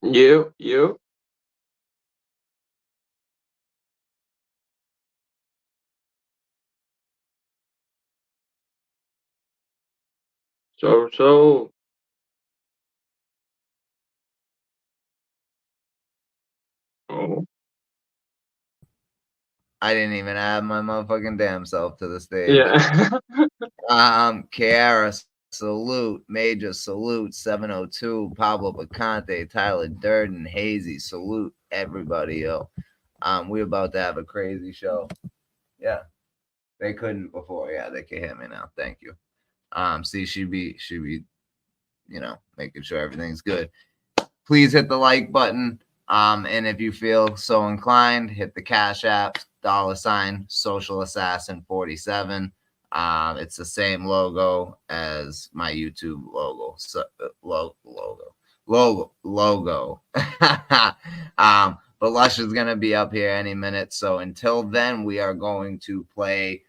You. So. Oh. I didn't even add my motherfucking damn self to the stage. Yeah. Kiara, salute. Major, salute. 702. Pablo Picante, Tyler Durden, Hazy, salute. Everybody, yo. We're about to have a crazy show. Yeah. They couldn't before. Yeah, they can hear me now. Thank you. See, she be, making sure everything's good. Please hit the like button. And if you feel so inclined, hit the Cash App, $ Social Assassin 47. It's the same logo as my YouTube logo. So, logo. But Lush is gonna be up here any minute. So until then, we are going to play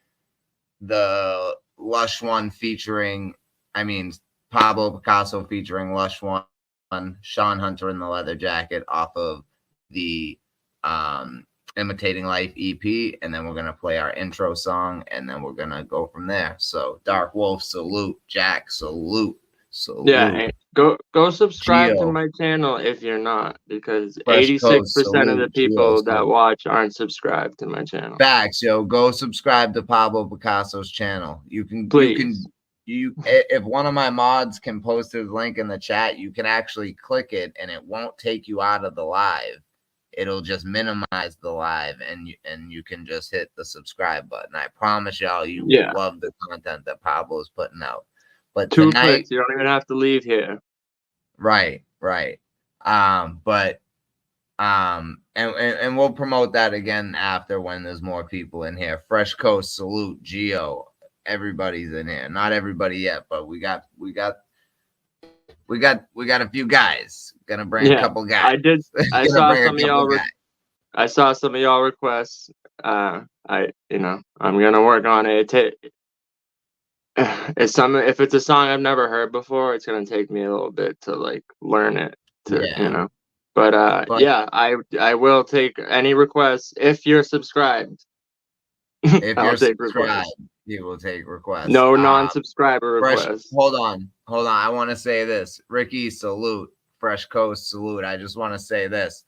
the Lush one Pablo Picasso featuring Lush one. Sean Hunter in the Leather Jacket off of the Imitating Life EP, and then we're gonna play our intro song, and then we're gonna go from there. So Dark Wolf, salute. Jack, salute. Yeah, and go subscribe to my channel if you're not, because 86% of the people that watch aren't subscribed to my channel. Facts, yo. Go subscribe to Pablo Picasso's channel. Please. If one of my mods can post his link in the chat, you can actually click it and it won't take you out of the live. It'll just minimize the live, and you can just hit the subscribe button. I promise y'all, you love the content that Pablo's putting out. But Two clicks, you don't even have to leave here. Right. And we'll promote that again after when there's more people in here. Fresh Coast, salute. Geo, everybody's in here. Not everybody yet, but we got a few guys. Gonna bring a couple guys. I saw some of y'all requests. I'm gonna work on it. If it's a song I've never heard before, it's gonna take me a little bit to like learn it. But I will take any requests if you're subscribed. If you're subscribed, you will take requests. No non-subscriber requests. Hold on. I want to say this. Ricky, salute. Fresh Coast, salute. I just want to say this.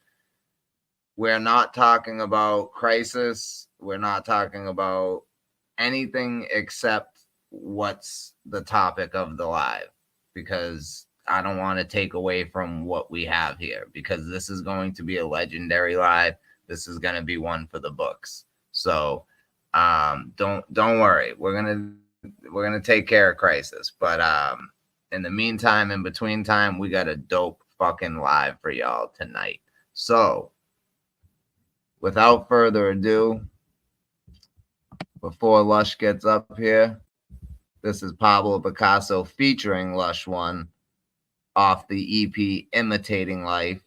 We're not talking about Crisis. We're not talking about anything except what's the topic of the live, because I don't want to take away from what we have here, because this is going to be a legendary live. This is going to be one for the books. So don't worry. We're gonna take care of Crisis. But in the meantime, in between time, we got a dope fucking live for y'all tonight. So without further ado, before Lush gets up here, this is Pablo Picasso featuring Lush One off the EP Imitating Life,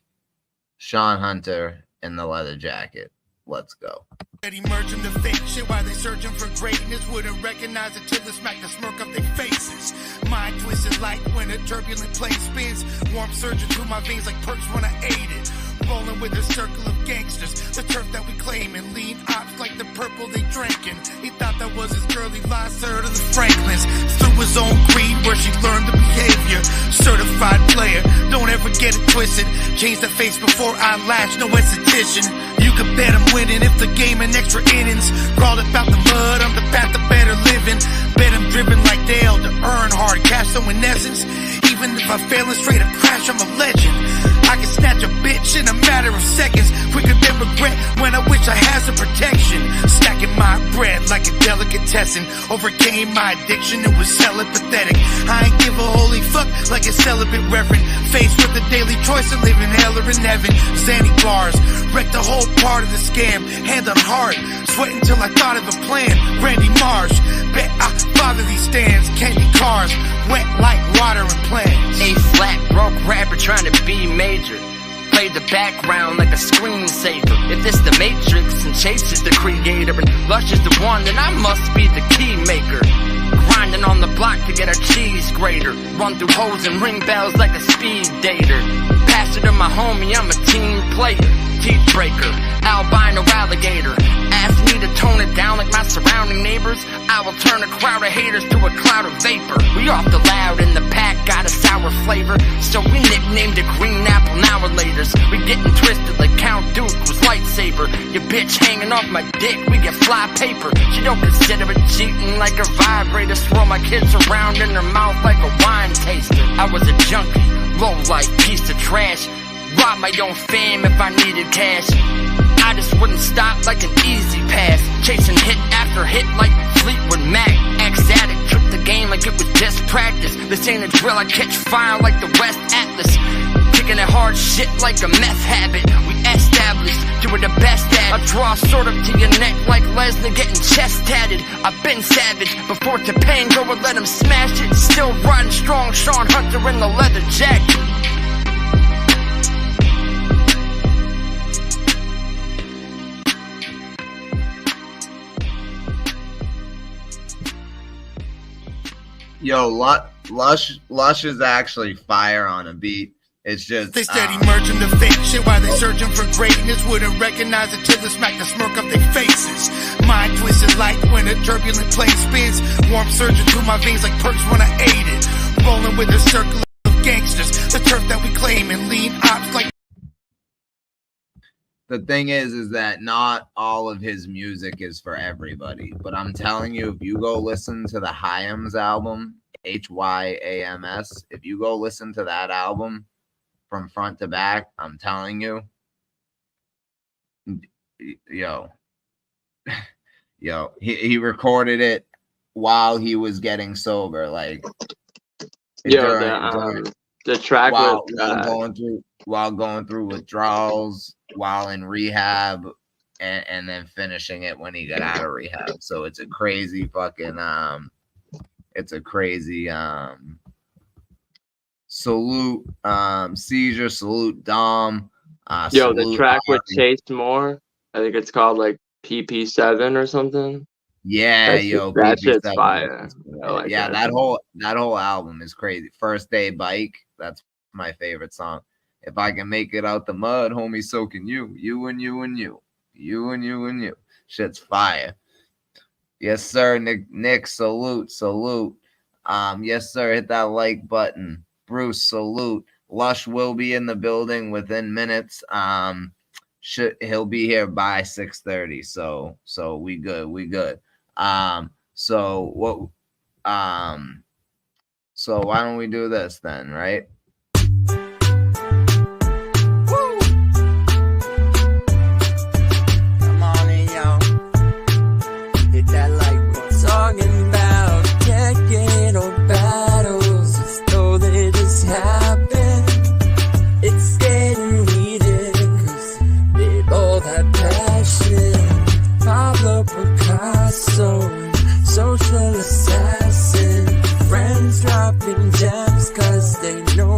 Sean Hunter in the Leather Jacket. Let's go. Emerging the fake shit while they searching for greatness. Wouldn't recognize it till they smack the smirk off their faces. Mind twisted like when a turbulent plane spins. Warm surging through my veins like perks when I ate it. Rolling with a circle of gangsters, the turf that we claim, and lean ops like the purple they drinking. He thought that was his girl, he lost her to the Franklins. Through his own creed where she learned the behavior. Certified player, don't ever get it twisted. Change the face before I latch, no esthetician. You could bet I'm winning if the game in extra innings. Crawled about the mud, I'm the path to better living. Bet I'm driven like Dale to earn hard cash, so in essence, even if I fail and straight up crash, I'm a legend. I can snatch a bitch in a matter of seconds, quicker than regret when I wish I had some protection. Stacking my bread like a delicatessen, overcame my addiction, it was hella pathetic. I ain't give a holy fuck like a celibate reverend, faced with the daily choice of living hell or in heaven. Zanny bars, wrecked the whole part of the scam, hand on heart, sweating till I thought of a plan. Randy Marsh, bet I father these stands, candy cars, wet like water and plants. A flat broke rapper trying to be major. Play the background like a screensaver. If it's the Matrix and Chase is the creator and Lush is the one, then I must be the key maker. grinding on the block to get a cheese grater. Run through holes and ring bells like a speed dater. Pass it to my homie, I'm a team player. Teeth breaker, albino alligator. Ask me to tone it down like my surrounding neighbors. I will turn a crowd of haters to a cloud of vapor. We off the loud and the pack got a sour flavor, so we nicknamed it Green Apple now or laters. We getting twisted like Count Duke was lightsaber. Your bitch hanging off my dick, we get fly paper. She don't consider it cheating like a vibrator. Swirl my kids around in her mouth like a wine taster. I was a junkie, low life piece of trash. Rob my own fame if I needed cash. I just wouldn't stop like an easy pass. Chasing hit after hit like Fleetwood Mac. Ex-addict, tricked the game like it was just practice. This ain't a drill, I catch fire like the West Atlas. Kicking that hard shit like a meth habit. We established, doing the best at. I draw sort of to your neck like Lesnar getting chest tatted. I've been savage, before Topanga would let him smash it. Still riding strong, Sean Hunter in the leather jacket. Yo, Lush is actually fire on a beat. It's just they steady merging the fake shit while they searching for greatness. Wouldn't recognize it till they smack the smirk off their faces. Mind twisted like when a turbulent plane spins. Warm surging through my veins like perks when I ate it. Rolling with a circle of gangsters, the turf that we claim, and lean ops like. The thing is that not all of his music is for everybody. But I'm telling you, if you go listen to the Hyams album, Hyams, if you go listen to that album from front to back, I'm telling you, yo, he recorded it while he was getting sober. Like, the track while going through withdrawals, while in rehab, and then finishing it when he got out of rehab. So it's a crazy fucking salute Seizure, salute Dom. The track with Chase Moore, I think it's called like PP7 or something. Yeah, that shit's fire. Like that whole album is crazy. First Day Bike, that's my favorite song. If I can make it out the mud, homie, so can you. You and you and you. You and you and you. Shit's fire. Yes, sir. Nick, salute. Yes, sir. Hit that like button. Bruce, salute. Lush will be in the building within minutes. He'll be here by 6:30. So we good. So why don't we do this then, right? Talking about decade-old battles as though they just happened. It's getting heated cause they both have passion. Pablo Picasso and social assassin. Friends dropping gems cause they know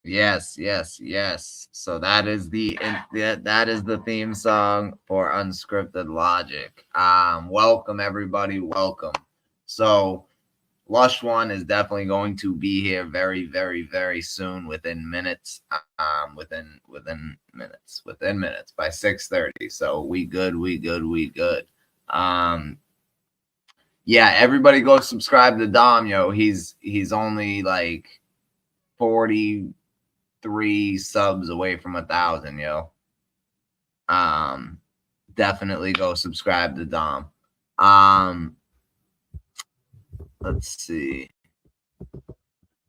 Yes. So that is the theme song for Unscripted Logic. Welcome everybody, welcome. So Lush One is definitely going to be here very, very, very soon, within minutes. Within minutes by 6:30. So we good. Yeah, everybody go subscribe to Dom, yo. He's only like 43 subs away from 1,000, yo. Definitely go subscribe to Dom. Let's see.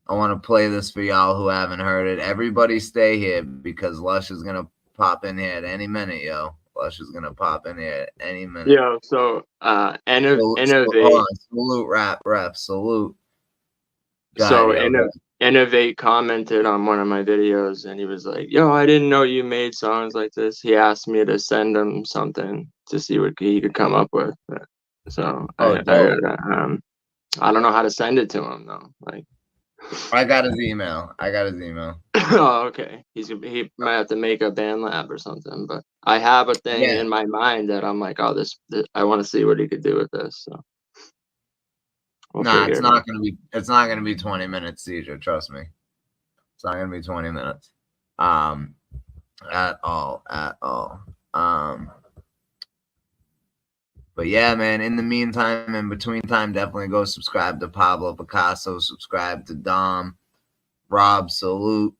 I want to play this for y'all who haven't heard it. Everybody stay here because Lush is gonna pop in here at any minute, yo. Lush is gonna pop in here at any minute. Yo, so Innovate. Salute, rap, salute. Innovate commented on one of my videos and he was like, "Yo, I didn't know you made songs like this." He asked me to send him something to see what he could come up with. So I don't know how to send it to him though. Like, I got his email. Oh, okay. He might have to make a BandLab or something, but I have a thing in my mind that I'm like, oh, this I want to see what he could do with this. So it's not gonna be 20 minutes, Seizure. Trust me, it's not gonna be 20 minutes, at all. But yeah, man, in the meantime, in between time, definitely go subscribe to Pablo Picasso, subscribe to Dom, Rob, salute.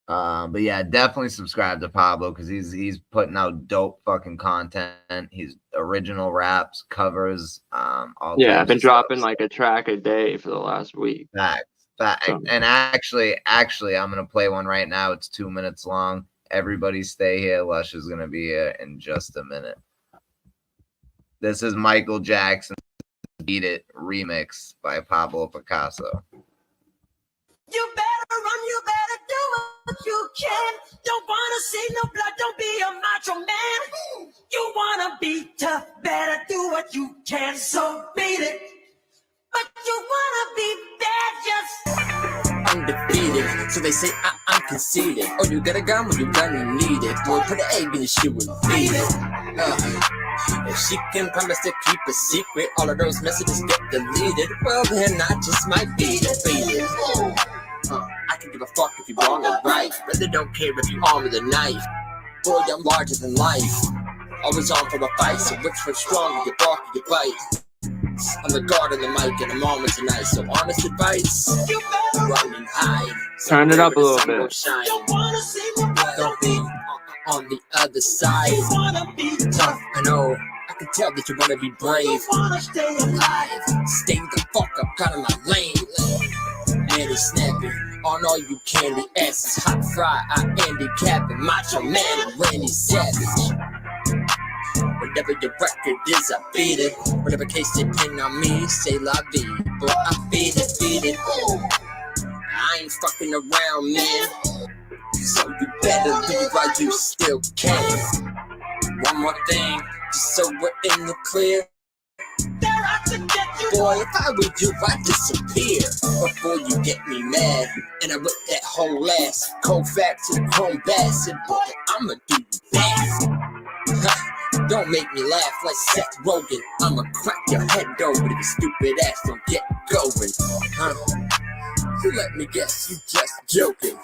But yeah, definitely subscribe to Pablo because he's putting out dope fucking content. He's original raps, covers, all. Yeah, I've been dropping like a track a day for the last week. Facts. And actually, I'm gonna play one right now. It's 2 minutes long. Everybody stay here. Lush is going to be here in just a minute. This is Michael Jackson's Beat It remix by Pablo Picasso. You better run, you better do what you can. Don't want to see no blood, don't be a macho man. You want to be tough, better do what you can. So beat it. But you want to be bad, just undefeated, so they say I'm conceited. Oh, you got a gun, well, you gonna need it. Boy, put an egg in your shoe and beat it. If she can promise to keep a secret, all of those messages get deleted. Well, then I just might beat it. I can give a fuck if you're wrong or right. Really don't care if you arm with a knife. Boy, I'm larger than life. Always on for a fight, so which one's stronger, you bark or you bite? I'm the guard on the mic and I'm on with tonight. So honest advice, run and hide. Turn it up a little bit. Don't be on the other side. Tough, I know. I can tell that you wanna be brave. Stay the fuck up out of my lane. Man is snappy on all you candy asses. Hot fry, I Andy Capping, Macho Man, Randy Savage. Whatever your record is, I beat it. Whatever case they pin on me, say la vie. Boy, I beat it. I ain't fucking around, man. So you better do it while you still can. One more thing, just so we're in the clear. Boy, if I were you, I'd disappear before you get me mad. And I whip that whole ass, cold fat to the chrome bastard. Boy, I'ma do that. Don't make me laugh like Seth Rogen. I'ma crack your head over if your stupid ass don't get going. You let me guess, you just joking.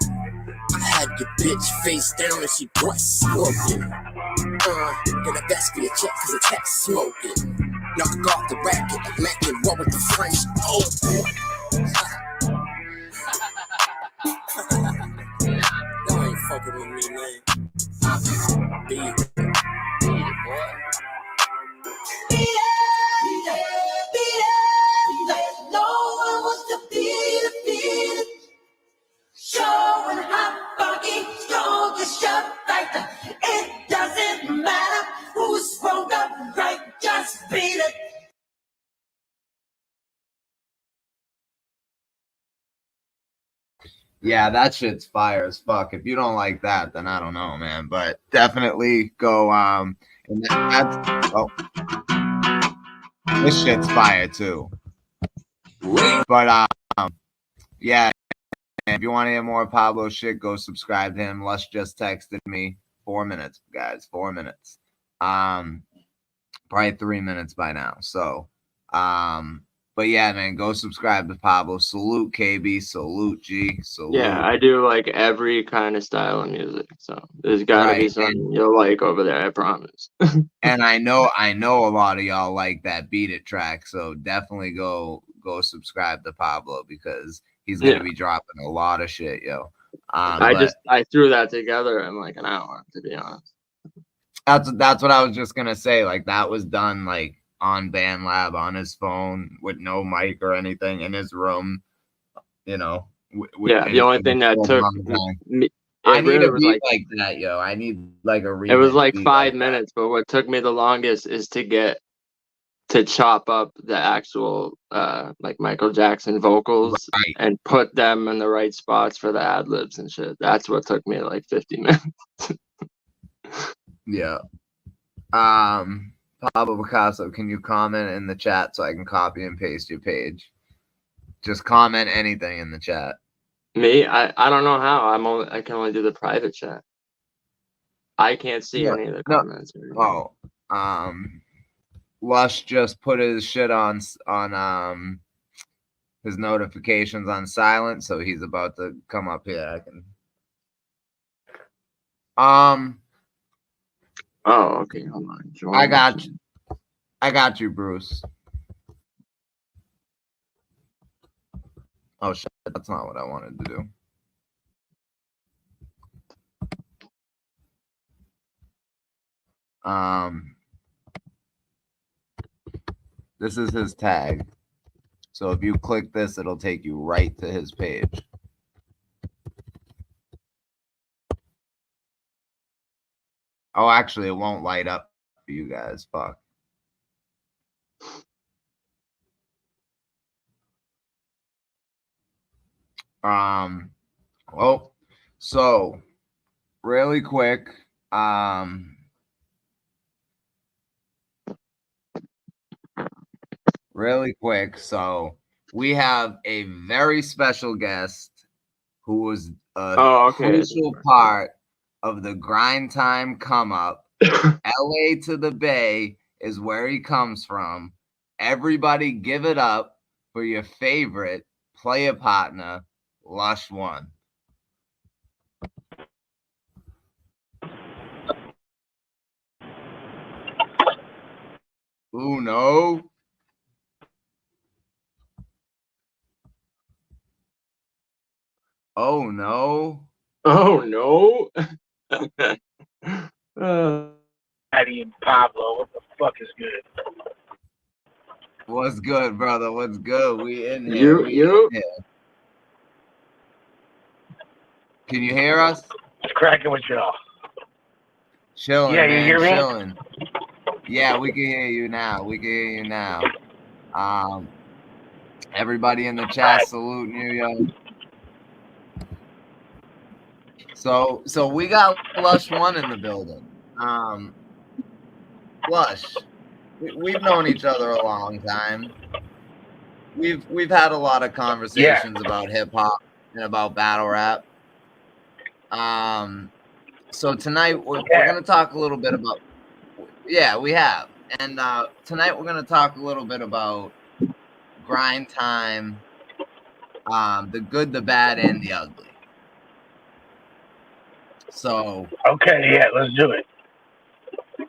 I had your bitch face down and she breast smoking. Gonna vest for your check cause it's heck smoking. Knock off the racket like Mac and roll with the French open. Y'all ain't fucking with me, man. Beat it, boy. beat it. No one wants to beat it. Showing how funky, strong, just shut like that. It doesn't matter who's wrong or right, just beat it. Yeah, that shit's fire as fuck. If you don't like that, then I don't know, man. But definitely go. And this shit's fire too. But yeah. And if you want to hear more Pablo shit, go subscribe to him. Lush just texted me 4 minutes, guys. 4 minutes. Probably 3 minutes by now. So, but yeah, man, go subscribe to Pablo. Salute KB, salute G, salute. Yeah, I do like every kind of style of music. So there's gotta be something you'll like over there, I promise. And I know a lot of y'all like that Beat It track. So definitely go subscribe to Pablo because he's gonna be dropping a lot of shit, yo. I threw that together in like an hour, to be honest. That's what I was just gonna say. Like that was done like on BandLab on his phone with no mic or anything in his room. You know. The only thing that took me. I need a beat like that, yo. I need like a remix. It was like 5 minutes, but what took me the longest is to chop up the actual like Michael Jackson vocals and put them in the right spots for the ad libs and shit. That's what took me like 50 minutes. Yeah. Pablo Picasso, can you comment in the chat so I can copy and paste your page? Just comment anything in the chat. Me? I don't know how. I can only do the private chat. I can't see any of the comments. Lush just put his shit on his notifications on silent, so he's about to come up here. I can Oh, okay. Hold on. I got you, Bruce. Oh shit, that's not what I wanted to do. This is his tag. So if you click this, it'll take you right to his page. Oh, actually, it won't light up for you guys. Fuck. Well, so really quick, so we have a very special guest who was a crucial part of the Grind Time come up. LA to the Bay is where he comes from. Everybody give it up for your favorite player partner, Lush One. Ooh, no. Oh, no. Oh, no. Patty and Pablo, what the fuck is good? What's good, brother? What's good? We in here. You? In here. Can you hear us? It's cracking with y'all. Chilling, yeah, man. You hear me? Chilling. Yeah, we can hear you now. Everybody in the chat, saluting you, yo. So we got Lush One in the building. Lush, we've known each other a long time. We've had a lot of conversations about hip hop and about battle rap. So tonight we're gonna talk a little bit about. Yeah, we have. And tonight we're gonna talk a little bit about Grind Time, the good, the bad, and the ugly. So okay, yeah, let's do it.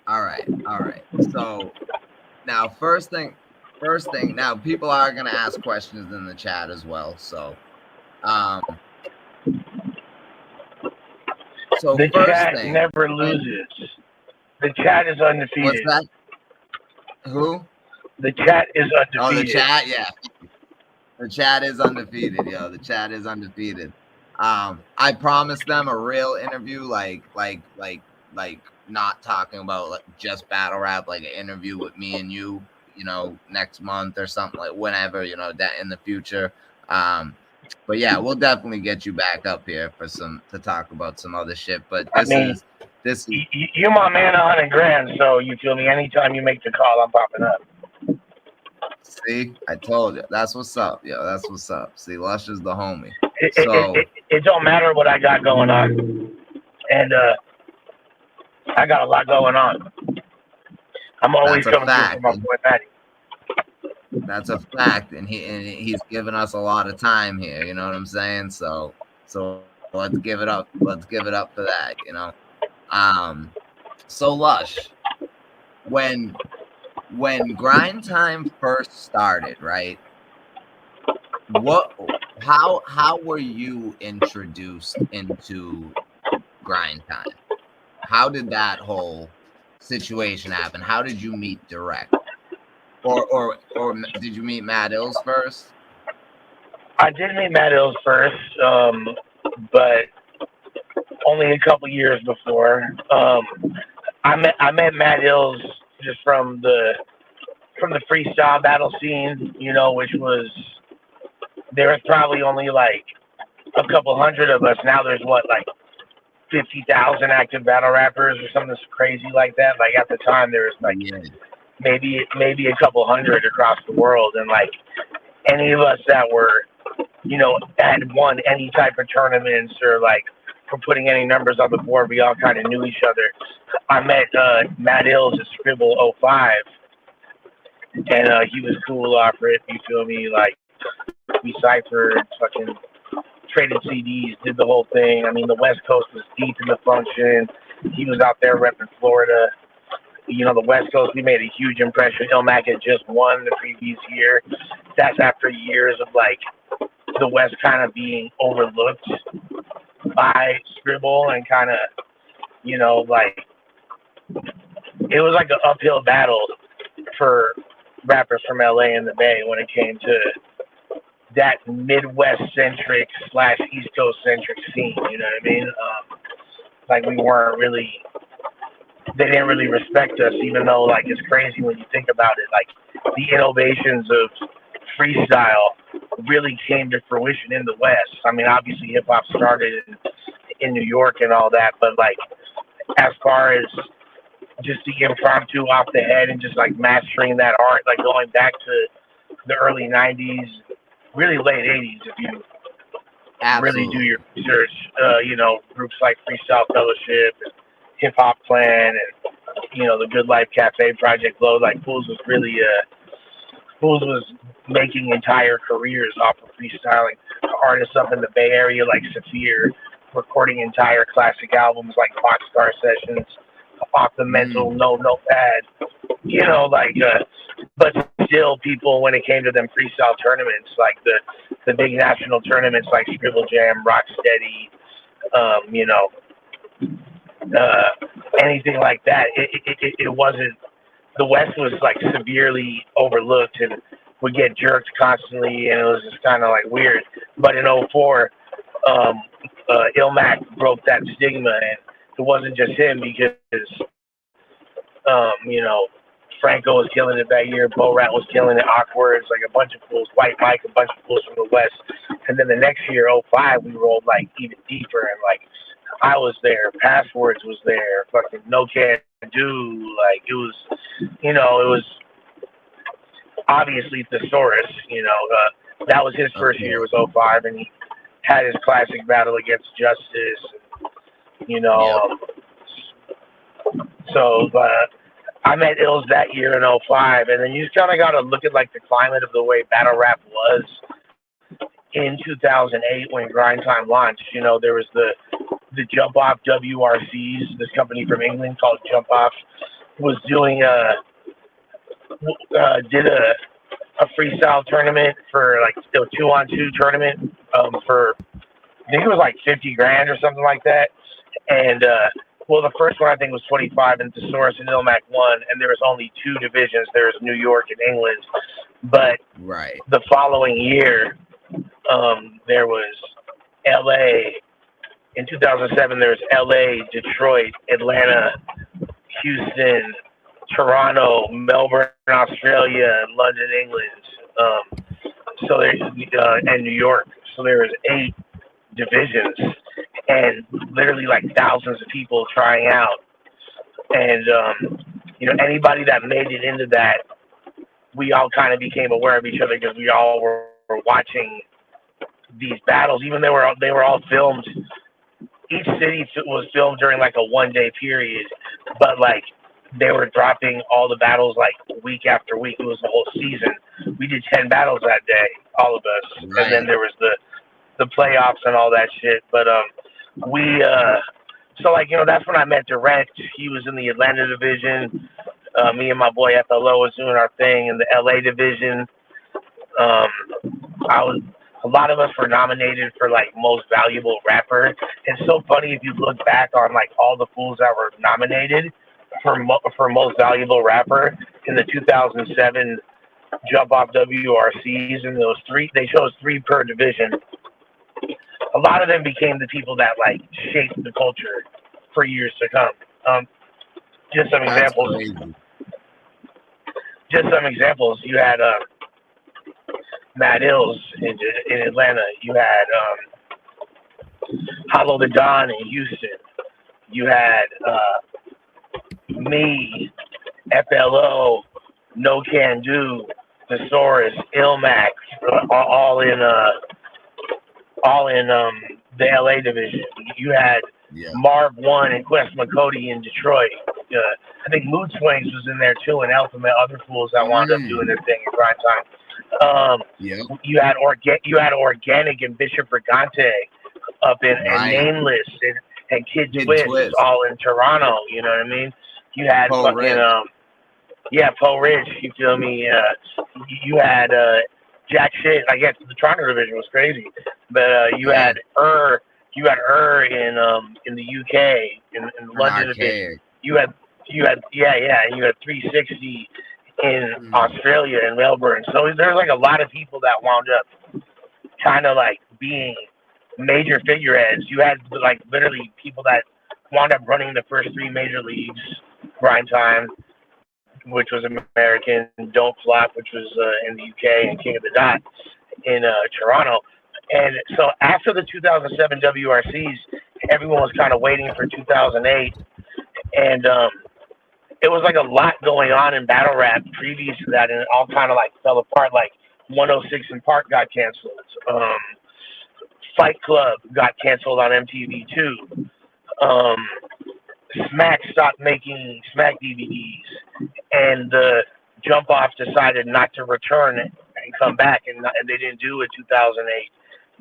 All right. So now, first thing. Now, people are gonna ask questions in the chat as well. So, the chat never loses. The chat is undefeated. What's that? Who? The chat is undefeated. Oh, the chat, yeah. The chat is undefeated, yo. The chat is undefeated. I promised them a real interview, like not talking about like just battle rap, like an interview with me and you, next month or something, like whenever, that in the future. But yeah, we'll definitely get you back up here to talk about some other shit. But this is you're my man, $100 grand. So you feel me? Anytime you make the call, I'm popping up. See, I told you. That's what's up. Yeah, that's what's up. See, Lush is the homie. It don't matter what I got going on, and I got a lot going on. I'm always coming through for my boy Matty. That's a fact, and he's given us a lot of time here. You know what I'm saying? So let's give it up. Let's give it up for that. You know. So Lush, when Grind Time first started, right? How were you introduced into Grind Time? How did that whole situation happen? How did you meet Direct? Or did you meet Matt Ills first? I did meet Matt Ills first, but only a couple years before. I met Matt Ills just from the freestyle battle scene, you know, which was, there was probably only like a couple hundred of us. Now there's what, like 50,000 active battle rappers or something crazy like that. Like at the time there was like maybe a couple hundred across the world, and like any of us that were, you know, had won any type of tournaments or like for putting any numbers on the board, we all kind of knew each other. I met Matt Ills at Scribble 05, and he was cool off it, you feel me? Like, we ciphered, fucking traded CDs, did the whole thing. I mean, the West Coast was deep in the function. He was out there repping Florida. You know, the West Coast, we made a huge impression. Ilmac had just won the previous year. That's after years of, like, the West kind of being overlooked by Scribble and kind of, you know, like, it was like an uphill battle for rappers from LA and the Bay when it came to that Midwest-centric / East Coast-centric scene, you know what I mean? Like, we weren't really, they didn't really respect us, even though, like, it's crazy when you think about it. Like, the innovations of freestyle really came to fruition in the West. I mean, obviously, hip-hop started in New York and all that, but, like, as far as just the impromptu off the head and just, like, mastering that art, like, going back to the early 90s, really late 80s, if you really do your research, you know, groups like Freestyle Fellowship and Hip Hop Plan and, you know, the Good Life Cafe, Project Glow, like, Fools was really, Fools was making entire careers off of freestyling. Artists up in the Bay Area like Saphir, recording entire classic albums like Boxcar Sessions, Off the Mental, No Notepad, you know, like, but still people, when it came to them freestyle tournaments, like the big national tournaments like Scribble Jam, Rocksteady, you know, anything like that, it wasn't, the West was like severely overlooked and would get jerked constantly, and it was just kind of like weird. But in 04, Ilmac broke that stigma, and it wasn't just him because, you know, Franco was killing it that year, Bo Rat was killing it, Awkwards, like a bunch of fools, White Mike, a bunch of fools from the West. And then the next year, 05, we rolled like even deeper, and like I was there, Passwords was there, fucking No Can Do, like it was, you know, it was obviously Thesaurus, you know, that was his first year, was 05, and he had his classic battle against Justice, you know, so, I met Ills that year in 05, and then you just kind of got to look at like the climate of the way battle rap was in 2008 when Grind Time launched. You know, there was the Jump Off WRCs, this company from England called Jump Off, was doing did a freestyle tournament for like a 2-on-2 tournament for, I think it was like 50 grand or something like that, and well, the first one I think was 25, and Thesaurus and Ilmac won, and there was only 2 divisions. There was New York and England. But the following year, there was LA. In 2007, there was LA, Detroit, Atlanta, Houston, Toronto, Melbourne, Australia, and London, England. So there's and New York. So there was 8 divisions, and literally like thousands of people trying out. And, you know, anybody that made it into that we all kind of became aware of each other because we all were watching these battles, even though they were all filmed. Each city was filmed during like a 1-day period, but like they were dropping all the battles like week after week. It was the whole season. We did 10 battles that day, all of us, Right. and then there was the playoffs and all that shit. But so like, you know, that's when I met Direct. He was in the Atlanta division. Me and my boy FLO was doing our thing in the LA division. A lot of us were nominated for like most valuable rapper. It's so funny if you look back on like all the fools that were nominated for most valuable rapper in the 2007 Jump Off WRCs, and those three, they chose 3 per division. A lot of them became the people that like shaped the culture for years to come. Just some examples. Just some examples. You had Matt Hills in Atlanta. You had Hollow the Don in Houston. You had me, FLO, No Can Do, Thesaurus, Ilmax, all in the LA division. You had Marv One and Quest McCody in Detroit. I think Mood Swings was in there too, and Alphabet, other fools that wound up doing their thing in prime time. You had Organic and Bishop Brigante up in and Nameless and Kid Twist all in Toronto. You know what I mean? You had Poe fucking Rich. Poe Rich. You feel me? You had Jack Shit. I guess the Toronto division was crazy, but you had You had in the UK in the London division. You had 360 in Australia and Melbourne. So there's like a lot of people that wound up kind of like being major figureheads. You had like literally people that wound up running the first 3 major leagues, Grind Time, which was American, Don't Flop, which was in the UK, and King of the Dot in Toronto. And so after the 2007 WRCs, everyone was kind of waiting for 2008. And it was like a lot going on in battle rap previous to that, and it all kind of like fell apart. Like 106 in Park got canceled. Fight Club got canceled on MTV too. Smack stopped making Smack DVDs, and Jump Off decided not to return and come back, and they didn't do a 2008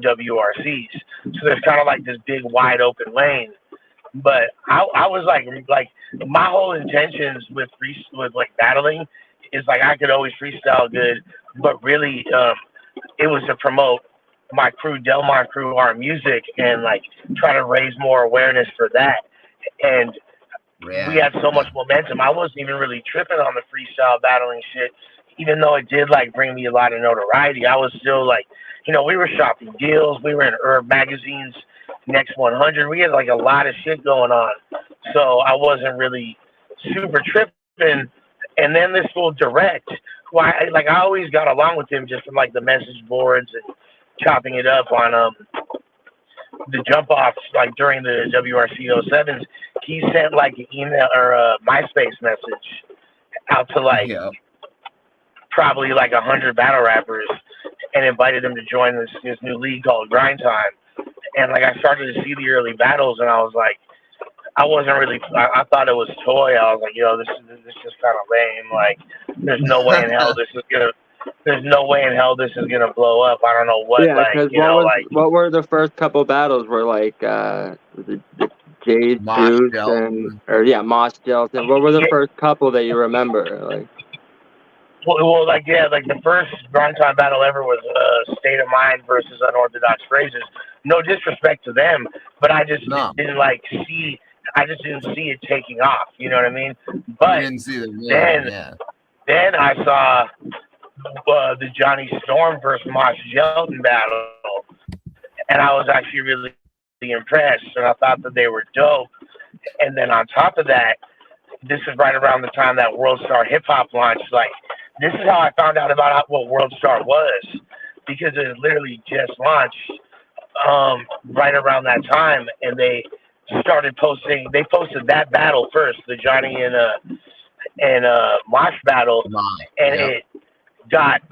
WRCs. So there's kind of like this big wide open lane. But I was like my whole intentions with like battling is like I could always freestyle good, but really it was to promote my crew, Delmont Crew, our music, and like try to raise more awareness for that. And we had so much momentum. I wasn't even really tripping on the freestyle battling shit, even though it did like bring me a lot of notoriety. I was still like, you know, we were shopping deals. We were in Herb Magazine's Next 100. We had like a lot of shit going on. So I wasn't really super tripping. And then this fool Direct, who I always got along with him just from like the message boards and chopping it up on the Jump Offs, like during the WRC 07s. He sent like an email or a MySpace message out to like probably like 100 battle rappers and invited them to join this new league called Grind Time. And like I started to see the early battles, and I was like, I wasn't really. I thought it was toy. I was like, yo, this is just kind of lame. Like, there's no way in hell this is gonna. There's no way in hell this is gonna blow up. I don't know what. Yeah, like, what were the first couple battles? Were like the Jade Juice and Mosh Gelton. What were the first couple that you remember? Like. Well, like the first Grind Time battle ever was State of Mind versus Unorthodox Phrases. No disrespect to them, but I just didn't like see. I just didn't see it taking off. You know what I mean? But then I saw the Johnny Storm versus Mosh Gelton battle, and I was actually really impressed, and I thought that they were dope. And then on top of that, this is right around the time that World Star Hip Hop launched. Like, this is how I found out about what World Star was, because it literally just launched right around that time, and they started posting. They posted that battle first, the Johnny and Mosh battle, and got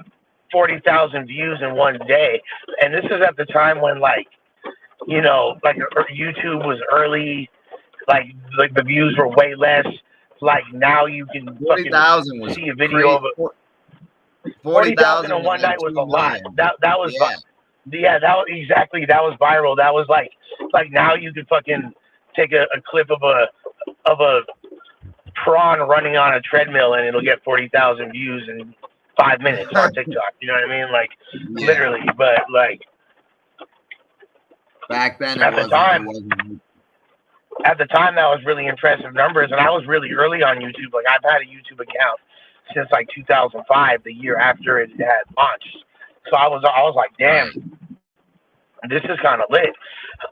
40,000 views in one day. And this is at the time when, like, you know, like YouTube was early, like the views were way less. Like now you can 40,000 was see a video of it. 40,000 in one night was a lot. That was that was exactly, that was viral. That was like now you could fucking take a clip of a prawn running on a treadmill and it'll get 40,000 views in 5 minutes on TikTok. You know what I mean? Like literally, but like back then at the time that was really impressive numbers, and I was really early on YouTube. Like I've had a YouTube account since like 2005, the year after it had launched. So I was like, damn, this is kind of lit.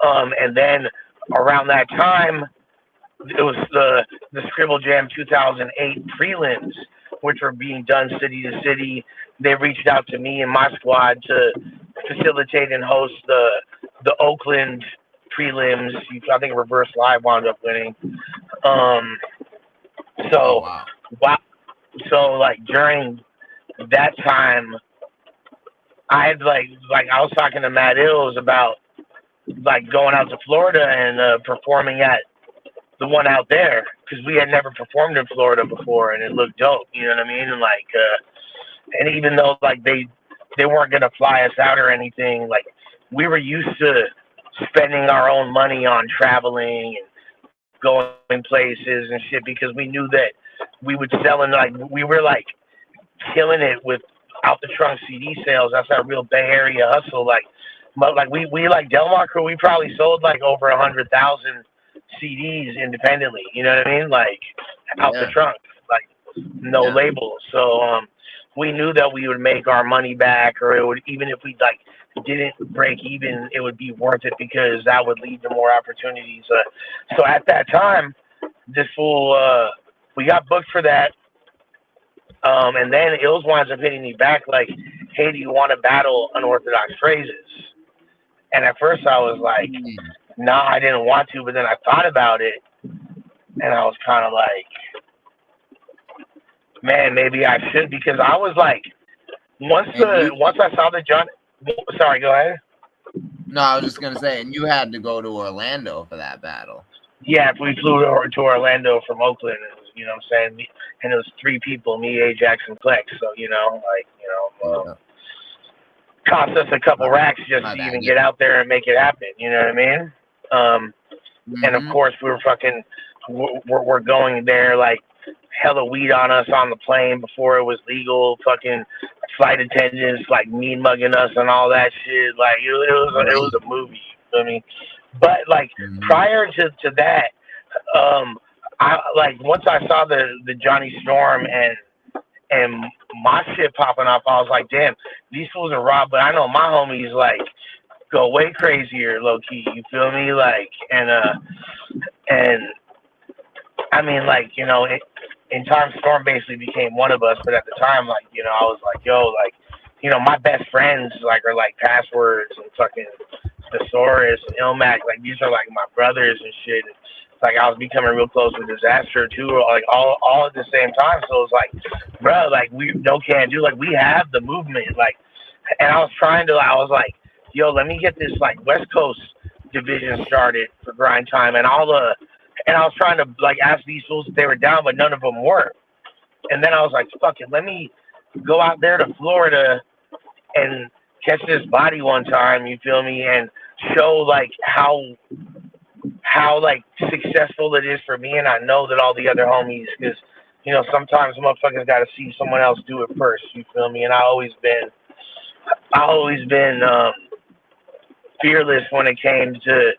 And then around that time, it was the Scribble Jam 2008 prelims, which were being done city to city. They reached out to me and my squad to facilitate and host the Oakland prelims. I think Reverse Live wound up winning. So like during that time, I had like I was talking to Matt Ills about like going out to Florida and performing at the one out there, because we had never performed in Florida before and it looked dope, you know what I mean? And like and even though like they weren't gonna fly us out or anything, like we were used to spending our own money on traveling and going places and shit, because we knew that we would sell, and like we were like killing it with out the trunk CD sales. That's our real Bay Area hustle. Like, but like we like Delmar Crew, we probably sold like over 100,000 CDs independently. You know what I mean? Like out the trunk, like no label. So we knew that we would make our money back, or it would, even if we like didn't break even, it would be worth it, because that would lead to more opportunities. So at that time, this fool, we got booked for that. And then Ills winds up hitting me back like, hey, do you want to battle Unorthodox Phrases? And at first I was like, nah, I didn't want to. But then I thought about it, and I was kind of like, man, maybe I should, because I was like, once I saw the John. Sorry, go ahead. No, I was just gonna say, and you had to go to Orlando for that battle. Yeah, we flew to Orlando from Oakland. It was, you know what I'm saying? And it was 3 people, me, Ajax, and Plex. So, you know, like, you know, cost us a couple racks just to even get out there and make it happen. You know what I mean? And of course, we were fucking, we're going there like hella weed on us on the plane before it was legal. Fucking flight attendants like mean mugging us and all that shit. Like it was a movie. You know what I mean? But like prior to that, I like once I saw the Johnny Storm and my shit popping up, I was like, damn, these fools are raw. But I know my homies like go way crazier, low key. You feel me? Like and I mean, like, you know, in time Storm basically became one of us. But at the time, like, you know, I was like, yo, like, you know, my best friends like are like Passwords and fucking Thesaurus and Ilmac. Like these are like my brothers and shit. Like I was becoming real close with Disaster too, like all at the same time. So it was like, bro, like we no can do, like we have the movement, like. And I was like, yo, let me get this like West Coast division started for Grind Time, and and I was trying to like ask these fools if they were down, but none of them were. And then I was like, fuck it, let me go out there to Florida and catch this body one time, you feel me, and show like how like successful it is for me. And I know that all the other homies, because you know sometimes motherfuckers got to see someone else do it first, you feel me. And I always been fearless when it came to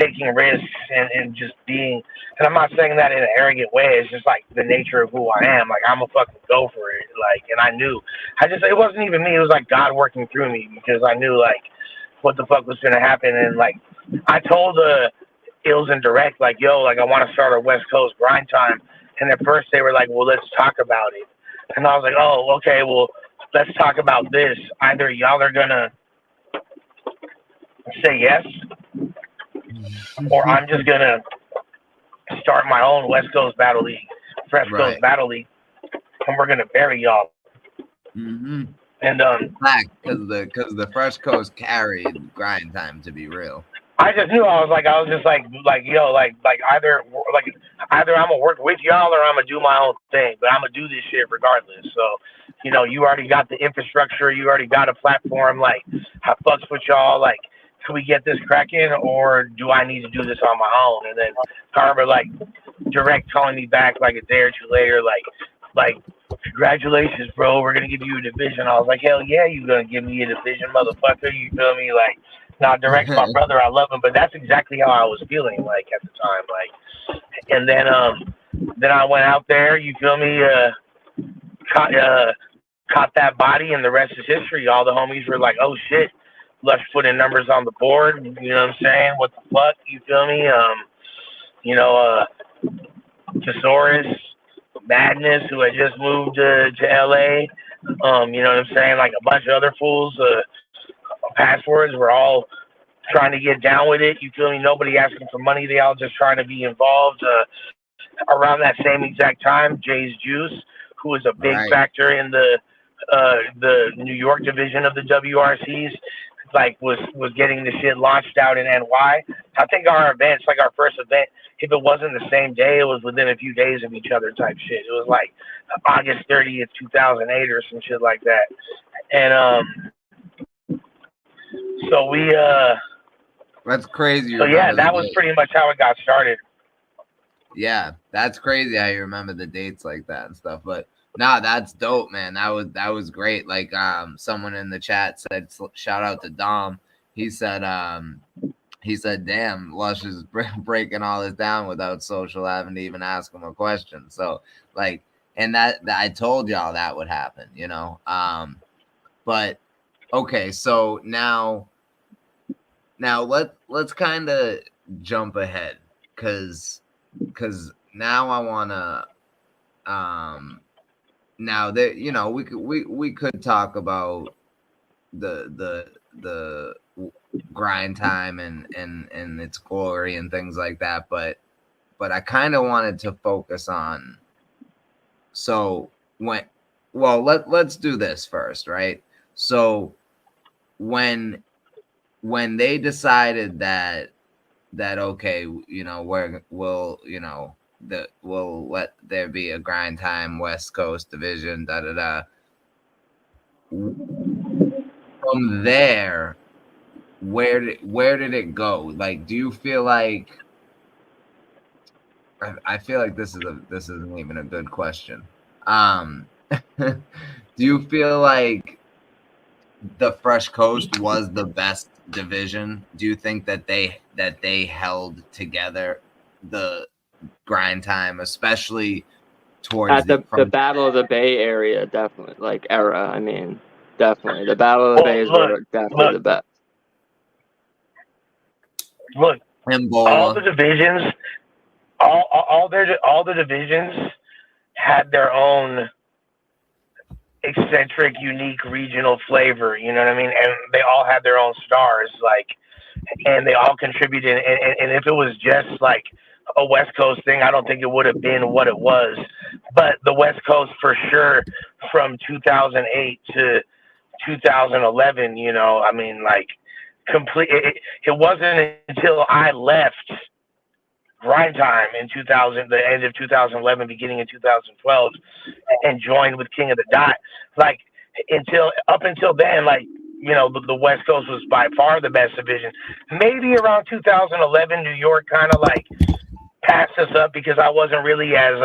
taking risks and just being, and I'm not saying that in an arrogant way, it's just like the nature of who I am. Like I'm a fucking go for it. Like, and I knew, it wasn't even me, it was like God working through me, because I knew like what the fuck was gonna happen. And like I told Ills and Direct, like, yo, like I want to start a West Coast Grind Time. And at first they were like, well, let's talk about it. And I was like, oh, okay, well, let's talk about this. Either y'all are gonna say yes, or I'm just gonna start my own West Coast Battle League, Fresh Coast Battle League, and we're gonna bury y'all. Mm-hmm. And because the Fresh Coast carried Grind Time, to be real. I just knew I was just like yo, like either I'm gonna work with y'all or I'm gonna do my own thing, but I'm gonna do this shit regardless. So, you know, you already got the infrastructure, you already got a platform. Like, I fucks with y'all. Like, can we get this cracking, or do I need to do this on my own? And then Carver like direct calling me back like a day or two later, like congratulations, bro, we're gonna give you a division. I was like, hell yeah, you gonna give me a division, motherfucker? You feel me? Like, not direct my brother, I love him, but that's exactly how I was feeling like at the time. Like, and then I went out there, you feel me, caught that body, and the rest is history. All the homies were like, oh shit, Lush putting numbers on the board, you know what I'm saying? What the fuck, you feel me? You know, Thesaurus, Madness, who had just moved to LA, you know what I'm saying? Like a bunch of other fools, Passwords were all trying to get down with it. You feel me? Nobody asking for money. They all just trying to be involved. Around that same exact time, Jay's Juice, who was a big factor in the New York division of the WRCs, like was getting the shit launched out in NY. I think our events, like our first event, if it wasn't the same day, it was within a few days of each other type shit. It was like August 30th, 2008 or some shit like that. And so we that's crazy. So yeah, that was pretty much how it got started. Yeah, that's crazy how you remember the dates like that and stuff. But nah, that's dope, man. That was great. Like someone in the chat said, shout out to Dom. He said damn, Lush is breaking all this down without Social having to even ask him a question. So like, and that I told y'all that would happen, you know. But okay, so now let's kind of jump ahead because now I wanna now that, you know, we could talk about the Grind Time and its glory and things like that, but I kind of wanted to focus on, so let's do this first, right? So when they decided that okay, you know, we'll let there be a Grind Time West Coast division, From there, where did it go? Like, do you feel like? I feel like this isn't even a good question. Do you feel like the Fresh Coast was the best division? Do you think that they held together the Grind Time, especially towards at the Battle of the Bay area, definitely, like era? I mean, definitely the Battle of the Bays were definitely the best. Look, Embola. All the divisions, all the divisions had their own eccentric, unique regional flavor. You know what I mean? And they all had their own stars, like, and they all contributed. And if it was just like a West Coast thing, I don't think it would have been what it was. But the West Coast, for sure, from 2008 to 2011, you know, I mean, like, it wasn't until I left Grind Time in the end of 2011, beginning in 2012, and joined with King of the Dot. Like, up until then, like, you know, the West Coast was by far the best division. Maybe around 2011, New York kind of like passed us up because I wasn't really as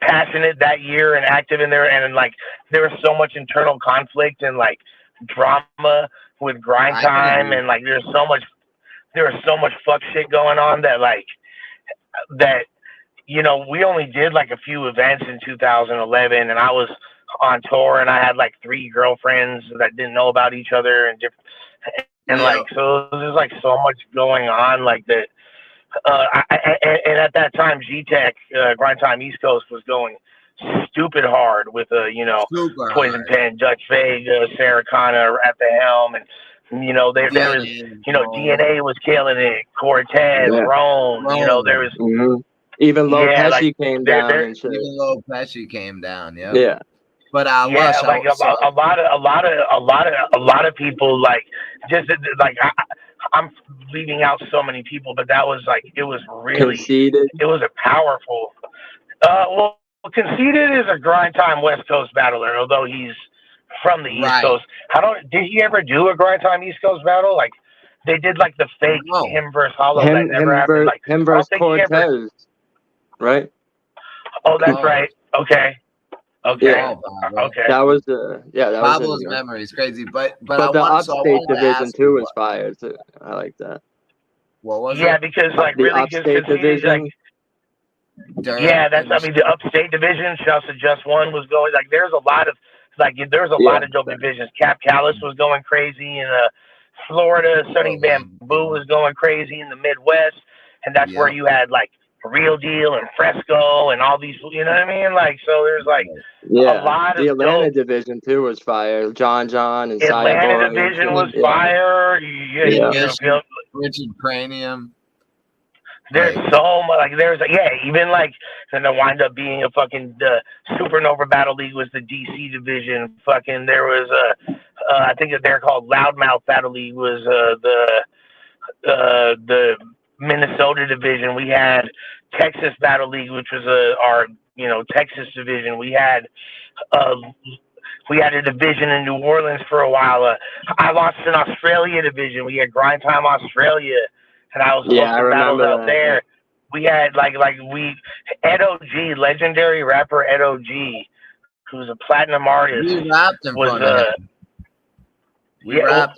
passionate that year and active in there, and like there was so much internal conflict and like drama with Grind Time, and like there was so much fuck shit going on that you know, we only did like a few events in 2011, and I was on tour, and I had like 3 girlfriends that didn't know about each other, and different, and like, so there's like so much going on like that. And at that time, G-Tech, Grind Time East Coast, was going stupid hard with you know, Poison Pen, Dutch Vega, Sarah Connor at the helm, and you know, there was, you know, DNA was killing it, Cortez, Rome, you know, there was even Low Pesci came down. Even Low Pesci came down. Yeah. But yeah, Lush, like a lot of people like just like I'm leaving out so many people, but that was like it was really Conceited. it was a powerful. Well, Conceited is a grind time West Coast battler, although he's from the East Right. Coast. Did he ever do a grind time East Coast battle? Like they did like the fake No. him versus Hollow that never happened. Like him I don't versus think he ever. Cortez, right? Oh, that's Oh. right. Okay. Yeah. Okay. That was that was Pablo's in, memory is crazy, but but I the want, so I upstate wanted to division ask too you was fire too. I like that. what was Yeah, it? because like The really just upstate division. Yeah, that's the upstate division. Shouts to Just One was going like there's a lot of lot of dope divisions. Cap Callis was going crazy in Florida. Sonny Bamboo was going crazy in the Midwest, and that's where you had like Real Deal and Fresco and all these. You know what I mean? Like so, there's like a lot the of Atlanta dope. division too was fire. John and Atlanta Boy division was fire. Richard Cranium. There's so much, like, even like, and there wind up being a fucking Supernova Battle League was the DC division. Fucking, there was I think that they're called Loudmouth Battle League was the Minnesota division. We had Texas Battle League, which was our Texas division. We had a division in New Orleans for a while. I lost an Australia division. We had Grind Time Australia. And I was hosting battles out there. We had Ed O.G., legendary rapper Ed O.G., who's a platinum artist. We rapped in front of him.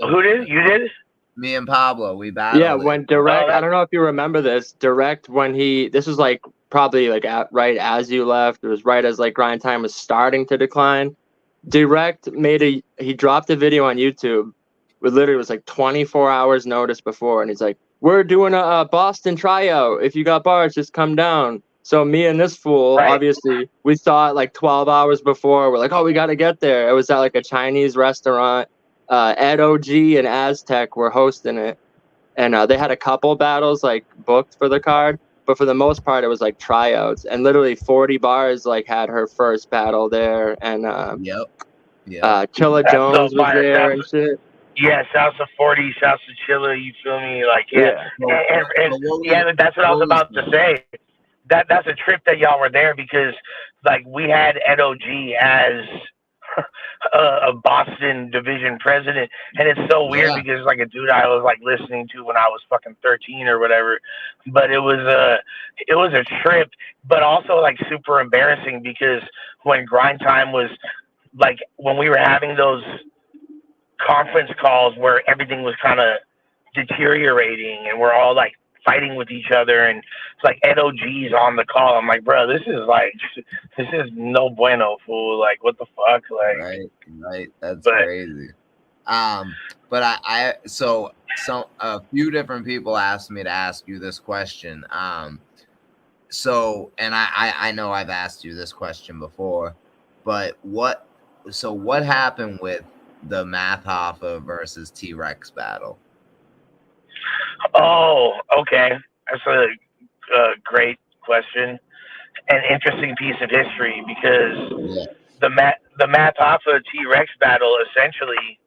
Who did? You did? Me and Pablo, we battled. Yeah, when Direct, I don't know if you remember this. Direct, this was like probably like right as you left. It was right as like Grind Time was starting to decline. Direct he dropped a video on YouTube. It literally was like 24 hours notice before, and he's like, we're doing a Boston tryout. If you got bars, just come down. So me and this fool, obviously, we saw it like 12 hours before. We're like, oh, we got to get there. It was at like a Chinese restaurant. Ed OG and Aztec were hosting it. And they had a couple battles like booked for the card. But for the most part, it was like tryouts. And literally 40 Bars like had her first battle there. And Chilla Jones was there and shit. Yeah, shouts to 40, shouts to Chilla, you feel me? Like, and that's what I was about to say. That's a trip that y'all were there because, like, we had Ed O.G. as a Boston division president, and it's so weird because, like, a dude I was, like, listening to when I was fucking 13 or whatever, but it was a trip, but also, like, super embarrassing because when Grind Time was, like, when we were having those conference calls where everything was kind of deteriorating and we're all like fighting with each other and it's like Ed OG's on the call. I'm like, bro, this is no bueno, fool. Like, what the fuck? Like, right. That's crazy. But so a few different people asked me to ask you this question. So, and I know I've asked you this question before, but what happened with the Math Hoffa versus T-Rex battle? Oh, okay. That's a great question. An interesting piece of history because the Math Hoffa T-Rex battle essentially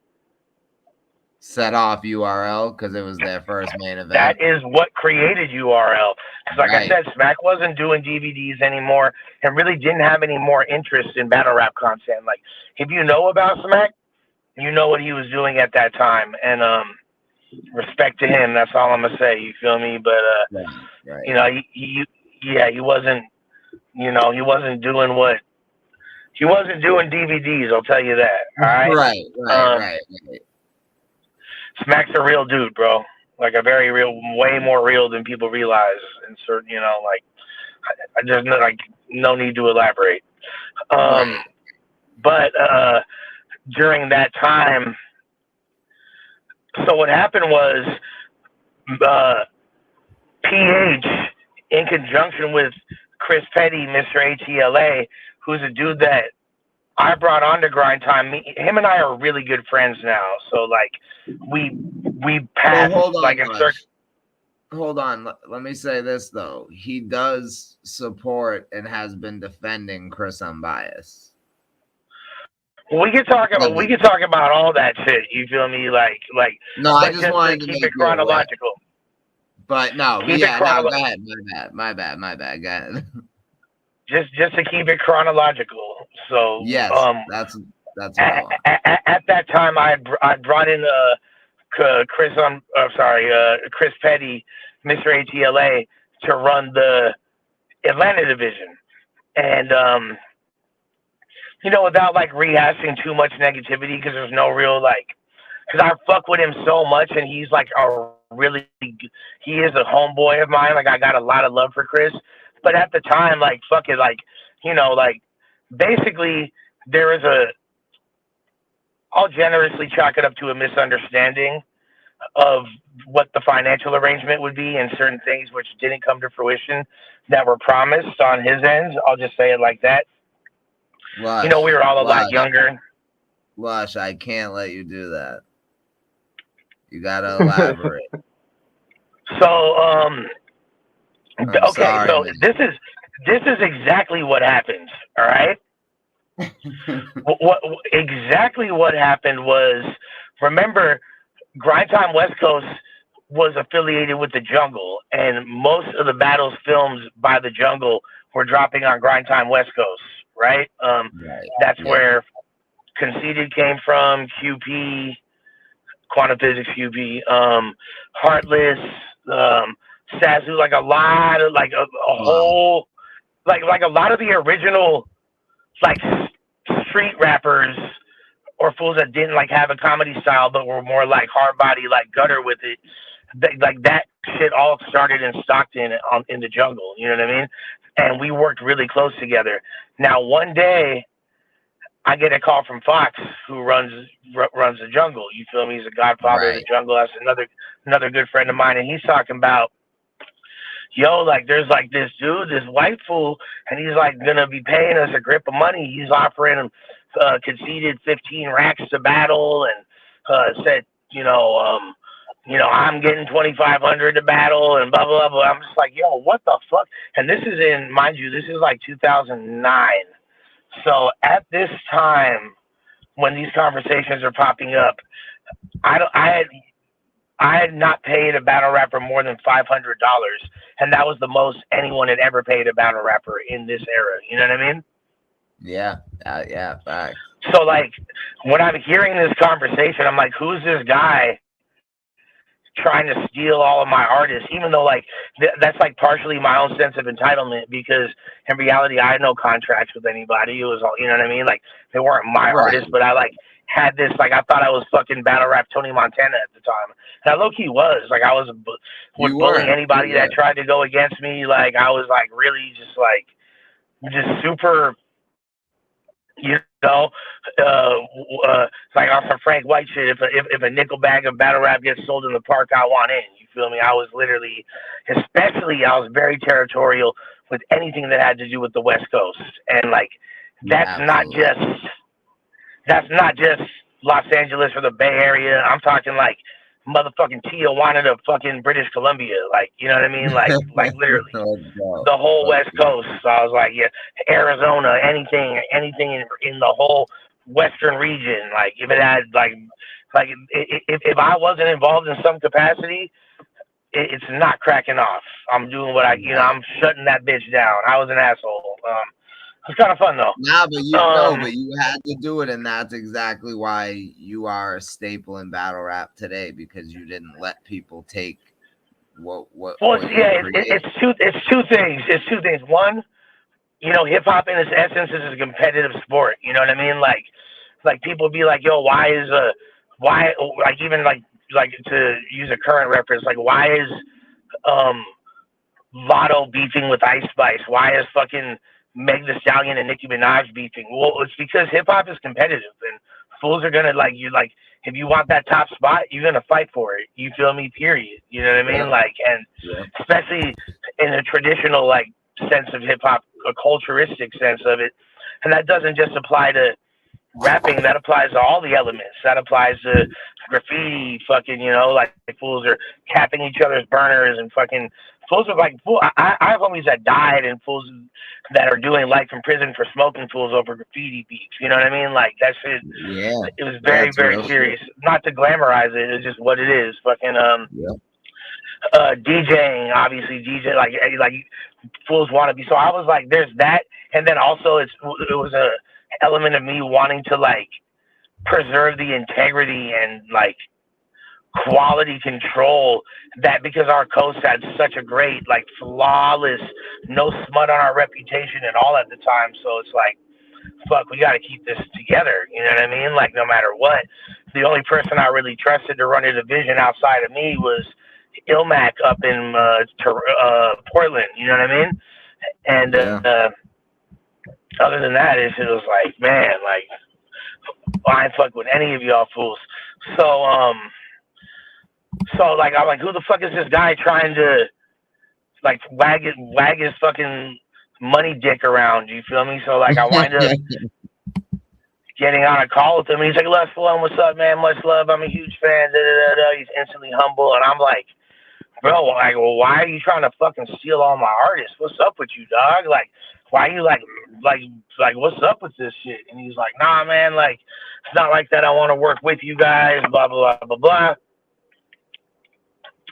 set off URL because it was their first main event. That is what created URL. Because like I said, Smack wasn't doing DVDs anymore and really didn't have any more interest in battle rap content. Like, if you know about Smack, you know what he was doing at that time, and respect to him. That's all I'm gonna say. You feel me? But you know, he wasn't. You know, he wasn't doing DVDs. I'll tell you that. All right. Right. Smack's a real dude, bro. Like a very real, way more real than people realize. And certain, you know, like there's no need to elaborate. But during that time, so what happened was PH, in conjunction with Chris Petty, Mr. ATLA, who's a dude that I brought on to Grind Time. Him and I are really good friends now. So like we passed Hold on. Let me say this though. He does support and has been defending Chris Unbiased. We can talk about all that shit. You feel me? Like no, I just wanted to keep make it chronological. But no, Keep yeah, it no, go ahead. My bad. Go ahead. Just to keep it chronological. So yes, that's at that time I brought in Chris Petty, Mr. ATLA, to run the Atlanta division, and without like rehashing too much negativity, because there's no real because I fuck with him so much, and he's like he is a homeboy of mine. Like I got a lot of love for Chris, but at the time, basically there is I'll generously chalk it up to a misunderstanding of what the financial arrangement would be, and certain things which didn't come to fruition that were promised on his end. I'll just say it like that. Lush, we were all a lot younger. Lush, I can't let you do that. You gotta elaborate. So, okay, sorry, so man. this is exactly what happened. All right. Exactly what happened was, remember, Grind Time West Coast was affiliated with the Jungle, and most of the battles filmed by the Jungle were dropping on Grind Time West Coast, right? That's where Conceited came from, QP, Quantum Physics QP, Heartless, Sazu, like a lot of a whole a lot of the original street rappers or fools that didn't have a comedy style but were more hard body, gutter with it. That shit all started in Stockton in the Jungle, you know what I mean? And we worked really close together. Now one day I get a call from Fox, who runs the Jungle. You feel me? He's a godfather of the Jungle. That's another good friend of mine, and he's talking about, there's this dude, this white fool, and he's gonna be paying us a grip of money. He's offering him Conceited 15 racks to battle, and said, I'm getting 2,500 to battle, and blah blah blah. I'm just what the fuck? And this is mind you, this is 2009. So at this time, when these conversations are popping up, I had not paid a battle rapper more than $500, and that was the most anyone had ever paid a battle rapper in this era. You know what I mean? Yeah, facts. So when I'm hearing this conversation, I'm like, who's this guy trying to steal all of my artists? Even though that's partially my own sense of entitlement, because in reality I had no contracts with anybody. It was all, you know what I mean? They weren't my artists, but I had this, I thought I was fucking battle rap Tony Montana at the time. And I low-key was. I would bully anybody that tried to go against me. I was really just super, on some Frank White shit. If a nickel bag of battle rap gets sold in the park, I want in. You feel me? I was literally, I was very territorial with anything that had to do with the West Coast. And that's not just Los Angeles or the Bay Area. I'm talking motherfucking Tijuana to fucking British Columbia. You know what I mean? Literally the whole West Coast. So I was Arizona, anything in the whole Western region. If it had if I wasn't involved in some capacity, it's not cracking off. I'm doing what I'm shutting that bitch down. I was an asshole. It's kind of fun though. But you had to do it, and that's exactly why you are a staple in battle rap today, because you didn't let people take what. Well, it's two things. It's two things. One, hip hop in its essence is a competitive sport. You know what I mean? People be yo, even to use a current reference, why is Lotto beefing with Ice Spice? Why is fucking Meg Thee Stallion and Nicki Minaj beefing? Well, it's because hip hop is competitive, and fools are gonna if you want that top spot, you're gonna fight for it. You feel me? Period. You know what I mean? Especially in a traditional sense of hip hop, a culturistic sense of it, and that doesn't just apply to rapping. That applies to all the elements. That applies to graffiti. Fucking, fools are capping each other's burners and fucking fools are like, I have homies that died and fools that are doing life in prison for smoking fools over graffiti beats. You know what I mean? Like that shit. Yeah, it was very, very serious. Shit. Not to glamorize it, it's just what it is. Fucking DJing, obviously DJ like fools want to be. So I was like, there's that, and then also it was a element of me wanting to like preserve the integrity and like quality control, that because our coast had such a great, like, flawless, no smut on our reputation and all at the time. So it's like, fuck, we got to keep this together. You know what I mean? Like, no matter what. The only person I really trusted to run a division outside of me was Ilmac up in Portland. You know what I mean? And other than that, it was like, man, like, I ain't fuck with any of y'all fools. So like, I'm like, who the fuck is this guy trying to like wag his fucking money dick around? You feel me? So like, I wind up getting on a call with him, and he's like, "Les Falone, what's up, man? Much love. I'm a huge fan." He's instantly humble, and I'm like, bro, like, well, why are you trying to fucking steal all my artists? What's up with you, dog? Like, why are you like, what's up with this shit? And he's like, nah, man, like, it's not like that. I want to work with you guys, blah, blah, blah, blah, blah.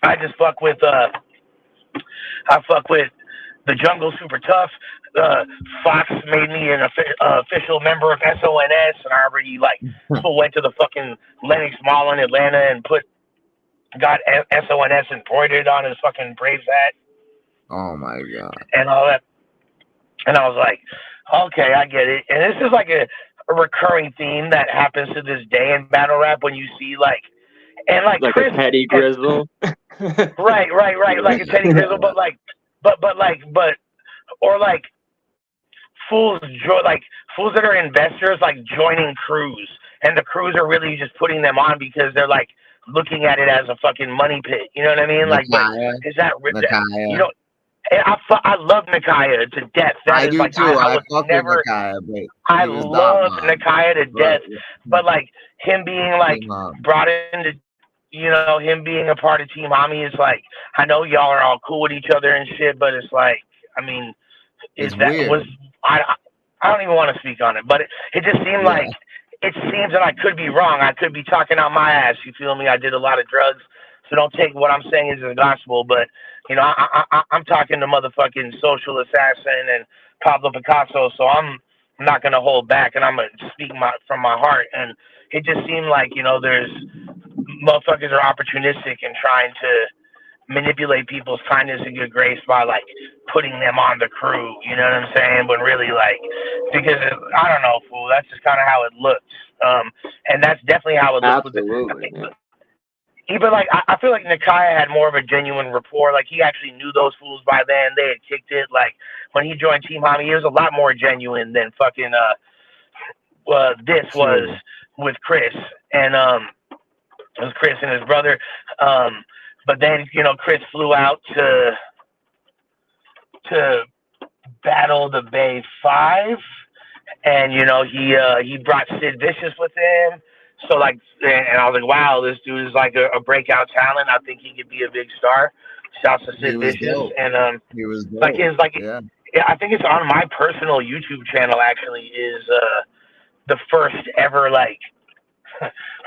I just fuck with, I fuck with the Jungle Super Tough. Fox made me an official member of SONS, and I already, like, went to the fucking Lenox Mall in Atlanta and got SONS embroidered on his fucking Braves hat. Oh my God. And all that. And I was like, okay, I get it. And this is like a recurring theme that happens to this day in battle rap, when you see like Chris, a Teddy Grizzle. right. Like a Teddy Grizzle, but fools that are investors, like joining crews, and the crews are really just putting them on because they're like looking at it as a fucking money pit. You know what I mean? Like, but is that, you know? I love Nakaya to death. I do too. I fuck with Nakaya, but I love Nakaya to death. But like him being like brought into, you know, him being a part of Team Hami is like, I know y'all are all cool with each other and shit, but it's like, I mean, I don't even want to speak on it, but it just seemed like, it seems that I could be wrong. I could be talking out my ass. You feel me? I did a lot of drugs, so don't take what I'm saying as the gospel, but you know, I'm talking to motherfucking Social Assassin and Pablo Picasso, so I'm not going to hold back, and I'm going to speak from my heart. And it just seemed like, you know, there's motherfuckers are opportunistic and trying to manipulate people's kindness and good grace by, like, putting them on the crew, you know what I'm saying? But really, like, because, I don't know, fool, that's just kind of how it looks. And that's definitely how it looks. Absolutely, Even like, I feel like Nakaya had more of a genuine rapport. Like, he actually knew those fools by then. They had kicked it. Like, when he joined Team Hami, he was a lot more genuine than fucking this was with Chris. And it was Chris and his brother. But then, you know, Chris flew out to battle the Bay 5, and you know, he brought Sid Vicious with him. So like, and I was like, wow, this dude is like a breakout talent. I think he could be a big star. Shouts to Sid Vicious. Dope. And he was dope. I think it's on my personal YouTube channel. Actually, is the first ever like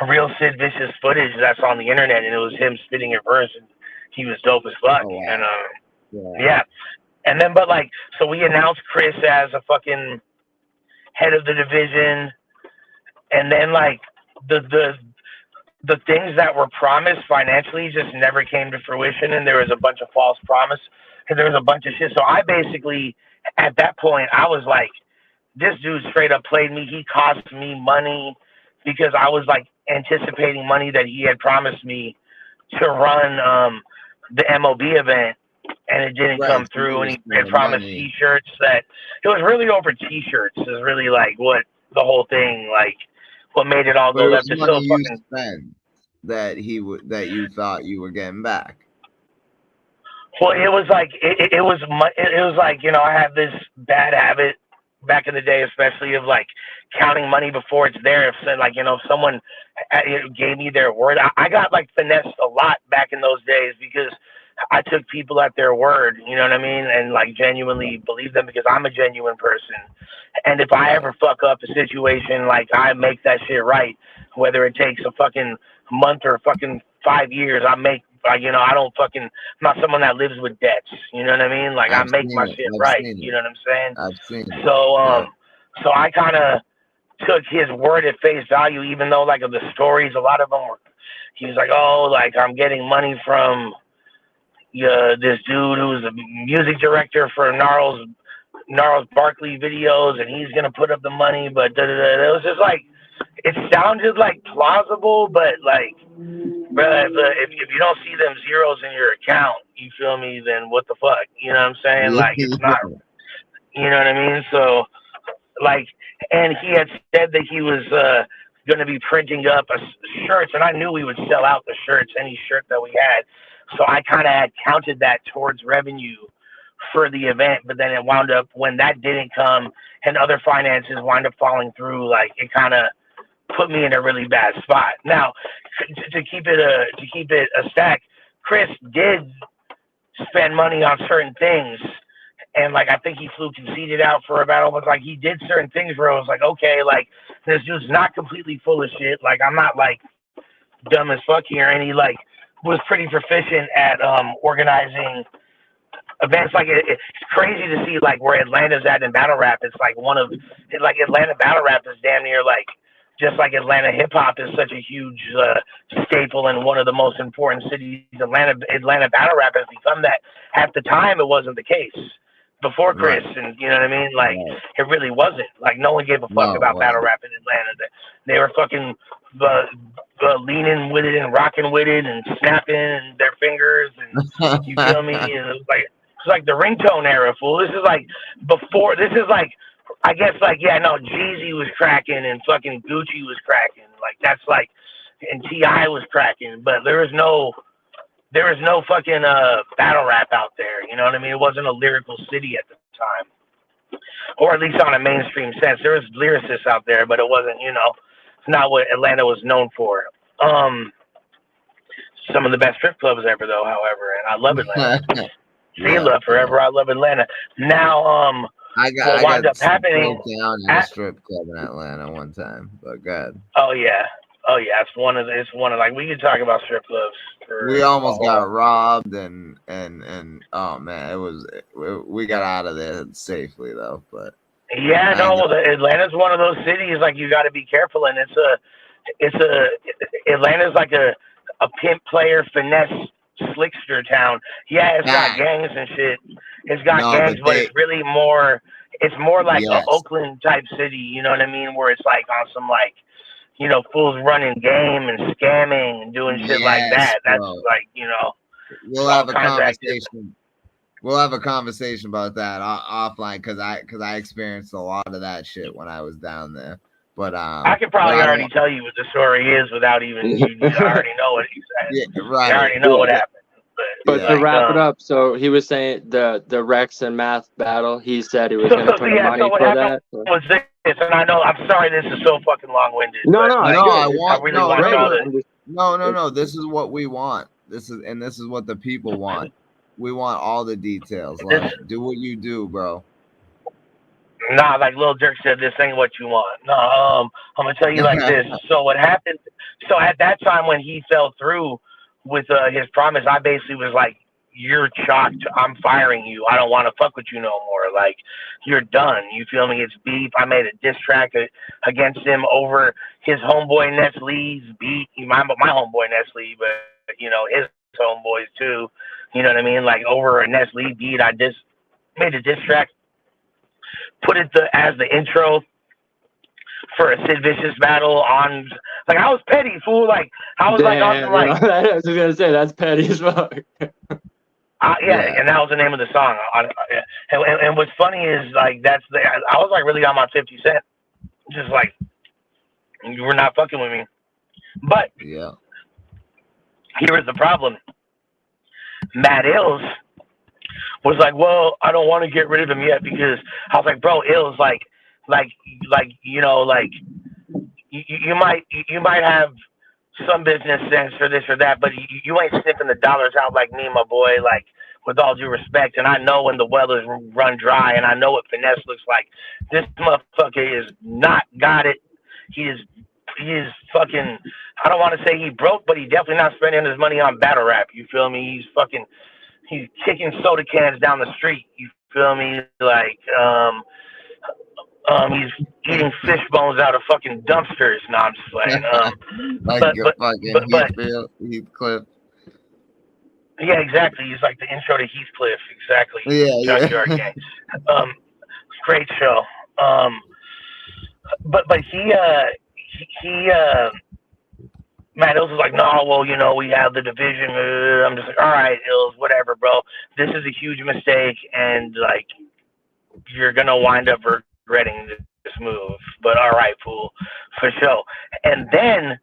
real Sid Vicious footage that's on the internet, and it was him spitting a verse, and he was dope as fuck. Oh, wow. And and then, but like, so we announced Chris as a fucking head of the division, and then like the things that were promised financially just never came to fruition, and there was a bunch of false promise, and there was a bunch of shit. So I basically, at that point, I was like, this dude straight up played me. He cost me money because I was like anticipating money that he had promised me to run the MOB event, and it didn't come through. And he had promised T-shirts. That it was really over T-shirts is really like what the whole thing, like what made it all go left. It's so fucking spend that you thought you were getting back. Well, it was like it was like, you know, I had this bad habit back in the day, especially of like counting money before it's there. If like, you know, if someone gave me their word, I got like finessed a lot back in those days, because I took people at their word, you know what I mean? And like genuinely believe them because I'm a genuine person. And if I ever fuck up a situation, like I make that shit right, whether it takes a fucking month or fucking 5 years, I make, you know, I don't fucking, I'm not someone that lives with debts, you know what I mean? Like I make my shit right, you know what I'm saying? I've seen it. So, so I kind of took his word at face value, even though like of the stories, a lot of them were, he was like, oh, like I'm getting money from this dude who's a music director for Gnarls Barkley videos, and he's gonna put up the money, but it was just like, it sounded like plausible, but like, bruh, if you don't see them zeros in your account, you feel me, then what the fuck, you know what I'm saying? Like, it's not, you know what I mean? So like, and he had said that he was going to be printing up shirts, and I knew we would sell out the shirts, any shirt that we had. So I kind of had counted that towards revenue for the event, but then it wound up, when that didn't come and other finances wind up falling through, like it kind of put me in a really bad spot. Now, to keep it a stack, Chris did spend money on certain things. And like, I think he flew Conceited out for a battle, but like he did certain things where I was like, okay, like this dude's not completely full of shit. Like I'm not like dumb as fuck here. And he like was pretty proficient at organizing events. Like it's crazy to see like where Atlanta's at in battle rap. It's like Atlanta battle rap is damn near like, just like Atlanta hip hop is such a huge staple and one of the most important cities. Atlanta battle rap has become that. At the time, it wasn't the case. Before Chris, and you know what I mean? Like, it really wasn't. Like, no one gave a fuck about battle rap in Atlanta. They were fucking leaning with it and rocking with it and snapping their fingers, and you feel me? And it was like the ringtone era, fool. This is like before. This is like, I guess, like, yeah, no, Jeezy was cracking and fucking Gucci was cracking. Like, that's like, and T.I. was cracking, but there was no fucking battle rap out there, you know what I mean? It wasn't a lyrical city at the time, or at least on a mainstream sense. There was lyricists out there, but it wasn't, you know, it's not what Atlanta was known for. Some of the best strip clubs ever, though, however, and I love Atlanta. See, love forever. I love Atlanta. Now, what wound up happening at a strip club in Atlanta one time, but God. Oh yeah, it's one of like, we could talk about strip clubs. We almost got robbed and oh man, we got out of there safely though. But yeah, Atlanta's one of those cities like you got to be careful, and Atlanta's like a pimp player finesse slickster town. Yeah, it's got gangs and shit. It's got gangs, but it's really more. It's more like an Oakland type city. You know what I mean? Where it's like on some like, you know, fools running game and scamming and doing shit like that. That's like, you know. We'll have a conversation. We'll have a conversation about that offline because I experienced a lot of that shit when I was down there. But I could probably already tell you what the story is without even you already know what he said. Yeah, right. I already know what happened. But to wrap it up, so he was saying the Rex and Math battle. He said he was going to put money for that. Was this, and I know, I'm sorry, this is so fucking long-winded. No. This is what we want. This is what the people want. We want all the details. Like, do what you do, bro. Nah, like Lil Durk said, this ain't what you want. No, I'm gonna tell you like this. So what happened? So at that time when he fell through with his promise, I basically was like, "You're shocked. I'm firing you. I don't want to fuck with you no more. Like, you're done. You feel me? It's beef." I made a diss track against him over his homeboy Ness Lee's beat. My homeboy Ness Lee, but you know his homeboys too. You know what I mean? Like over a Ness Lee beat, I just made a diss track. Put it as the intro for a Sid Vicious battle on, like, I was petty, fool. Like, I was like, I was gonna say that's petty as fuck. And that was the name of the song. And what's funny is like I was like really on my 50 Cent, just like, you were not fucking with me. But yeah, here was the problem. Matt Ills was like, well, I don't want to get rid of him yet because I was like, bro, Ills, like you know, like you might have some business sense for this or that, but you ain't sniffing the dollars out like me, my boy. Like, with all due respect, and I know when the well is run dry, and I know what finesse looks like. This motherfucker is not got it. He is fucking. I don't want to say he broke, but he definitely not spending his money on battle rap. You feel me? He's kicking soda cans down the street. You feel me? Like, he's eating fish bones out of fucking dumpsters. No, I'm just playing. Like your fucking Heathcliff. Yeah, exactly. He's like the intro to Heathcliff. Exactly. Yeah, Junkyard Gang. Great show. But he Matt Ills was like, no, well, you know, we have the division. I'm just like, all right, Ills, whatever, bro. This is a huge mistake, and like, you're gonna wind up regretting this move. But all right, fool, for sure. And then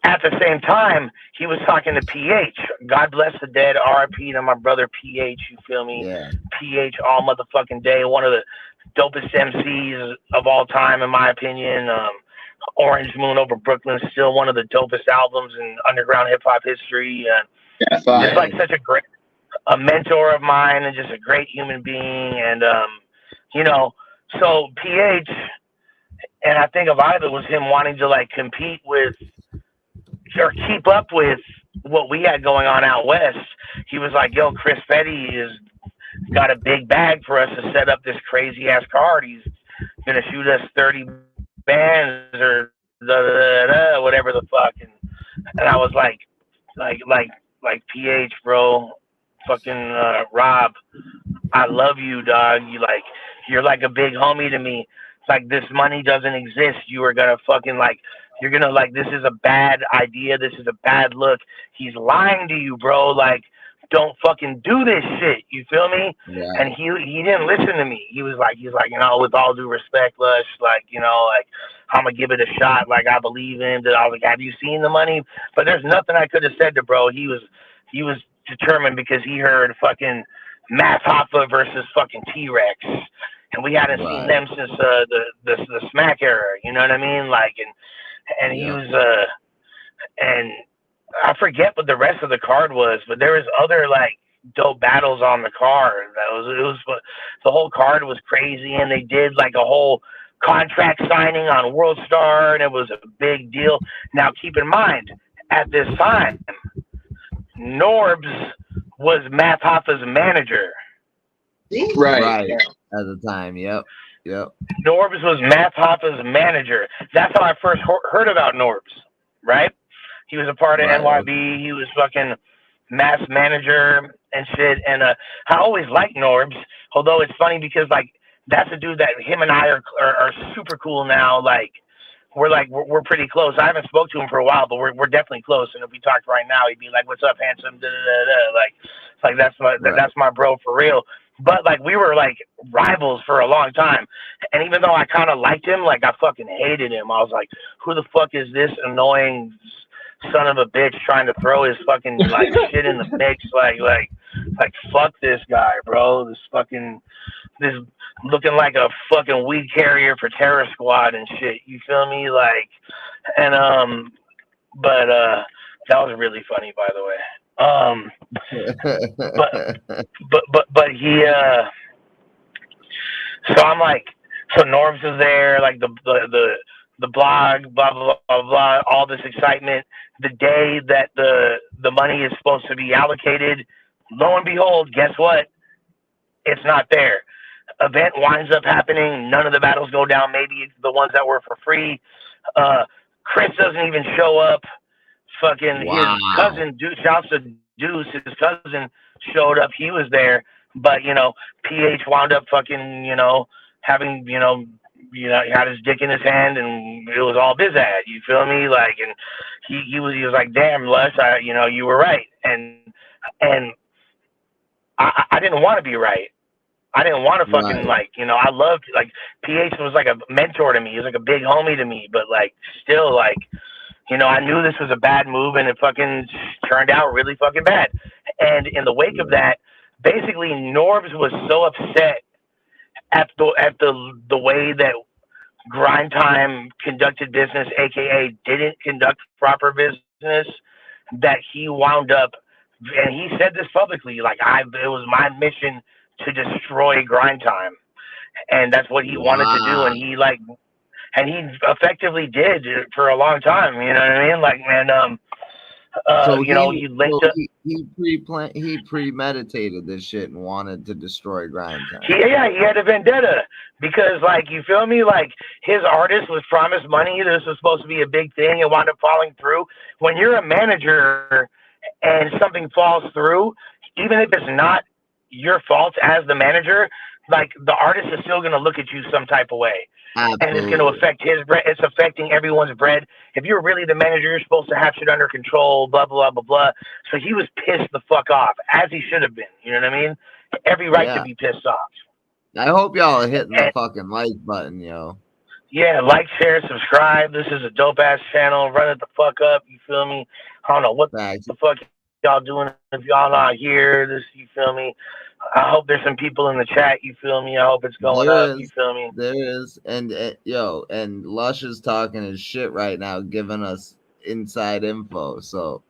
at the same time, he was talking to PH. God bless the dead. RIP to my brother PH. You feel me? Yeah. PH all motherfucking day. One of the dopest MCs of all time, in my opinion. Orange Moon over Brooklyn, still one of the dopest albums in underground hip hop history. Just like such a mentor of mine, and just a great human being. And you know, so PH, and I think a lot of it was him wanting to like compete with or keep up with what we had going on out west. He was like, yo, Chris Petty is got a big bag for us to set up this crazy ass card. He's gonna shoot us 30 bands or whatever the fuck. And I was like PH, bro, fucking Rob, I love you, dog. You're like a big homie to me. It's like, this money doesn't exist. You are gonna fucking you're gonna this is a bad idea. This is a bad look. He's lying to you, bro. Like, don't fucking do this shit. You feel me? Yeah. And he didn't listen to me. He's like, you know, with all due respect, Lush, like, you know, like, I'm gonna give it a shot. Like, I believe him. That I was like, have you seen the money? But there's nothing I could have said to bro. He was determined because he heard fucking Math Hoffa versus fucking T-Rex, and we hadn't seen them since the Smack era. You know what I mean? Like, and he was and I forget what the rest of the card was, but there was other like dope battles on the card. The whole card was crazy, and they did like a whole contract signing on World Star, and it was a big deal. Now keep in mind, at this time, Norbs was Math Hoffa's manager. Right. At the time, yep. Norbs was Math Hoffa's manager. That's how I first heard about Norbs, right? He was a part of NYB. He was fucking Math's manager and shit. And I always liked Norbs, although it's funny because like that's a dude that him and I are super cool now. Like we're pretty close. I haven't spoke to him for a while, but we're definitely close. And if we talked right now, he'd be like, "What's up, handsome?" Like that's my bro for real. But like we were like rivals for a long time, and even though I kind of liked him, like I fucking hated him. I was like, "Who the fuck is this annoying son of a bitch trying to throw his fucking like shit in the mix? Like fuck this guy, bro. This looking like a fucking weed carrier for Terror Squad and shit. You feel me? Like, and but that was really funny, by the way. But he so I'm like, so Norbs is there, like the blog, blah blah blah blah, all this excitement. The day that the money is supposed to be allocated, lo and behold, guess what? It's not there. Event winds up happening. None of the battles go down. Maybe it's the ones that were for free. Chris doesn't even show up. Fucking his cousin, shouts to Deuce, his cousin showed up. He was there, but you know, PH wound up fucking, you know, having, you know, had his dick in his hand, and it was all biz ad. You feel me? Like, and he was like, damn, Lush, you know, you were right, and I didn't want to be right. I didn't want to fucking like, you know, I loved like PH was like a mentor to me. He was like a big homie to me, but like still like, you know, I knew this was a bad move, and it fucking turned out really fucking bad. And in the wake of that, basically Norbs was so upset at the way that Grind Time conducted business, aka didn't conduct proper business, that he wound up, and he said this publicly, like it was my mission to destroy Grind Time, and that's what he wanted to do, and he effectively did for a long time. You know what I mean? Like, man, So he linked up. He premeditated this shit and wanted to destroy Grind Time. He had a vendetta because, like, you feel me? Like, his artist was promised money. This was supposed to be a big thing. It wound up falling through. When you're a manager and something falls through, even if it's not your fault as the manager, like, the artist is still going to look at you some type of way. Absolutely. And it's going to affect his bread. It's affecting everyone's bread. If you're really the manager, you're supposed to have shit under control, blah, blah, blah, blah. So he was pissed the fuck off, as he should have been. You know what I mean? Every right to be pissed off. I hope y'all are hitting the fucking like button, yo. Yeah, like, share, subscribe. This is a dope-ass channel. Run it the fuck up. You feel me? I don't know what the fuck y'all doing if y'all not here. You feel me? I hope there's some people in the chat. You feel me? I hope it's going up. You feel me? There is. And and Lush is talking his shit right now, giving us inside info. So,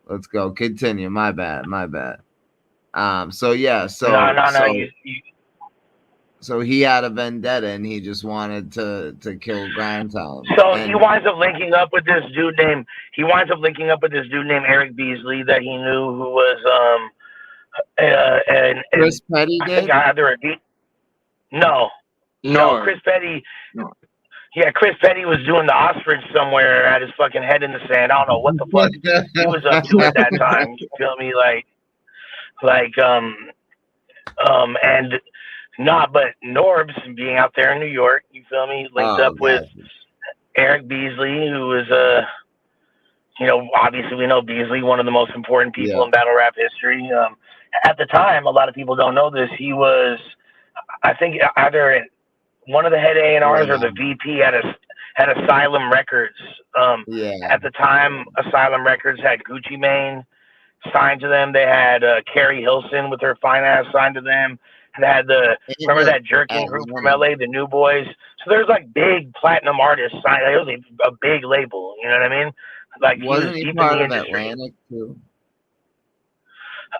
let's go. Continue. My bad. So yeah. So no. So he had a vendetta and he just wanted to kill Grind Time. So he winds up linking up with this dude named Eric Beasley that he knew, who was Chris Petty did? No, Chris Petty. No. Yeah, Chris Petty was doing the ostrich somewhere, had his fucking head in the sand. I don't know what the fuck he was up to at that time. You feel me? But Norbs being out there in New York, you feel me, linked up with Eric Beasley, who was obviously we know Beasley, one of the most important people in battle rap history. At the time, a lot of people don't know this. He was, I think, either one of the head A&Rs or the VP at Asylum Records. At the time, Asylum Records had Gucci Mane signed to them. They had Carrie Hilson with her fine ass signed to them. They had remember that jerking group from LA, the New Boys. So there's like big platinum artists signed. It was a big label. You know what I mean? Like, wasn't he part of Atlantic too?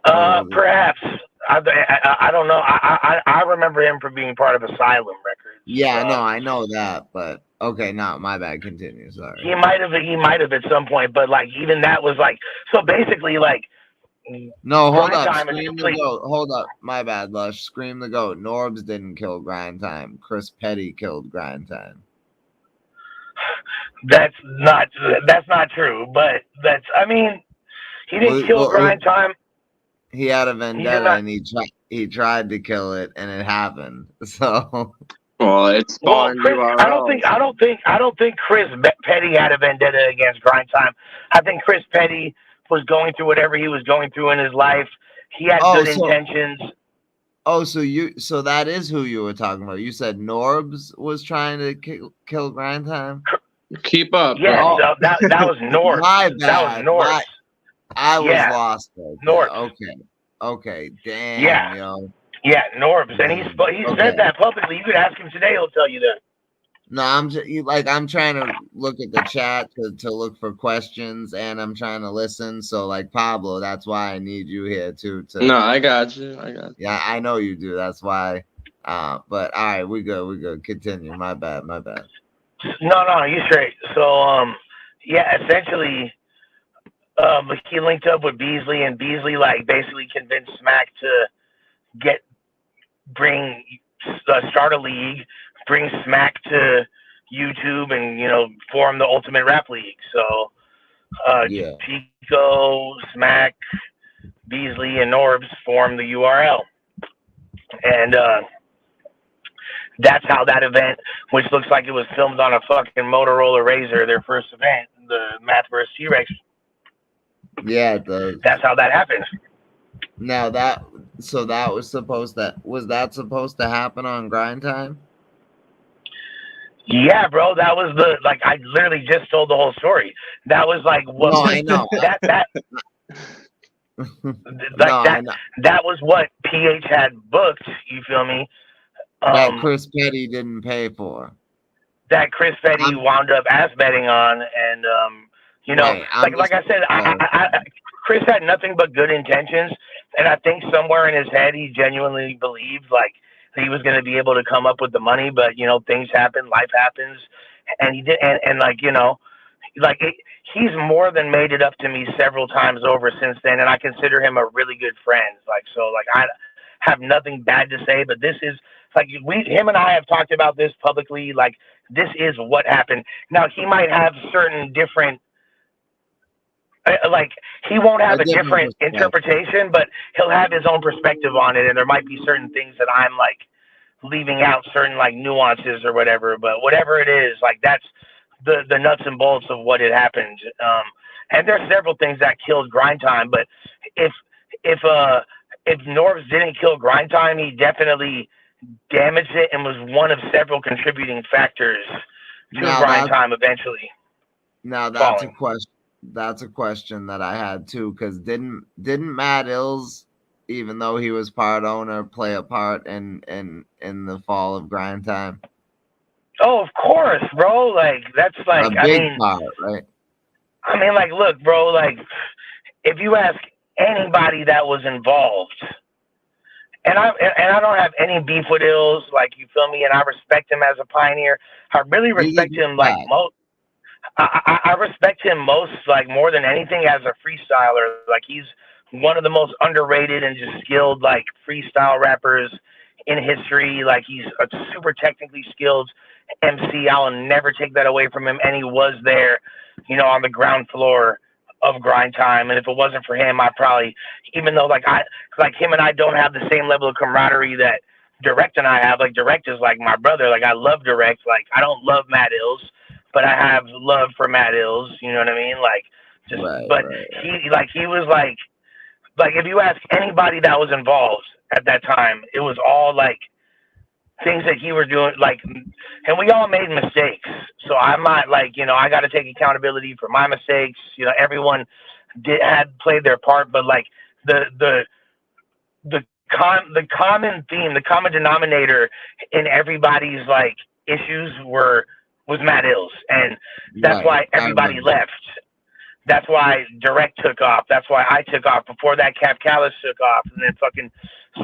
Perhaps. I don't know. I remember him from being part of Asylum Records. Yeah, no, I know that, but okay, no, my bad. Continue. Sorry. He might have at some point, but like even that was like, so basically like. No, hold up. Scream the goat. Hold up. My bad, Lush. Scream the goat. Norbs didn't kill Grind Time. Chris Petty killed Grind Time. That's not true, but he didn't kill Grind Time. He had a vendetta and he tried to kill it, and it happened. So, it's I don't think Chris Petty had a vendetta against Grind Time. I think Chris Petty was going through whatever he was going through in his life. He had good intentions. So that is who you were talking about. You said Norbs was trying to kill Grind Time. Keep up. Yeah, that was Norbs. My bad. That was Norbs. I was lost. Norbs. Okay. Damn. Yeah. Yo. Yeah, Norbs, and he said that publicly. You could ask him today; he'll tell you that. No, I'm trying to look at the chat to look for questions, and I'm trying to listen. So, like, Pablo, that's why I need you here too. No, I got you. Yeah, I know you do. That's why. But all right, we good. Continue. My bad. No, you straight. So, essentially, he linked up with Beasley, and Beasley basically convinced Smack to start a league. Bring Smack to YouTube and form the Ultimate Rap League. So Chico, Smack, Beasley, and Norbs formed the URL, and that's how that event, which looks like it was filmed on a fucking Motorola Razr, their first event, the Math vs. T-Rex. Yeah, it does. That's how that happened. Now that was supposed to happen on Grind Time? Yeah, bro, that was I literally just told the whole story. That was I know. That was what PH had booked, you feel me? that Chris Petty didn't pay for. That Chris Petty wound up ass betting on, and you know, right, like I said, Chris had nothing but good intentions, and I think somewhere in his head he genuinely believed like he was going to be able to come up with the money, but you know, things happen, life happens, and he did, and like, you know, like he's more than made it up to me several times over since then, and I consider him a really good friend. Like, so like I have nothing bad to say, but this is like him and I have talked about this publicly. Like, this is what happened. Now he might have certain different, like he won't have a different interpretation, but he'll have his own perspective on it, and there might be certain things that I'm like leaving out, certain like nuances or whatever. But whatever it is, like that's the nuts and bolts of what had happened. And there's several things that killed Grind Time, but if Norbs didn't kill Grind Time, he definitely damaged it and was one of several contributing factors to Grind Time eventually. Now that's falling. A question. That's a question that I had too, because didn't Matt Ills, even though he was part owner, play a part in the fall of Grind Time? Oh, of course, bro. Like that's like a big part, right? I mean, like, look, bro. Like, if you ask anybody that was involved, and I don't have any beef with Ills, like, you feel me, and I respect him as a pioneer. I really respect him like most. I respect him most, like more than anything, as a freestyler. Like, he's one of the most underrated and just skilled like freestyle rappers in history. Like, he's a super technically skilled MC. I'll never take that away from him. And he was there, you know, on the ground floor of Grind Time. And if it wasn't for him, I probably, even though like him and I don't have the same level of camaraderie that Direct and I have. Like, Direct is like my brother. Like, I love Direct. Like, I don't love Matt Ills, but I have love for Matt Ills. You know what I mean? Like, just, he was like if you ask anybody that was involved at that time, it was all like things that he was doing, like, and we all made mistakes. So I'm not like, you know, I got to take accountability for my mistakes. You know, everyone had played their part, but like the common theme, the common denominator in everybody's like issues was Matt Ills, and that's why everybody left. That's why Direct took off. That's why I took off. Before that, Cap Callis took off, and then fucking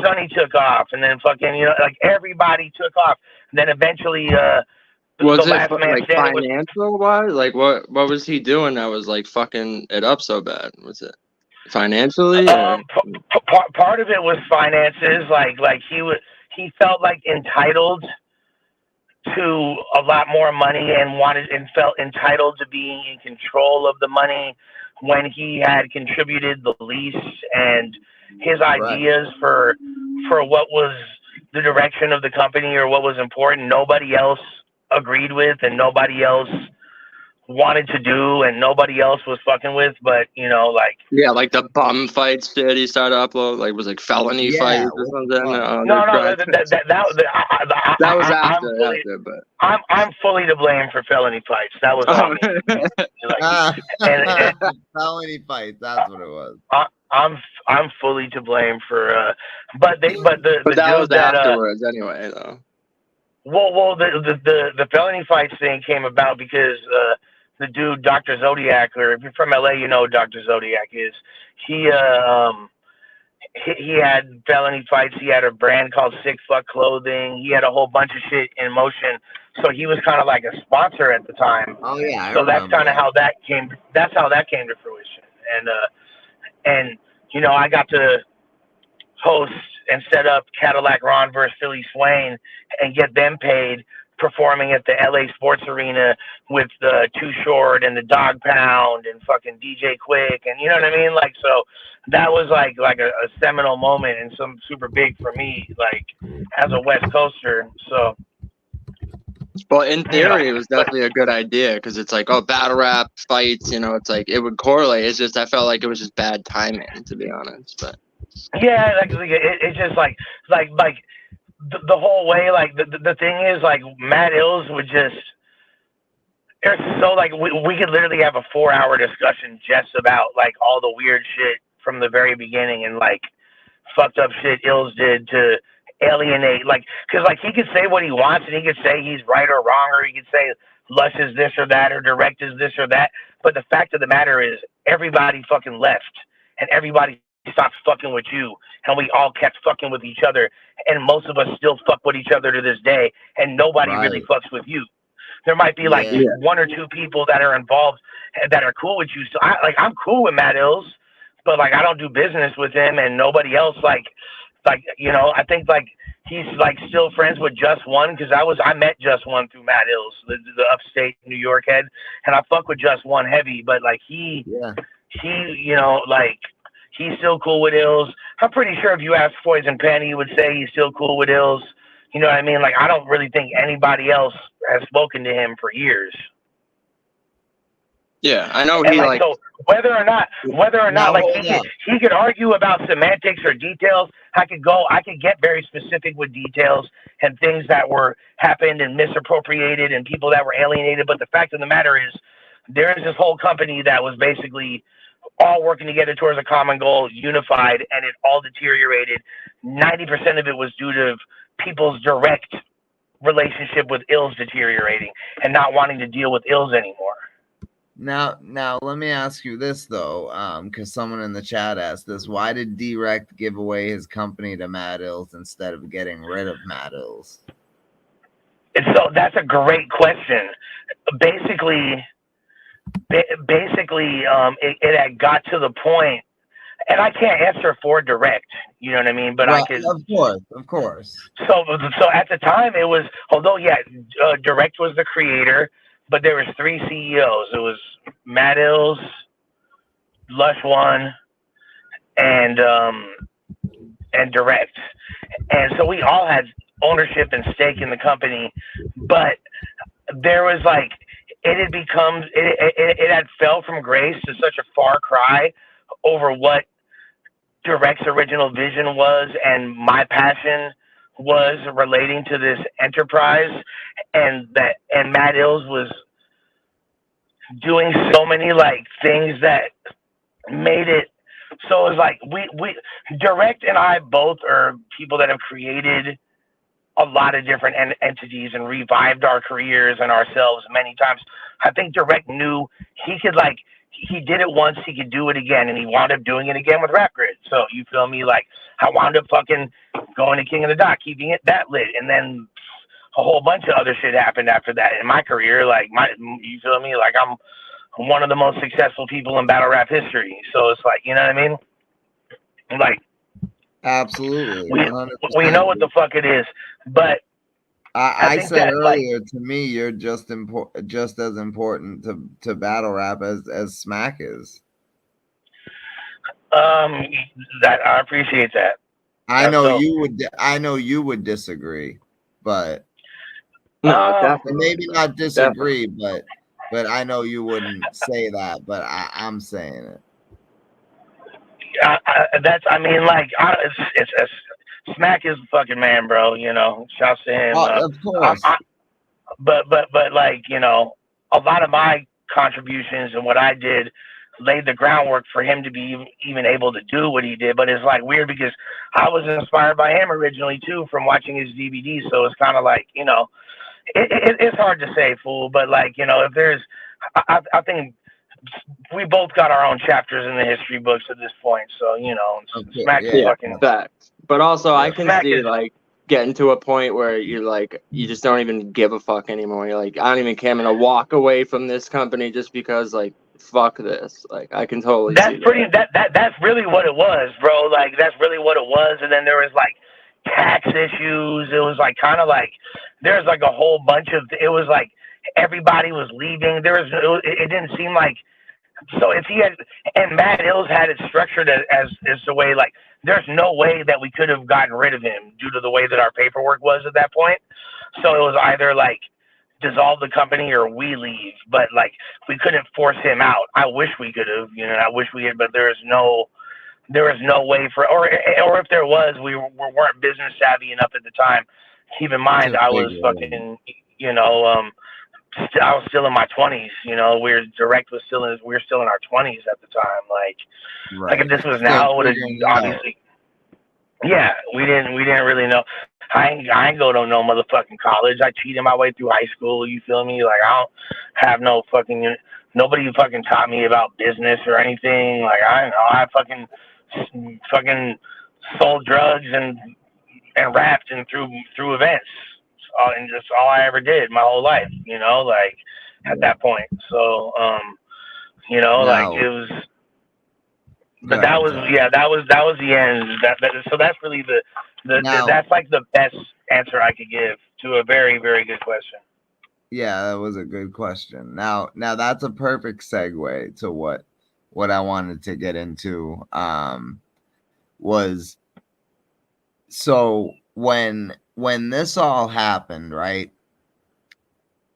Sonny took off, and then fucking, you know, like everybody took off. And then eventually, was it like financial wise? Like, what was he doing that was like fucking it up so bad? Was it financially? Part of it was finances. Like he felt like entitled to a lot more money and felt entitled to being in control of the money when he had contributed the least, and his ideas for what was the direction of the company or what was important, nobody else agreed with, and nobody else wanted to do, and nobody else was fucking with. But, you know, like, yeah, like the bum fights shit he started to upload, like, was like felony fights or something. That was after, but I'm fully to blame for felony fights. That was on me. Felony fights, that's what it was. I'm fully to blame for but that was afterwards anyway, though. Well, the felony fights thing came about because the dude, Dr. Zodiac, or if you're from LA, you know who Dr. Zodiac is. He had felony fights. He had a brand called Sick Fuck Clothing. He had a whole bunch of shit in motion. So he was kind of like a sponsor at the time. Oh yeah. So that's kind of how that came. That's how that came to fruition. And you know, I got to host and set up Cadillac Ron versus Philly Swain and get them paid performing at the LA Sports Arena with the Too Short and the Dog Pound and fucking DJ Quick, and you know what I mean? Like, so that was like a seminal moment and some super big for me, like, as a West Coaster. So, well, in theory, it was definitely a good idea because it's like, oh, battle rap fights, you know, it's like it would correlate. It's just I felt like it was just bad timing, to be honest. But yeah, like it's just like the whole way. Like the thing is, like, Matt Ills would just. So like we could literally have a 4-hour discussion just about like all the weird shit from the very beginning and like fucked up shit Ills did to alienate, like, because like he could say what he wants and he could say he's right or wrong, or he could say Lush is this or that, or Direct is this or that. But the fact of the matter is, everybody fucking left, and everybody stopped fucking with you, and we all kept fucking with each other, and most of us still fuck with each other to this day, and nobody really fucks with you. There might be like one or two people that are involved that are cool with you. So I'm cool with Matt Ills, but like I don't do business with him, and nobody else like you know, I think like he's like still friends with Just One, because I met Just One through Matt Ills, the upstate New York head, and I fuck with Just One heavy, but like he you know, like he's still cool with Ills. I'm pretty sure if you ask Poison Penny, he would say he's still cool with Ills. You know what I mean? Like I don't really think anybody else has spoken to him for years. Yeah, I know. And He like, so whether or not like he could argue about semantics or details. I could get very specific with details and things that were happened and misappropriated and people that were alienated. But the fact of the matter is, there is this whole company that was basically all working together towards a common goal, unified, and it all deteriorated. 90% of it was due to people's direct relationship with Ills deteriorating and not wanting to deal with Ills anymore. Now, let me ask you this though, because someone in the chat asked this: why did Direct give away his company to Matt Ills instead of getting rid of Matt Ills? And so that's a great question. Basically, it had got to the point, and I can't answer for Direct, you know what I mean? But I can. Of course. So at the time, it was, although Direct was the creator, but there was 3 CEOs. It was Matt Ills, Lush One, and Direct. And so we all had ownership and stake in the company, but there was like, it had fell from grace to such a far cry over what Direct's original vision was and my passion was relating to this enterprise, and Matt Ills was doing so many like things that made it so. It was like we Direct and I both are people that have created a lot of different entities and revived our careers and ourselves many times. I think Direct knew he could, like, he did it once, he could do it again, and he wound up doing it again with Rap Grid. So you feel me? Like, I wound up fucking going to King of the Dot, keeping it that lit, and then a whole bunch of other shit happened after that in my career. Like, you feel me? Like, I'm one of the most successful people in battle rap history. So it's like, you know what I mean? Like, absolutely, we know what the fuck it is, but I said earlier, like, to me, you're just as important to battle rap as Smack is. That I appreciate that. I know you would disagree, but no, maybe not disagree, but I know you wouldn't say that, but I'm saying it. It's Smack is the fucking man, bro. You know, shouts to him. Of course. But like, you know, a lot of my contributions and what I did laid the groundwork for him to be even able to do what he did. But it's like weird because I was inspired by him originally too from watching his DVD. So it's kind of like, you know, it's hard to say, fool. But like, you know, if there's, I think we both got our own chapters in the history books at this point. So, you know, Smack is fucking facts. But also, I can see like getting to a point where you're like, you just don't even give a fuck anymore. You're like, I don't even care. I'm gonna walk away from this company just because, like, fuck this. Like, I can totally. That's that's really what it was, bro. Like, that's really what it was. And then there was like tax issues. It was like kind of like there's like a whole bunch of. It was like everybody was leaving. It didn't seem like. So if he had, and Matt Ills had it structured as the way, like, there's no way that we could have gotten rid of him due to the way that our paperwork was at that point. So it was either like dissolve the company or we leave, but like we couldn't force him out. I wish we could have, you know, I wish we had, but there was no way for, or if there was, we weren't business savvy enough at the time. Keep in mind, I was fucking, you know, I was still in my 20s, you know. We were still in our 20s at the time. Like, right. Like if this was now, would have obviously, Yeah, we didn't really know. I ain't go to no motherfucking college. I cheated my way through high school. You feel me? Like I don't have no fucking nobody fucking taught me about business or anything. Like I don't know. I fucking sold drugs and rapped and through events. And just all I ever did my whole life. You know, like at that point. So you know, like it was. But that was the end. So that's really the that's like the best answer I could give to a very, very good question. Yeah, that was a good question. Now that's a perfect segue to what I wanted to get into. Was so when this all happened, right?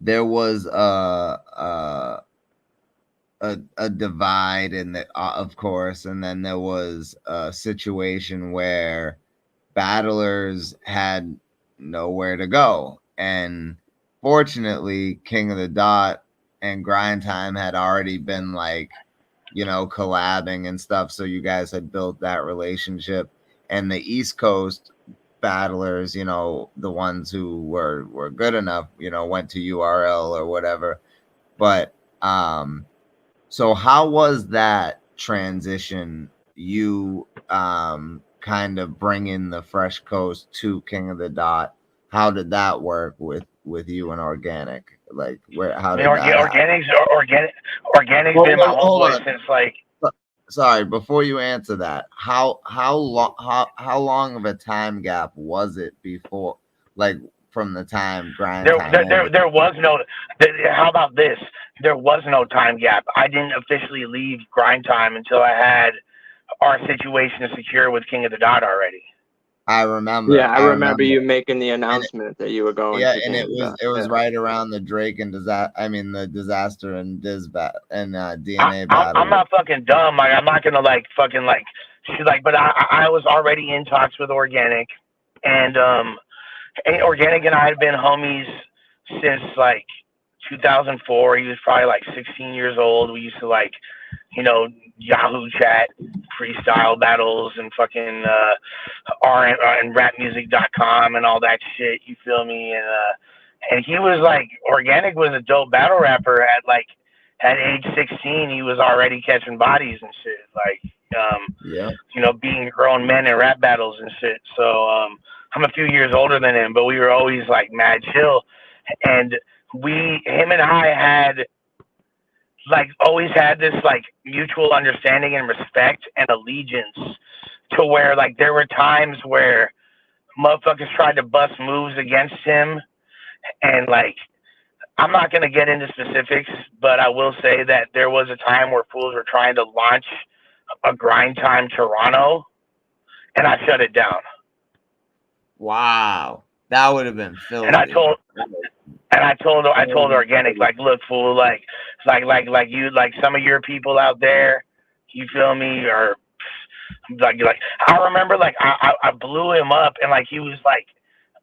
There was a divide in the of course, and then there was a situation where battlers had nowhere to go, and fortunately King of the Dot and Grind Time had already been like, you know, collabing and stuff, so you guys had built that relationship. And the East Coast battlers, you know, the ones who were good enough, you know, went to URL or whatever. But so how was that transition, you kind of bringing the Fresh Coast to King of the Dot? How did that work with you and Organic? Like, how did Organic's been my homeboy since like. Sorry, before you answer that, how long of a time gap was it before, like from the time Grind Time? There was no. How about this? There was no time gap. I didn't officially leave Grind Time until I had our situation secure with King of the Dot already. I remember. Yeah, I remember you making the announcement that you were going. Yeah, and it was right around the Drake and the Disaster and DNA battle. I'm not fucking dumb. Like I'm not gonna like fucking like she's like, but I was already in talks with Organic, and Organic and I had been homies since like 2004. He was probably like 16 years old. We used to like, you know, Yahoo chat, freestyle battles, and fucking and rapmusic.com and all that shit. You feel me? And he was like, Organic was a dope battle rapper at age 16. He was already catching bodies and shit. Like, you know, beating grown men in rap battles and shit. So I'm a few years older than him, but we were always like mad chill. And him and I had like always had this like mutual understanding and respect and allegiance to where like there were times where motherfuckers tried to bust moves against him, and like I'm not gonna get into specifics, but I will say that there was a time where fools were trying to launch a Grind Time Toronto, and I shut it down. Wow, that would have been filthy. And I told Organic, like, look, fool, like you, like some of your people out there, you feel me, or like I remember, like I blew him up, and like he was like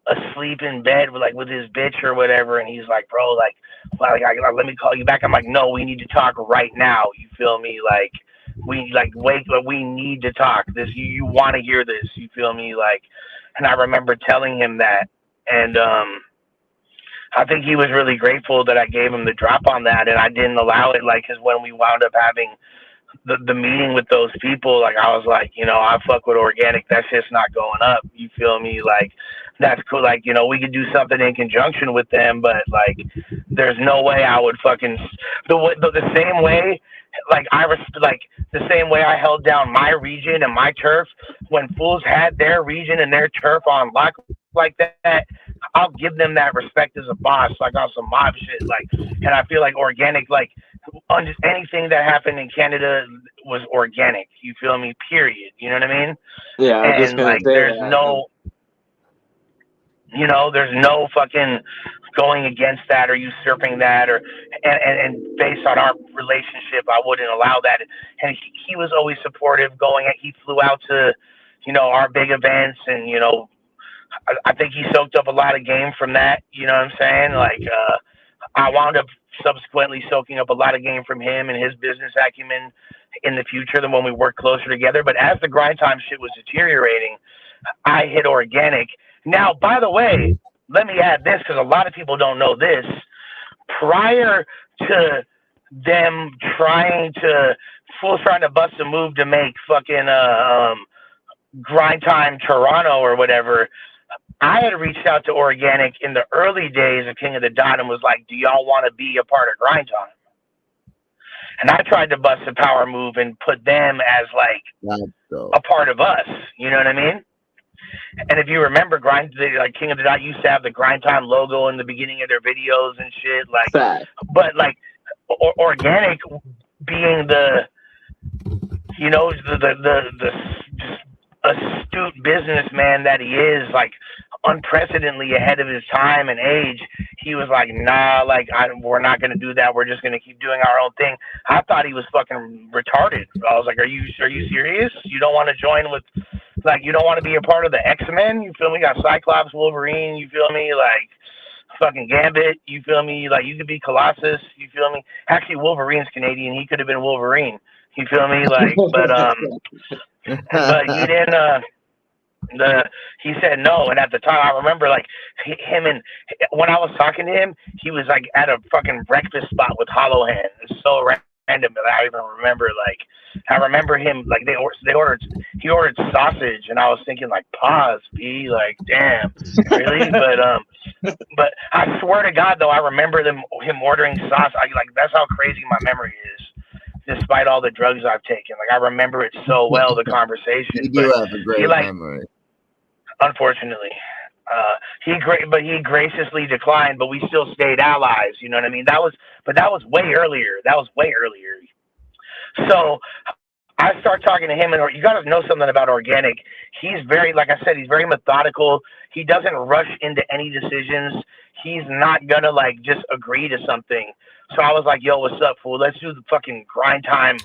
asleep in bed with his bitch or whatever, and he's like, bro, like let me call you back. I'm like, no, we need to talk right now. You feel me? Like we need to talk. This you want to hear this? You feel me? Like, and I remember telling him that, and I think he was really grateful that I gave him the drop on that, and I didn't allow it. Like, cause when we wound up having the meeting with those people, like I was like, you know, I fuck with Organic. That shit's not going up. You feel me? Like, that's cool. Like, you know, we could do something in conjunction with them, but like, there's no way I would fucking the same way. Like the same way I held down my region and my turf when fools had their region and their turf on lock like that. I'll give them that respect as a boss, like on some mob shit. Like, and I feel like Organic, like anything that happened in Canada was Organic. You feel me? Period. You know what I mean? Yeah. And like, there's no, you know, there's no fucking going against that or usurping that, or and based on our relationship, I wouldn't allow that. And he was always supportive. He flew out to, you know, our big events, and you know, I think he soaked up a lot of game from that. You know what I'm saying? Like, I wound up subsequently soaking up a lot of game from him and his business acumen in the future than when we worked closer together. But as the Grind Time shit was deteriorating, I hit Organic. Now, by the way, let me add this because a lot of people don't know this. Prior to them trying to bust a move to make fucking Grind Time Toronto or whatever, I had reached out to Organic in the early days of King of the Dot and was like, do y'all want to be a part of Grind Time? And I tried to bust a power move and put them as like a part of us. You know what I mean? And if you remember, like King of the Dot used to have the Grind Time logo in the beginning of their videos and shit. Like, but like Organic being the, you know, the astute businessman that he is, like unprecedentedly ahead of his time and age, he was like, nah, like we're not gonna do that. We're just gonna keep doing our own thing. I thought he was fucking retarded. I was like, are you serious? You don't want to join with, like, you don't want to be a part of the X-Men? You feel me? Got Cyclops, Wolverine. You feel me? Like fucking Gambit. You feel me? Like you could be Colossus. You feel me? Actually, Wolverine's Canadian. He could have been Wolverine. You feel me? Like, but he didn't. He said no, and at the time I remember like him, and when I was talking to him, he was like at a fucking breakfast spot with Hollow Hand. It's so random that I even remember. Like I remember him like he ordered sausage, and I was thinking like, pause, B, like damn, really? But I swear to God though, I remember him ordering sauce. Like that's how crazy my memory is. Despite all the drugs I've taken, like I remember it so well, the conversation. You do have a great memory. Unfortunately, he graciously declined, but we still stayed allies. You know what I mean? That was way earlier. So I start talking to him, and you got to know something about Organic. He's very, like I said, he's very methodical. He doesn't rush into any decisions. He's not gonna like just agree to something. So I was like, yo, what's up, fool? Let's do the fucking Grind Time.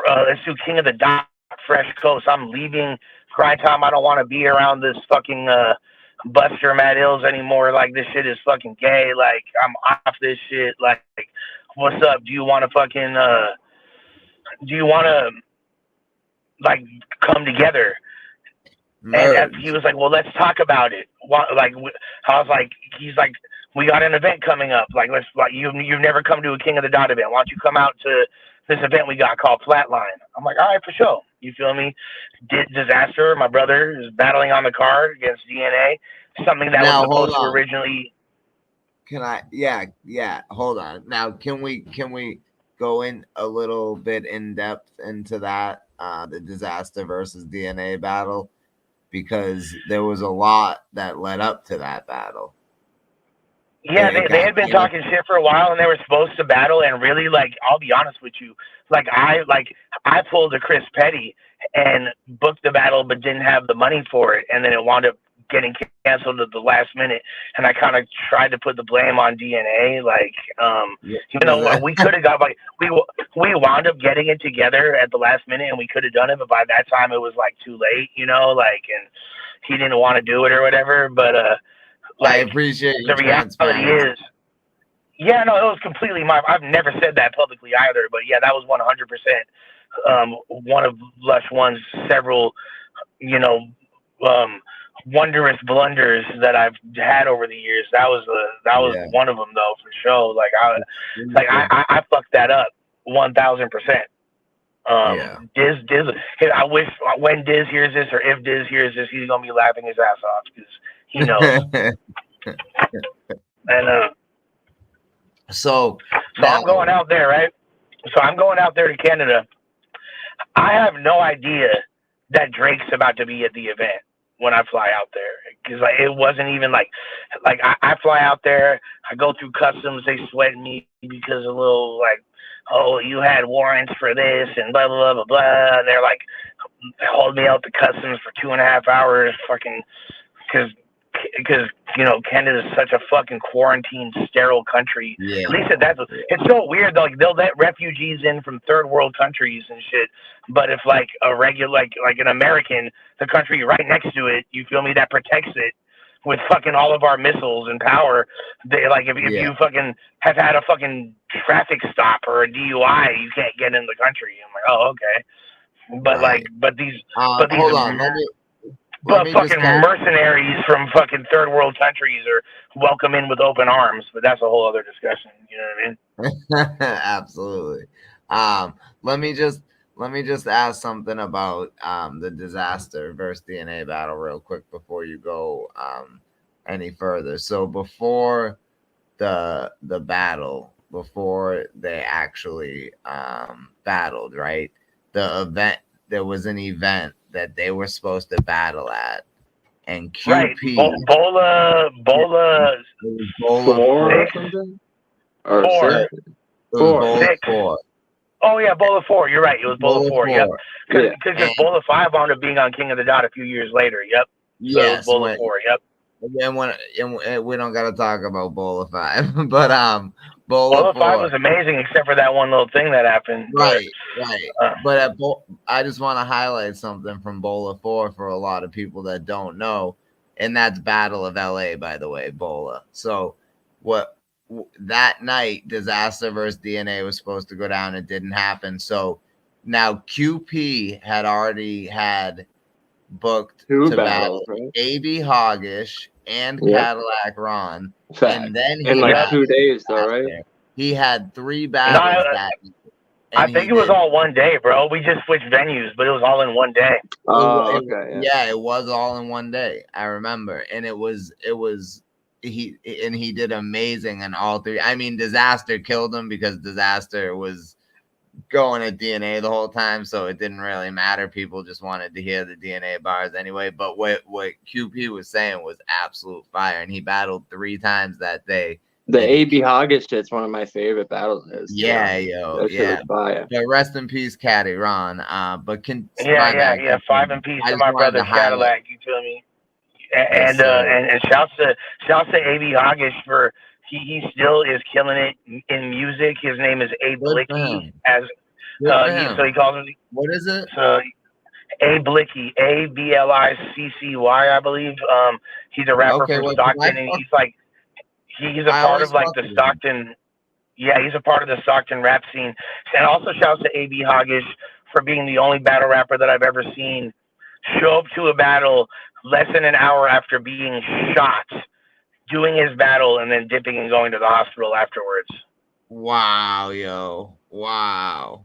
Let's do King of the Dot, Fresh Coast. I'm leaving Grind Time. I don't want to be around this fucking Buster Matt Hills anymore. Like, this shit is fucking gay. Like, I'm off this shit. Like, what's up? Do you want to fucking, like, come together? And he was like, well, let's talk about it. Like, I was like, he's like, we got an event coming up. Like, let's, like, you've never come to a King of the Dot event. Why don't you come out to this event we got called Flatline? I'm like, all right, for sure. You feel me? Disaster, my brother, is battling on the card against DNA. Something that was supposed to originally. Can I? Yeah. Hold on. Now, can we go in a little bit in depth into that, the Disaster versus DNA battle? Because there was a lot that led up to that battle. Yeah, they had been talking shit for a while, and they were supposed to battle. And really, like, I'll be honest with you, I pulled a Chris Petty and booked the battle, but didn't have the money for it, and then it wound up getting canceled at the last minute. And I kind of tried to put the blame on DNA, even though we could have got we wound up getting it together at the last minute, and we could have done it, but by that time it was like too late, and he didn't want to do it or whatever. But I appreciate the reality is, yeah, no, it was completely my. I've never said that publicly either, but yeah, that was 100% one of Lush One's several, wondrous blunders that I've had over the years. That was one of them though, for sure. I fucked that up 1,000%. Diz. I wish when Diz hears this, or if Diz hears this, he's gonna be laughing his ass off because he knows. And so I'm going out there, right? So I'm going out there to Canada. I have no idea that Drake's about to be at the event when I fly out there, because it wasn't even like I fly out there, I go through customs, they sweat me because a little oh, you had warrants for this and blah blah blah blah, and they're like, hold me out to customs for 2.5 hours, fucking, because Canada's such a fucking quarantined, sterile country. Yeah. At least it's so weird though. They'll let refugees in from third world countries and shit, but if a regular like an American, the country right next to it, you feel me, that protects it with fucking all of our missiles and power, they if you fucking have had a fucking traffic stop or a DUI, you can't get in the country. I'm like, oh, okay. But right. but these hold on. But fucking mercenaries from fucking third world countries are welcome in with open arms. But that's a whole other discussion. You know what I mean? Absolutely. Let me just ask something about the Disaster versus DNA battle real quick before you go any further. So before the battle, before they actually battled, right? There was an event that they were supposed to battle at, and QP right. Bola 4 or something, or 4. 6. It was 6. 4. Oh yeah, Bola 4. You're right. It was Bola 4. Yep. Because Bola 5 wound up being on King of the Dot a few years later. Yep. So Yes. Bola 4. Yep. And we don't got to talk about Bola 5, but Bola 4 5 was amazing, except for that one little thing that happened. Right. But I just want to highlight something from Bola 4 for a lot of people that don't know, and that's Battle of LA, by the way, Bola. So that night, Disaster versus DNA was supposed to go down. It didn't happen. So now QP had already had booked 2 to battles, battle right? AB Hoggish and Cadillac Ron. Fact. And then in like 2 days, though, right? He had 3 battles that night. I think it was all one day, bro. We just switched venues, but it was all in one day. Oh, okay. Yeah, it was all in one day. I remember, and he did amazing in all 3. I mean, Disaster killed him because Disaster was going at DNA the whole time, so it didn't really matter. People just wanted to hear the DNA bars anyway. But what QP was saying was absolute fire, and he battled 3 times that day. The AB Hoggish shit's one of my favorite battles. Yeah. But rest in peace, Caddy Ron. But 5 in peace to my brother Cadillac. You feel me? And shouts to AB Hoggish for he still is killing it in music. His name is A Blicky, so he calls him. What is it? A Blicky, ABLICCY, I believe. He's a rapper from Stockton, and he's a part of like the Stockton. Yeah, he's a part of the Stockton rap scene. And also shouts to AB Hoggish for being the only battle rapper that I've ever seen show up to a battle less than an hour after being shot, doing his battle, and then dipping and going to the hospital afterwards. Wow, yo. Wow.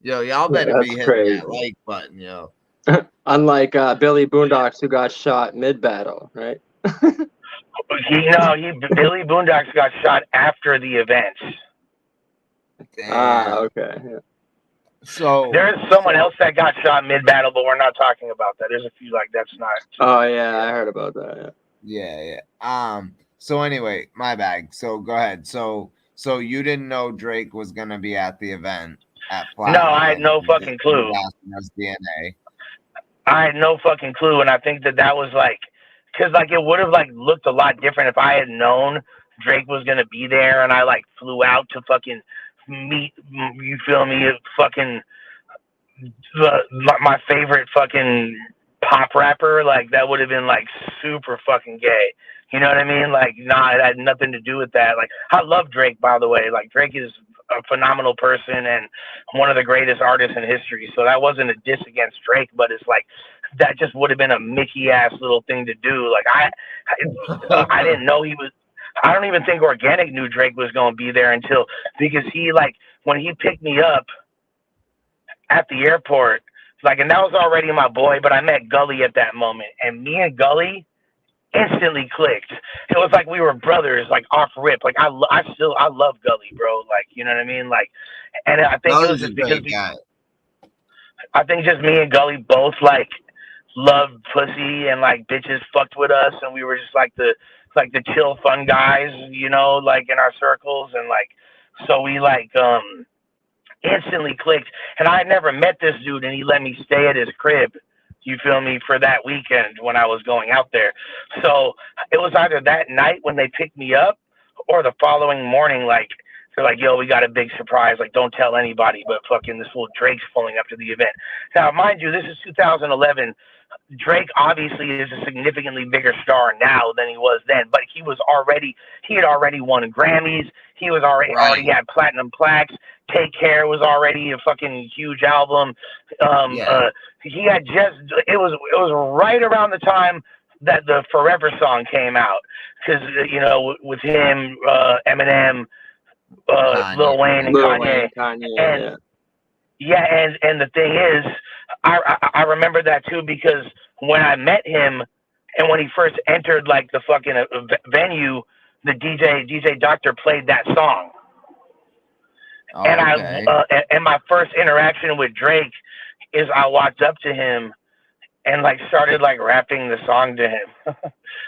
Yo, y'all better be hitting crazy. that like button, yo. Unlike Billy Boondocks, who got shot mid-battle, right? Billy Boondocks got shot after the event. Damn. Okay. Yeah. So there's someone else that got shot mid-battle, but we're not talking about that. There's a few like that's not. Oh yeah, I heard about that. Yeah. So anyway, my bag. So go ahead. So you didn't know Drake was gonna be at the event at Platinum? No, I had no fucking clue. DNA. I had no fucking clue, and I think that was like, because like it would have like looked a lot different if I had known Drake was gonna be there, and I like flew out to fucking meet. You feel me? Fucking my favorite fucking pop rapper. Like that would have been like super fucking gay. You know what I mean? Like, it had nothing to do with that. Like, I love Drake, by the way. Like, Drake is a phenomenal person and one of the greatest artists in history. So that wasn't a diss against Drake, but it's like, that just would have been a Mickey-ass little thing to do. Like, I didn't know he was, I don't even think Organic knew Drake was going to be there because he, like, when he picked me up at the airport, like, and that was already my boy, but I met Gully at that moment. And me and Gully instantly clicked. It was like we were brothers, like off rip. Like I love Gully, bro. Like, you know what I mean? Like, and I think it was just because I think just me and Gully both like loved pussy and like bitches fucked with us, and we were just like the chill fun guys, you know, like in our circles, and like so we like instantly clicked. And I had never met this dude, and he let me stay at his crib. You feel me, for that weekend when I was going out there. So it was either that night when they picked me up or the following morning, like, they're like, yo, we got a big surprise. Like, don't tell anybody, but fucking this little Drake's pulling up to the event. Now, mind you, this is 2011. Drake obviously is a significantly bigger star now than he was then, but he had already won Grammys. He was already had platinum plaques. Take Care was already a fucking huge album. He had just it was right around the time that the Forever song came out, because with him, Eminem, Lil Wayne, and Kanye. And and the thing is, I remember that too, because when I met him and when he first entered like the fucking venue, the DJ Doctor played that song. Oh, and okay. and my first interaction with Drake is I walked up to him and like started like rapping the song to him.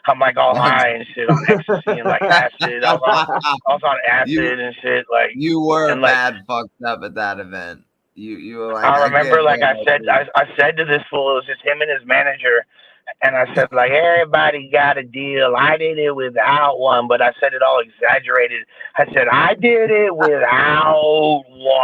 I'm like all high and shit on ecstasy and like acid. I was on acid and shit. Like you were and, like, bad fucked up at that event. You were like, I remember like I said to this fool, it was just him and his manager. And I said, like, everybody got a deal. I did it without one, but I said it all exaggerated. I said, I did it without one.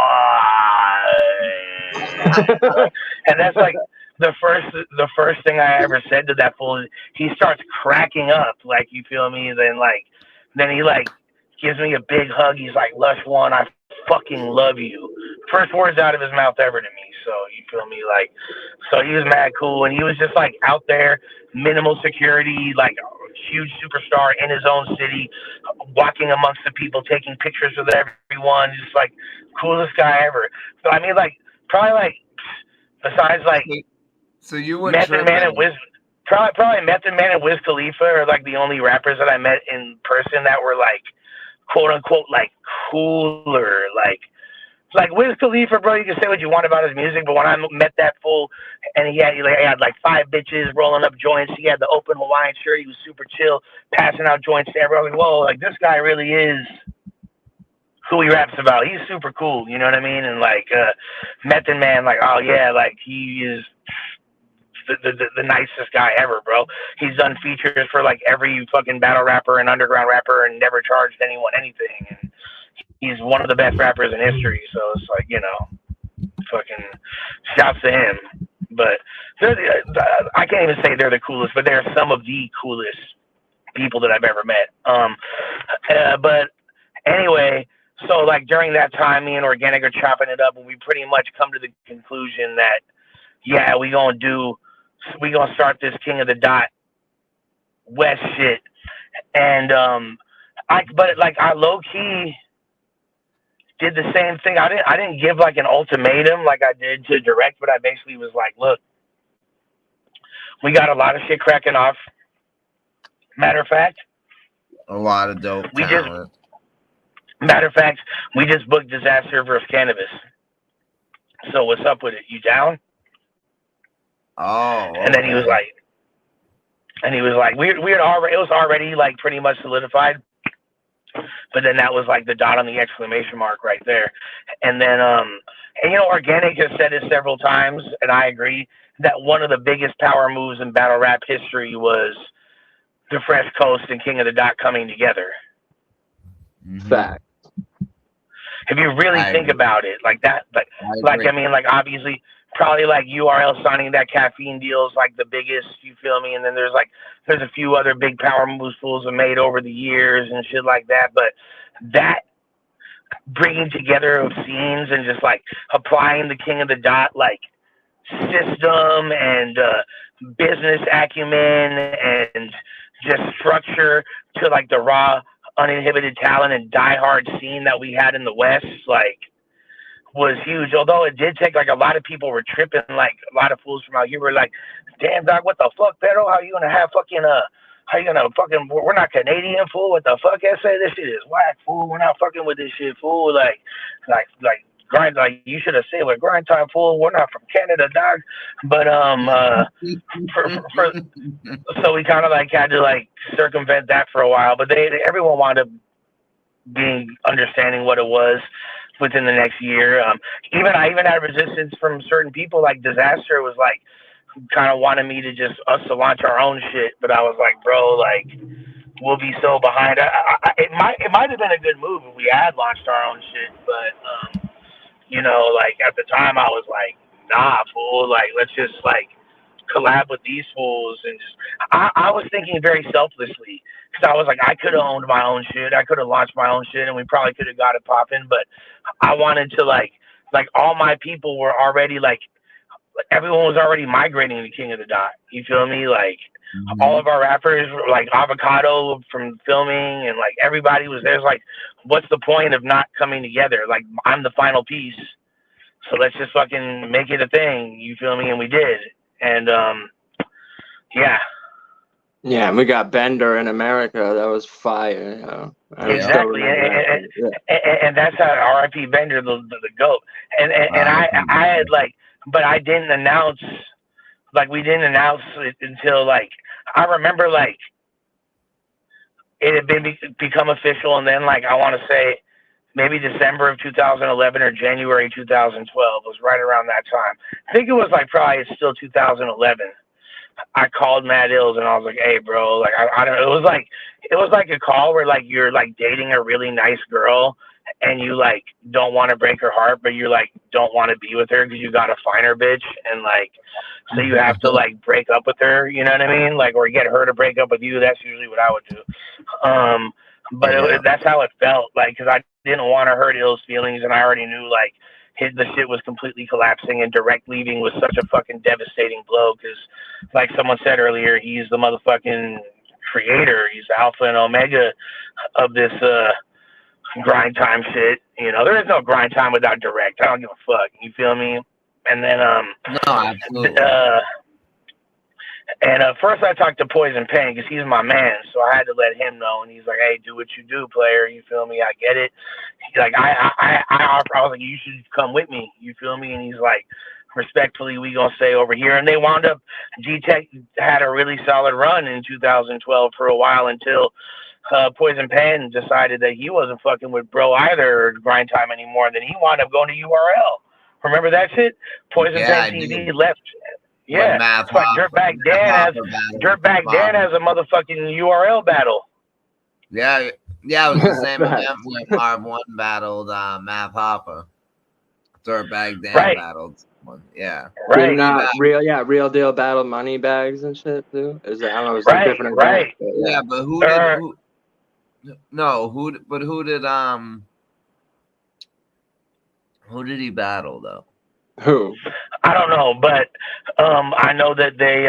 And that's like the first thing I ever said to that fool. He starts cracking up, like, you feel me? Then he like gives me a big hug. He's like, Lush One, I fucking love you. First words out of his mouth ever to me. So you feel me? Like, so he was mad cool, and he was just like out there, minimal security, like a huge superstar in his own city, walking amongst the people, taking pictures with everyone, just like coolest guy ever. So I mean, like probably like besides like so you were Method Man and Wiz, probably Method Man and Wiz Khalifa are like the only rappers that I met in person that were like quote unquote like cooler, like Wiz Khalifa, bro, you can say what you want about his music, but when I met that fool and he had like 5 bitches rolling up joints, he had the open Hawaiian shirt, he was super chill, passing out joints to everyone. Like, whoa, like this guy really is who he raps about. He's super cool, you know what I mean? And like Method Man, like, oh yeah, like he is the nicest guy ever, bro. He's done features for like every fucking battle rapper and underground rapper and never charged anyone anything. And he's one of the best rappers in history, so it's like, fucking shouts to him. But I can't even say they're the coolest, but they're some of the coolest people that I've ever met. But anyway, so like during that time, me and Organic are chopping it up, and we pretty much come to the conclusion that, yeah, we gonna start this King of the Dot West shit. And I low key did the same thing. I didn't give like an ultimatum like I did to Direct, but I basically was like, look, we got a lot of shit cracking off. Matter of fact, a lot of dope talent. We just booked Disaster vs. Cannabis. So what's up with it? You down? Oh. Okay. And then he was like, we had already, it was already like pretty much solidified. But then that was like the dot on the exclamation mark right there. And then, Organic has said it several times, and I agree, that one of the biggest power moves in battle rap history was the Fresh Coast and King of the Dot coming together. Fact. If you really think about it, like that, obviously, probably like URL signing that Caffeine deal is like the biggest, you feel me? And then there's a few other big power moves fools have made over the years and shit like that. But that bringing together of scenes and just like applying the King of the Dot like system and business acumen and just structure to like the raw, uninhibited talent and diehard scene that we had in the West, like, was huge. Although it did take like a lot of people were tripping, like a lot of fools from out here were like, damn dog, what the fuck, Pedro? How you gonna have fucking we're not Canadian, fool, what the fuck? I say this shit is whack, fool. We're not fucking with this shit, fool. Like grind, like you should have said with Grind Time, fool. We're not from Canada, dog. But so we kind of like had to like circumvent that for a while. But everyone wound up being understanding what it was within the next year. I even had resistance from certain people. Like Disaster was like kind of wanted me to us to launch our own shit, but I was like, bro, like we'll be so behind. It might have been a good move if we had launched our own shit, but like at the time I was like, nah, fool, like let's just like collab with these fools, and just I was thinking very selflessly because I was like, I could have owned my own shit, I could have launched my own shit, and we probably could have got it popping, but I wanted to like all my people were already like everyone was already migrating to King of the Dot. You feel me? Like all of our rappers, like Avocado from filming, and like everybody was there. Like, what's the point of not coming together? Like, I'm the final piece, so let's just fucking make it a thing. You feel me? And we did. And yeah. Yeah, and we got Bender in America. That was fire. You know? Exactly, and that's how R.I.P. Bender, the GOAT. And I had like, but I didn't announce. Like, we didn't announce it until like I remember like it had become official, and then like I want to say maybe December of 2011 or January 2012 was right around that time. I think it was like probably still 2011. I called Matt Ills and I was like, "Hey, bro, like I don't." It was like a call where like you're like dating a really nice girl and you like don't want to break her heart, but you like don't want to be with her because you got a finer bitch, and like so you have to like break up with her. You know what I mean? Like, or get her to break up with you. That's usually what I would do. But that's how it felt. Like, because I didn't want to hurt Ill's feelings, and I already knew like the shit was completely collapsing, and Direct leaving was such a fucking devastating blow because, like someone said earlier, he's the motherfucking creator. He's the alpha and omega of this grind time shit. You know, there is no grind time without Direct. I don't give a fuck. You feel me? And then no, absolutely. And first I talked to Poison Pen because he's my man, so I had to let him know. And he's like, "Hey, do what you do, player. You feel me? I get it." He's like, I was like, "You should come with me." You feel me? And he's like, "Respectfully, we gonna stay over here." And they wound up. G-Tech had a really solid run in 2012 for a while until Poison Pen decided that he wasn't fucking with Bro either or Grind Time anymore. And then he wound up going to URL. Remember that shit? Poison Pen TV left. Yeah, like Dirtbag Dan has a motherfucking URL battle. Yeah, it was the same event when Arb1 battled Math Hopper. Dirtbag Dan battled one. Yeah. Right. Real Deal battled Money Bags and shit too. I don't know, it was right, a different event. Yeah, but who did he battle though? Who? I don't know, but I know that they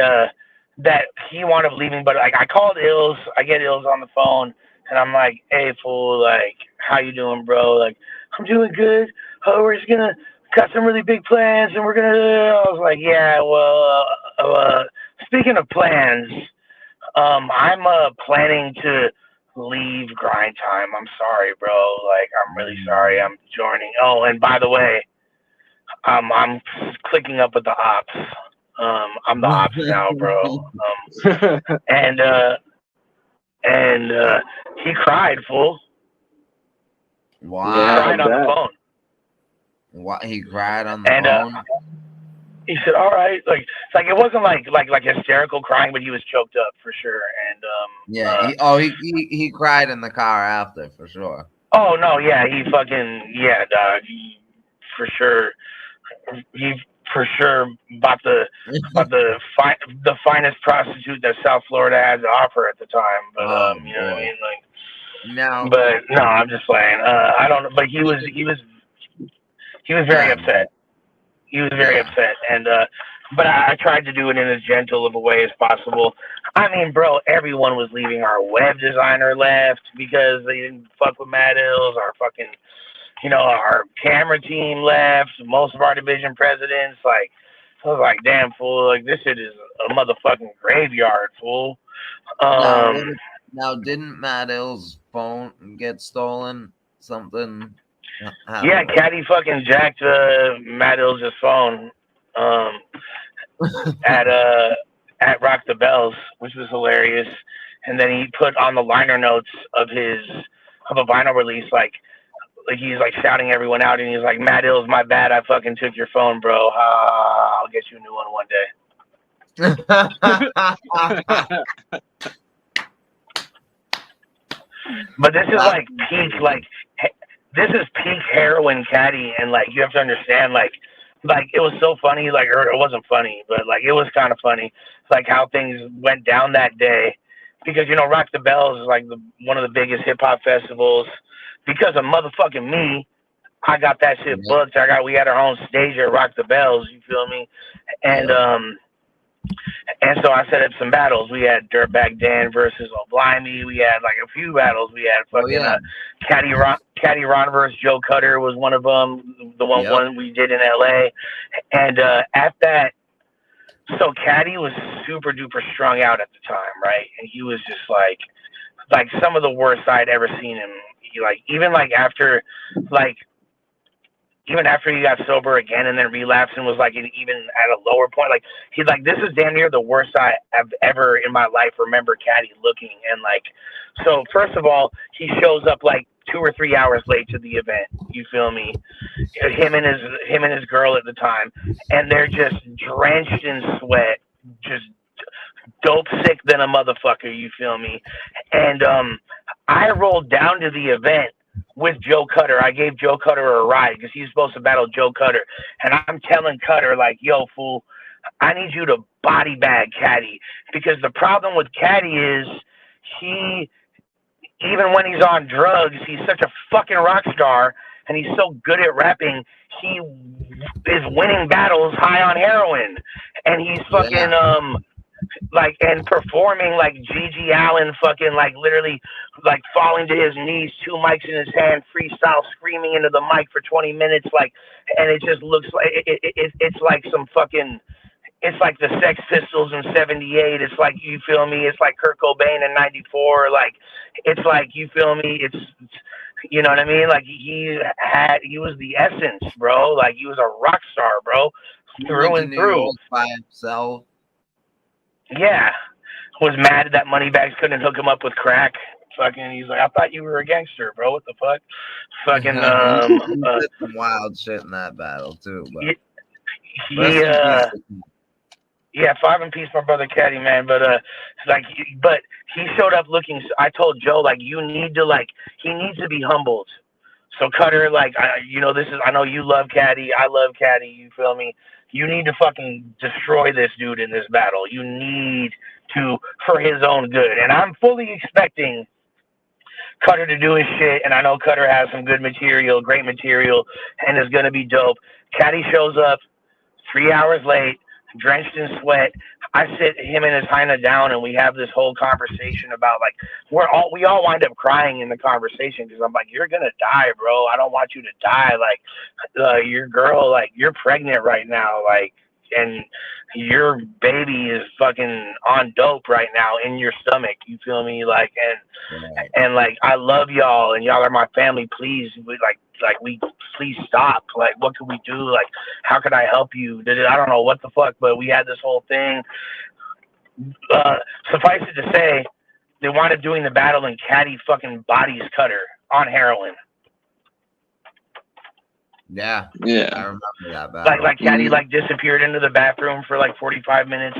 that he wound up leaving. But like, I called Ills, I get Ills on the phone, and I'm like, "Hey, fool, like, how you doing, bro? Like, I'm doing good. We're just gonna got some really big plans, and we're gonna." I was like, "Yeah, well, speaking of plans, I'm planning to leave Grind Time. I'm sorry, bro. Like, I'm really sorry. I'm joining. Oh, and by the way, I'm clicking up with the ops. I'm the ops now, bro." And he cried, fool. Wow. He cried on the phone. What? He cried on the phone? He said, "All right." Like, it's like it wasn't like hysterical crying, but he was choked up for sure. And he cried in the car after for sure. Oh no, yeah, he fucking dog. He for sure bought the finest prostitute that South Florida had to offer at the time. But you know what I mean, like. No. But no, I'm just saying. I don't know, but he was very upset. He was very upset, and but I tried to do it in as gentle of a way as possible. I mean, bro, everyone was leaving. Our web designer left because they didn't fuck with Matt Ills. Our fucking, our camera team left. Most of our division presidents, like, I was like, "Damn, fool, like, this shit is a motherfucking graveyard, fool." Now, didn't Matt Ills' phone get stolen? Something. Yeah, Caddy fucking jacked Matt Ills' phone at Rock the Bells, which was hilarious. And then he put on the liner notes of a vinyl release, like he's like shouting everyone out, and he's like, "Matt Ills, my bad, I fucking took your phone, bro. I'll get you a new one one day." But this is like peak, like this is peak heroin Caddy, and like you have to understand, like like it was so funny, like, or it wasn't funny, but like it was kind of funny, like how things went down that day, because you know Rock the Bells is like one of the biggest hip hop festivals. Because of motherfucking me, I got that shit booked. We had our own stage at Rock the Bells. You feel me? And so I set up some battles. We had Dirtbag Dan versus O'Blimey. We had like a few battles. We had fucking Caddy Ron versus Joe Cutter was one of them. The one we did in LA. And at that, so Caddy was super duper strung out at the time, right? And he was just like some of the worst I'd ever seen him. Even after he got sober again and then relapsed and was like even at a lower point, like he's like, this is damn near the worst I have ever in my life remember Caddy looking. And like, so first of all, he shows up like 2 or 3 hours late to the event. You feel me? Him and his girl at the time, and they're just drenched in sweat, just dope sick than a motherfucker. You feel me? And I rolled down to the event with Joe Cutter. I gave Joe Cutter a ride because he's supposed to battle Joe Cutter. And I'm telling Cutter, like, yo, fool, I need you to body bag Caddy. Because the problem with Caddy is even when he's on drugs, he's such a fucking rock star and he's so good at rapping, he is winning battles high on heroin. And he's fucking like, and performing like Gigi Allen, fucking like literally like falling to his knees, 2 mics in his hand, freestyle screaming into the mic for 20 minutes, like, and it just looks like it's like some fucking, it's like the Sex Pistols in '78. It's like, you feel me? It's like Kurt Cobain in '94. Like, it's like, you feel me? It's you know what I mean? Like he was the essence, bro. Like he was a rock star, bro, through and through. By himself. Yeah, was mad that Moneybags couldn't hook him up with crack. Fucking, he's like, I thought you were a gangster, bro. What the fuck? Fucking, some wild shit in that battle too. But yeah, 5 in peace, my brother Caddy, man. But but he showed up looking. I told Joe, like, he needs to be humbled. So Cutter, like, I know you love Caddy. I love Caddy. You feel me? You need to fucking destroy this dude in this battle. You need to, for his own good. And I'm fully expecting Cutter to do his shit. And I know Cutter has some good material, great material, and is going to be dope. Caddy shows up 3 hours late, drenched in sweat. I sit him and his hyena down, and we have this whole conversation about, like, we all wind up crying in the conversation because I'm like, you're gonna die, bro. I don't want you to die. Like, your girl, like, you're pregnant right now, like, and your baby is fucking on dope right now in your stomach. You feel me? Like, and like, I love y'all, and y'all are my family. Please, please stop. Like, what can we do? Like, how can I help you? I don't know what the fuck, but we had this whole thing. Suffice it to say, they wound up doing the battle and Caddy fucking bodies Cutter on heroin. Yeah, I remember that battle. Like Caddy like disappeared into the bathroom for like 45 minutes,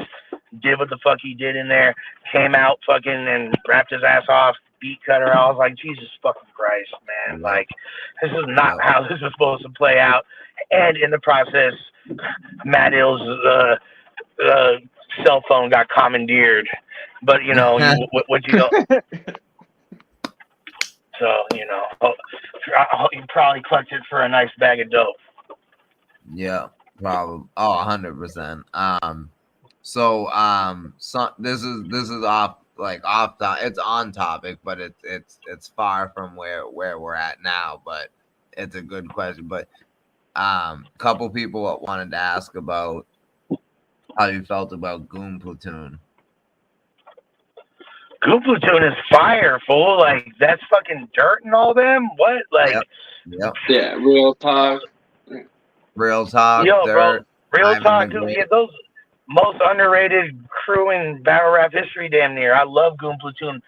did what the fuck he did in there, came out fucking and wrapped his ass off, beat Cutter. I was like, Jesus fucking Christ, man. Like, this is not how this was supposed to play out. And in the process, Matt Ill's cell phone got commandeered. But, you know, what you know. So, you know, you probably clutched it for a nice bag of dope. Yeah, probably. Oh, 100%. So this is off it's on topic, but it's far from where we're at now, but it's a good question. But a couple people wanted to ask about how you felt about Goon Platoon. Goon Platoon is fire, fool. Like, that's fucking Dirt and all them. What? Like, yep. Yeah, Real Talk. Yo, Dirt, bro, Real Talk, dude. Yeah, those most underrated crew in battle rap history, damn near. I love Goon Platoon.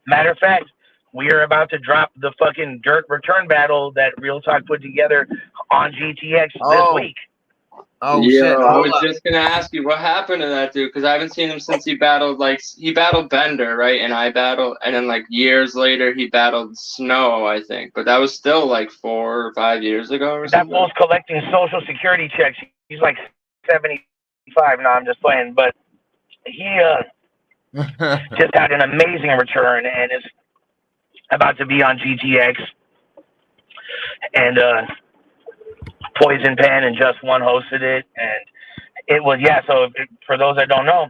Matter of fact, we are about to drop the fucking Dirt return battle that Real Talk put together on GTX this week. Oh, yeah, shit. I was just gonna ask you what happened to that dude because I haven't seen him since he battled Bender, right? And I battled, and then like years later he battled Snow, I think. But that was still like 4 or 5 years ago or something. That fool's collecting Social Security checks. he's like 75 now. I'm just playing, but he just had an amazing return and is about to be on GTX. And Poison Pen and Just One hosted it, and it was So for those that don't know,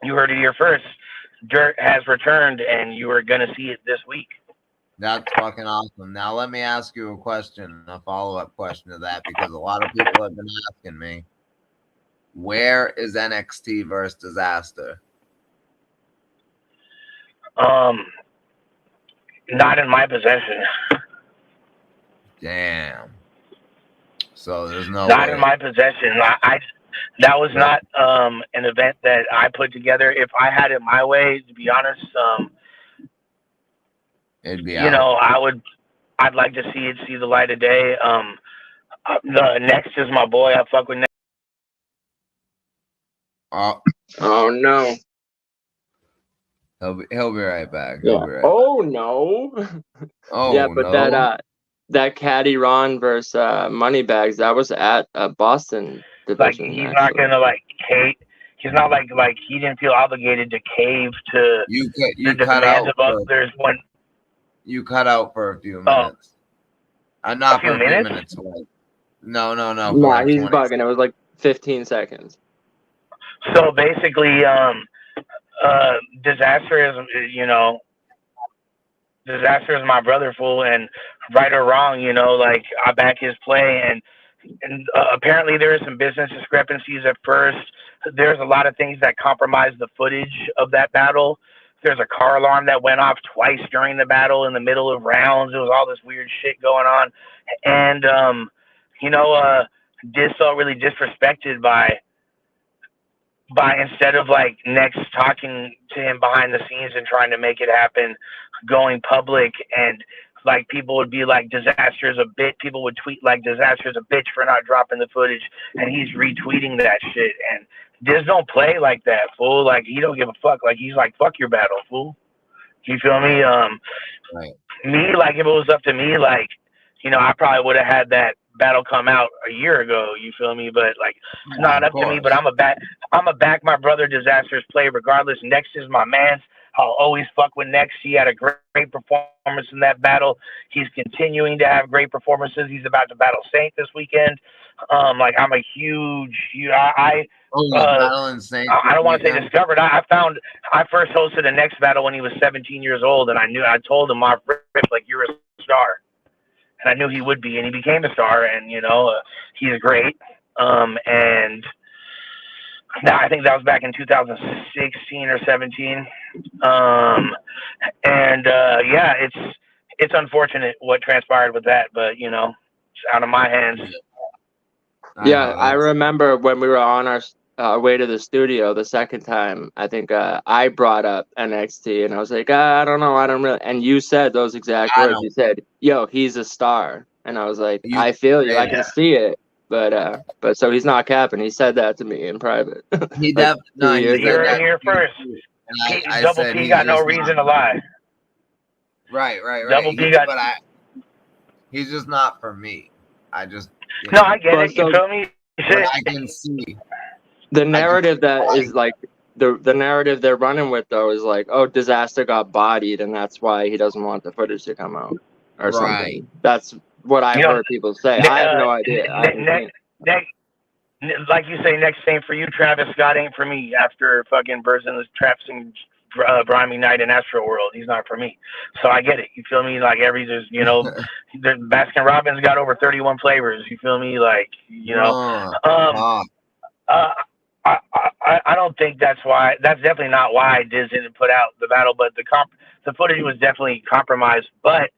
you heard it here first. Dirt has returned, and you are gonna see it this week. That's fucking awesome. Now let me ask you a question, a follow-up question to that, because a lot of people have been asking me, where is NXT versus Disaster? Not in my possession. Damn. So there's no not way. In my possession. That was not an event that I put together. If I had it my way, to be honest, it'd be I'd like to see the light of day. The Next is my boy. I fuck with Next. Oh no. He'll be right back. Yeah. Be right oh no. Oh yeah, but no. that Caddy Ron versus Moneybags, that was at Boston division. Like he's not gonna cave. He's not like he didn't feel obligated to cave to the demands of others when you cut out for a few minutes. Not for a few minutes. No. Nah, he's bugging. It was like 15 seconds. So basically, Disaster is my brother, fool, and right or wrong, I back his play, and apparently there are some business discrepancies at first. There's a lot of things that compromised the footage of that battle. There's a car alarm that went off twice during the battle in the middle of rounds. There was all this weird shit going on, and Diz felt really disrespected by instead of Next talking to him behind the scenes and trying to make it happen, going public, and people would be like, Disaster's a bitch. People would tweet Disaster's a bitch for not dropping the footage, and he's retweeting that shit. And Diz don't play like that, fool. He don't give a fuck. He's fuck your battle, fool. You feel me? Right. Me, if it was up to me, I probably would have had that battle come out a year ago. You feel me? But it's not up to me. But I'm a back my brother Disaster's play regardless. Next is my man. I'll always fuck with Next. He had a great performance in that battle. He's continuing to have great performances. He's about to battle Saint this weekend. I'm a huge. I don't want to say discovered. I first hosted a Next battle when he was 17 years old, and I told him, "Mark, you're a star," and I knew he would be, and he became a star, and he's great. And now I think that was back in 2016 or 17. It's unfortunate what transpired with that, but it's out of my hands. Yeah, I remember when we were on our way to the studio the second time, I think I brought up NXT, and I was like, I don't know, I don't really. And you said those exact words. You said, "Yo, he's a star," and I was like, I feel you, I can see it. But so he's not capping. He said that to me in private. He definitely. You're in here first. Double P got no reason to lie. Right. Double P got. He's just not for me. I just. I get it. You feel me? I can see. The narrative that is the narrative they're running with though is oh, Disaster got bodied and that's why he doesn't want the footage to come out or something. That's what I've heard people say. I have no idea. Next, like you say, Next ain't for you. Travis Scott ain't for me. After fucking bursting the traps and Brian McKnight in Astro World, he's not for me. So I get it. You feel me? Baskin Robbins got over 31 flavors. You feel me? I don't think that's why. That's definitely not why Diz didn't put out the battle. But the footage was definitely compromised. But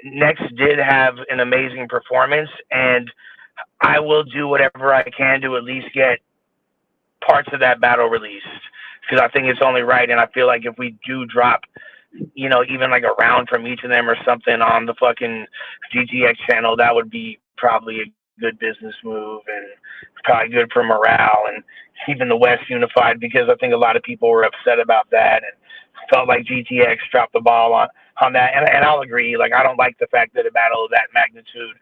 Next did have an amazing performance, and I will do whatever I can to at least get parts of that battle released, because I think it's only right. And I feel like if we do drop, even a round from each of them or something on the fucking GTX channel, that would be probably a good business move and probably good for morale and keeping the West unified, because I think a lot of people were upset about that and felt like GTX dropped the ball on that. And I'll agree. I don't like the fact that a battle of that magnitude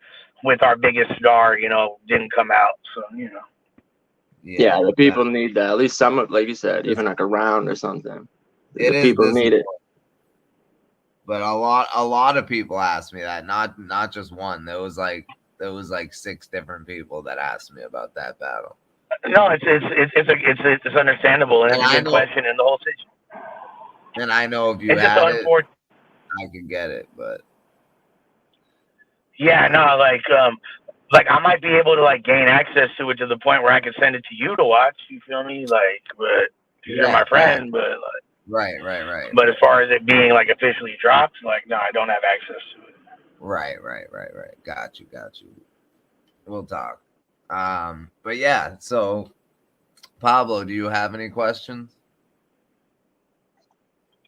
with our biggest star, didn't come out. So, Yeah, the people need that. At least some, like you said, even like a round or something. The people need it. But a lot of people asked me that, not just one. There was like 6 different people that asked me about that battle. No, it's understandable, and it's a good question in the whole situation. And I know if you had it, I can get it, but yeah, no, like I might be able to like gain access to it to the point where I can send it to you to watch. You feel me? Like, but you're my friend, but like. Right. But as far as it being like officially dropped, like no, I don't have access to it. Right. Got you. We'll talk. But yeah, so Pablo, do you have any questions?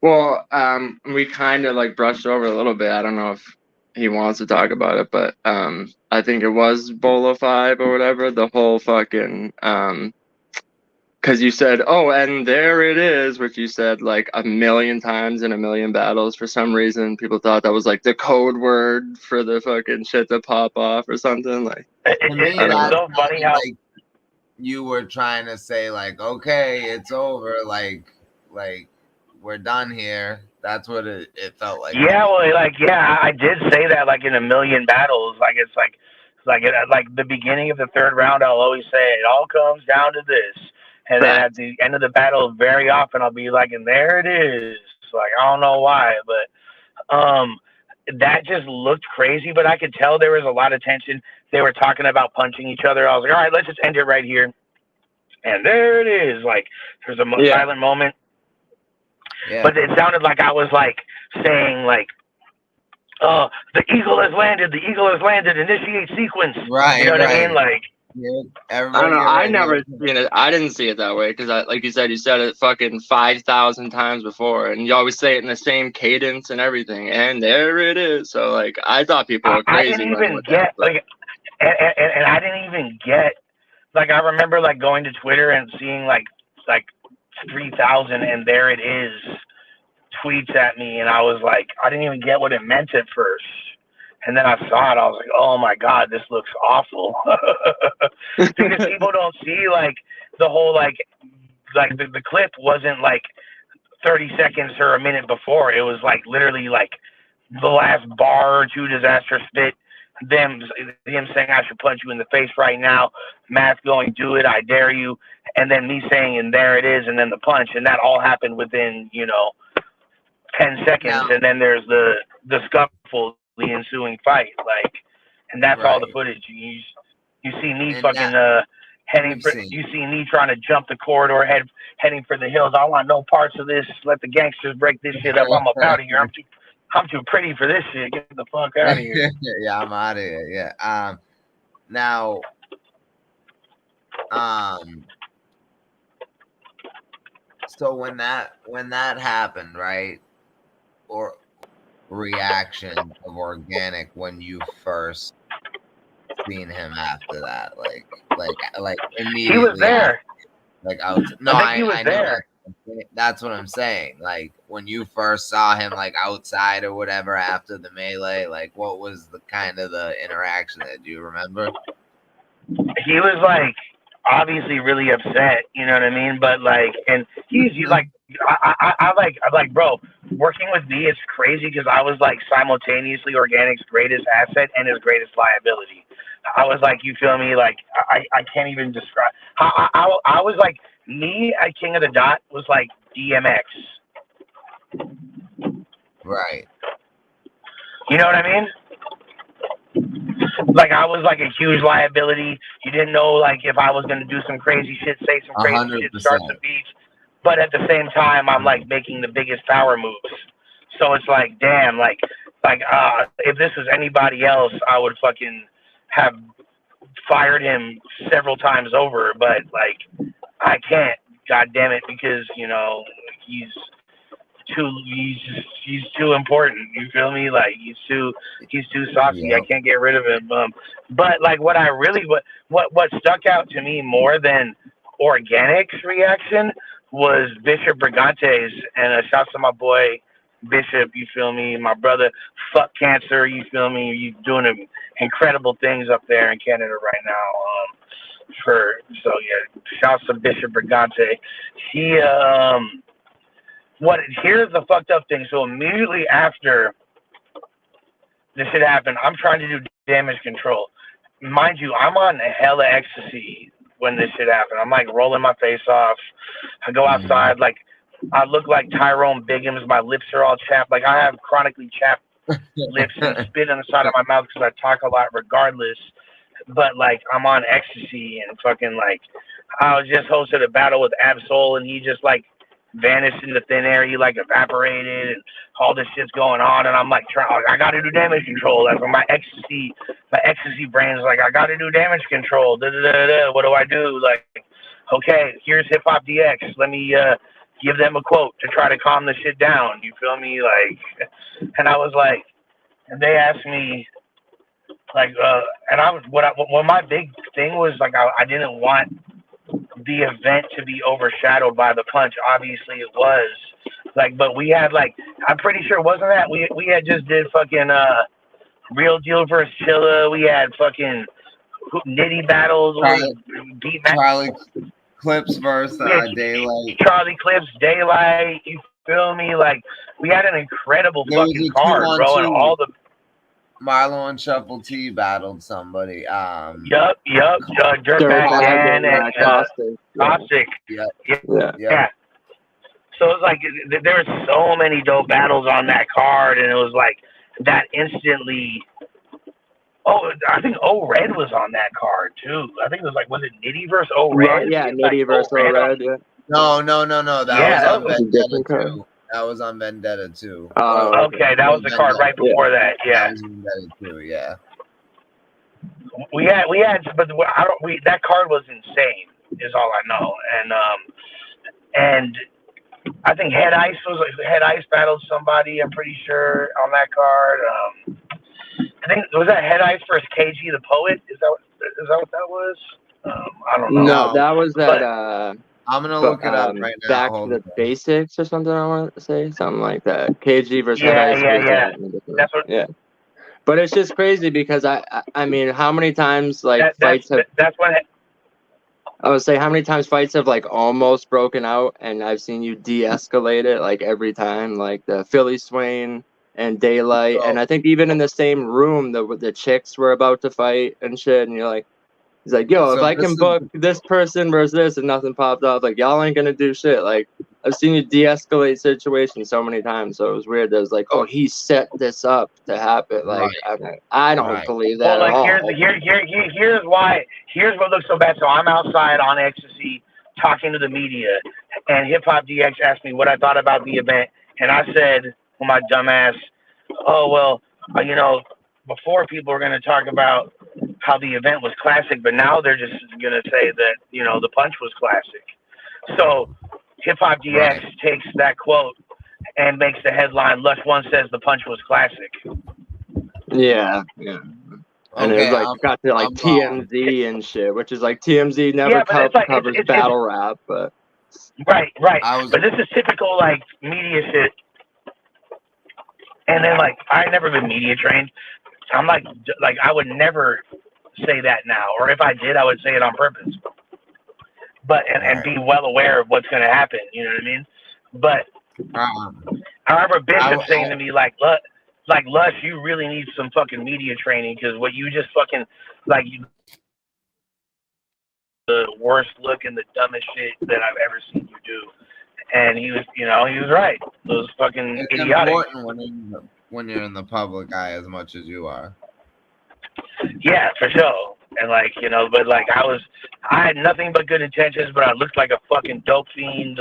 Well, we kind of like brushed over a little bit. I don't know if he wants to talk about it, but I think it was Bolo 5 or whatever, the whole fucking because you said, oh, and there it is, which you said like a million times in a million battles. For some reason, people thought that was like the code word for the fucking shit to pop off or something. Like, it's so funny how like, you were trying to say like, okay, it's over, like we're done here. That's what it felt like. Yeah, well, I did say that like in a million battles. Like it's like the beginning of the third round, I'll always say it all comes down to this. And then at the end of the battle, very often I'll be like, and there it is. Like, I don't know why, but that just looked crazy. But I could tell there was a lot of tension. They were talking about punching each other. I was like, all right, let's just end it right here. And there it is. Like, there's a silent moment. Yeah. But it sounded like I was like saying like, the eagle has landed. Initiate sequence. Right. You know what I mean? Like. Yeah, I don't know. I never seen it. I didn't see it that way because, like you said it fucking 5,000 times before, and you always say it in the same cadence and everything. And there it is. So, like, I thought people were crazy. I didn't even get and I didn't even get like I remember like going to Twitter and seeing like 3,000 and there it is tweets at me, and I was like, I didn't even get what it meant at first. And then I saw it. I was like, "Oh my God, this looks awful." Because people don't see like the whole like the clip wasn't like 30 seconds or a minute before. It was like literally like the last bar or two, Disaster spit, him saying I should punch you in the face right now, Matt going do it, I dare you, and then me saying and there it is, and then the punch, and that all happened within 10 seconds, and then there's the scuffle. The ensuing fight, like, and that's all the footage. You see me and fucking you see me trying to jump the corridor, heading for the hills. I want no parts of this. Let the gangsters break this shit up. I'm up out of here. I'm too pretty for this shit. Get the fuck out of here. Yeah, I'm out of here. Yeah. Now, so when that happened, right, or reaction of Organic when you first seen him after that, like immediately he was there. I know there. That's what I'm saying. Like when you first saw him like outside or whatever after the melee, like what was the kind of the interaction that you remember? He was like obviously really upset, you know what I mean? But like, and he's like, I'm like, bro, working with me, it's crazy because I was like simultaneously Organic's greatest asset and his greatest liability. I was like, you feel me? Like, I can't even describe. I was like, me at King of the Dot was like DMX. Right. You know what I mean? Like, I was like a huge liability. You didn't know, like, if I was going to do some crazy shit, say some crazy 100%. Shit, start some beats. But at the same time, I'm like making the biggest power moves. So it's like, damn, like if this was anybody else, I would fucking have fired him several times over. But like, I can't, God damn it, because he's too important. You feel me? Like he's too saucy. Yeah. I can't get rid of him. But like what stuck out to me more than Organic's reaction was Bishop Brigantes, and shouts to my boy Bishop, you feel me, my brother, fuck cancer, you feel me, you doing a incredible things up there in Canada right now. Shouts to Bishop Brigante. Here's the fucked up thing. So immediately after this shit happened, I'm trying to do damage control. Mind you, I'm on hella ecstasy when this shit happened. I'm like rolling my face off. I go outside, like I look like Tyrone Biggums. My lips are all chapped. Like I have chronically chapped lips and spit on the side of my mouth because I talk a lot regardless. But like I'm on ecstasy and fucking like I was just hosted a battle with Absol and he just like vanished into thin air. He like evaporated and all this shit's going on and I'm like I gotta do damage control. That's when my ecstasy brain's like I gotta do damage control. What do I do? Like, okay, here's Hip Hop DX. Let me give them a quote to try to calm the shit down. You feel me? Like, and I was like, and they asked me like, and I was what my big thing was like I didn't want the event to be overshadowed by the punch. Obviously it was like, but we had like, I'm pretty sure wasn't that we had just did fucking Real Deal versus Chilla. We had fucking Nitty battles. Charlie Clips versus Daylight. Charlie Clips, Daylight. You feel me? Like we had an incredible fucking card, bro. And all the Marlo and Shuffle T battled somebody. Yup. Dirtbag and Caustic. Yeah. So it was like there were so many dope battles on that card, and it was like that instantly. Oh, I think O-Red was on that card too. I think it was like, was it Nitty versus O-Red? Yeah, Nitty versus O-Red. Yeah. No. That was on Vendetta too. That was on Vendetta too. Oh, okay. That was the card right before that. Yeah. That was Vendetta too. Yeah. We had, but that card was insane. Is all I know, and I think Head Ice battled somebody. I'm pretty sure on that card. I think was that Head Ice versus KG the Poet. Is that what that was? I don't know. No, that was that. I'm gonna look it up right now. Back to the basics or something. I want to say something like that. KG versus Head Ice. That's what. Yeah. But it's just crazy because I mean, how many times like fights have? That's what. I would say how many times fights have like almost broken out, and I've seen you de-escalate it like every time, like the Philly Swain and Daylight, and I think even in the same room, the chicks were about to fight and shit, and you're like, he's like, yo, if I can book this person versus this, and nothing popped up, like y'all ain't gonna do shit. Like I've seen you de-escalate situations so many times, so it was weird. That was like, oh, he set this up to happen. Like I don't believe that at all. Here's what looks so bad. So I'm outside on ecstasy talking to the media, and Hip Hop DX asked me what I thought about the event, and I said, well, my dumb ass, oh well, before people were gonna talk about how the event was classic, but now they're just gonna say that the punch was classic. So Hip Hop DX takes that quote and makes the headline, Lush One says the punch was classic. Yeah. And it was like got to like TMZ and shit, which is like TMZ never covers battle rap, but right. But this is typical like media shit. And then like I've never been media trained. I'm like I would never say that now, or if I did, I would say it on purpose. But and be well aware of what's going to happen. You know what I mean? But I remember Bishop saying to me like Lush, you really need some fucking media training because what you just fucking the worst look and the dumbest shit that I've ever seen you do. And he was, he was right. It was fucking idiotic. It's important when you're in the public eye as much as you are. Yeah, for sure. And but I had nothing but good intentions, but I looked like a fucking dope fiend,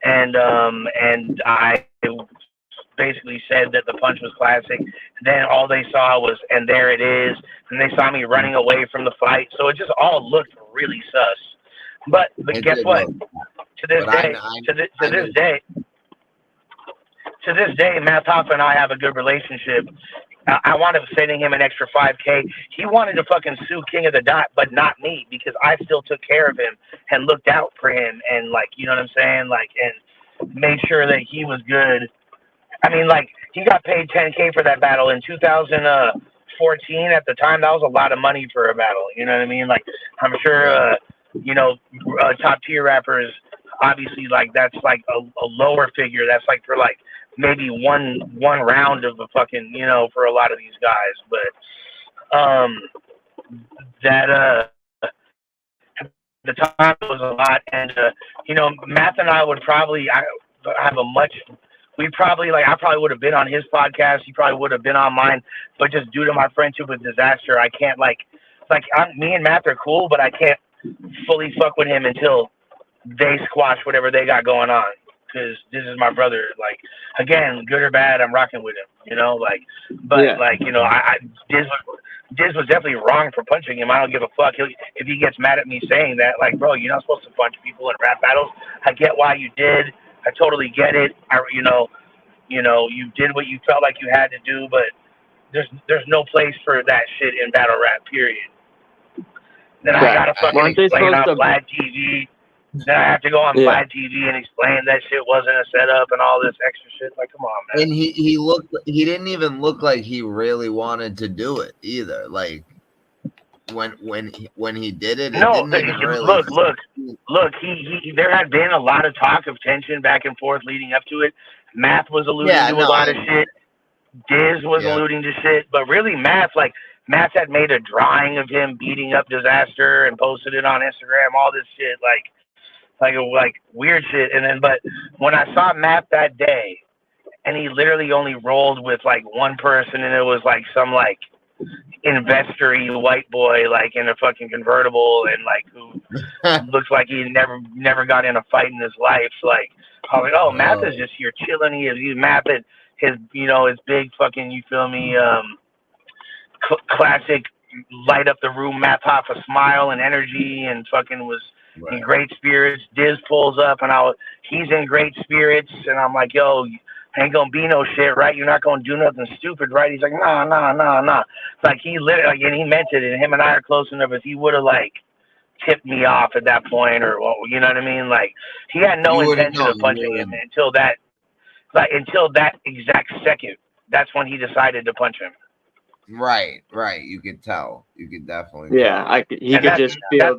and I basically said that the punch was classic. Then all they saw was, and there it is. And they saw me running away from the fight. So it just all looked really sus. But guess what? To this day, Matt Hoffa and I have a good relationship. I wanted to sending him an extra $5K. He wanted to fucking sue King of the Dot, but not me, because I still took care of him and looked out for him and you know what I'm saying? And made sure that he was good. I mean, he got paid $10K for that battle in 2015. 14 at the time. That was a lot of money for a battle. You know what I mean? Like, I'm sure, top tier rappers, obviously, like, that's like a lower figure. That's like for like maybe one round of a fucking, for a lot of these guys. But the time was a lot, and Math and I would probably have a much. We probably I probably would have been on his podcast. He probably would have been on mine, but just due to my friendship with Disaster, I can't me and Math are cool, but I can't fully fuck with him until they squash whatever they got going on. Because this is my brother. Like, again, good or bad, I'm rocking with him. Diz was definitely wrong for punching him. I don't give a fuck if he gets mad at me saying that. Like, bro, you're not supposed to punch people in rap battles. I get why you did. I totally get it. You did what you felt like you had to do, but there's no place for that shit in battle rap. Period. Then I gotta fucking explain on Vlad TV. Then I have to go on Vlad TV and explain that shit wasn't a setup and all this extra shit. Like, come on, man. And he didn't even look like he really wanted to do it either. Like when he did it, no. Look. He there had been a lot of talk of tension back and forth leading up to it. Math was alluding to a lot of shit. Diz was alluding to shit, but really Math had made a drawing of him beating up Disaster and posted it on Instagram. All this shit, like weird shit. And then, but when I saw Matt that day, and he literally only rolled with like one person, and it was like some like investor-y white boy like in a fucking convertible, and like who looks like he never got in a fight in his life. Like, I was like, oh, Matt is just here chilling. He's Matt at his his big fucking, you feel me, classic light up the room Matt off a smile and energy, and fucking was in great spirits. Diz pulls up, and he's in great spirits, and I'm like, yo, ain't gonna be no shit, right? You're not gonna do nothing stupid, right? He's like, nah. Like, he literally, and he meant it, and him and I are close enough. If he would have like tipped me off at that point, or you know what I mean, like, he had no intention of punching him until that exact second. That's when he decided to punch him. Right. You could tell. You could definitely. Yeah, he could just feel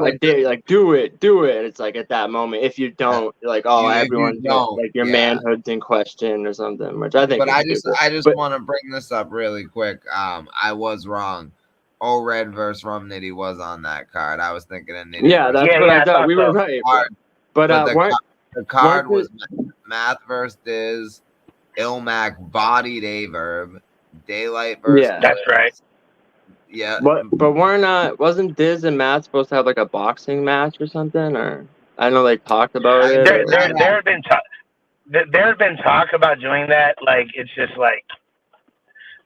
I did, like, do it. It's like at that moment, if you don't, like, everyone's like your manhood's in question or something, which I think. But I just want to bring this up really quick. I was wrong. O-Red versus Rum Nitty was on that card. I was thinking of Nitty. Yeah, that's what I thought. We were right. But the card was Math versus Diz, Ilmac bodied Averb, Daylight versus. Yeah, that's right. Yeah, but wasn't Diz and Matt supposed to have like a boxing match or something? Or I know they talked about it. There had been talk about doing that. Like, it's just like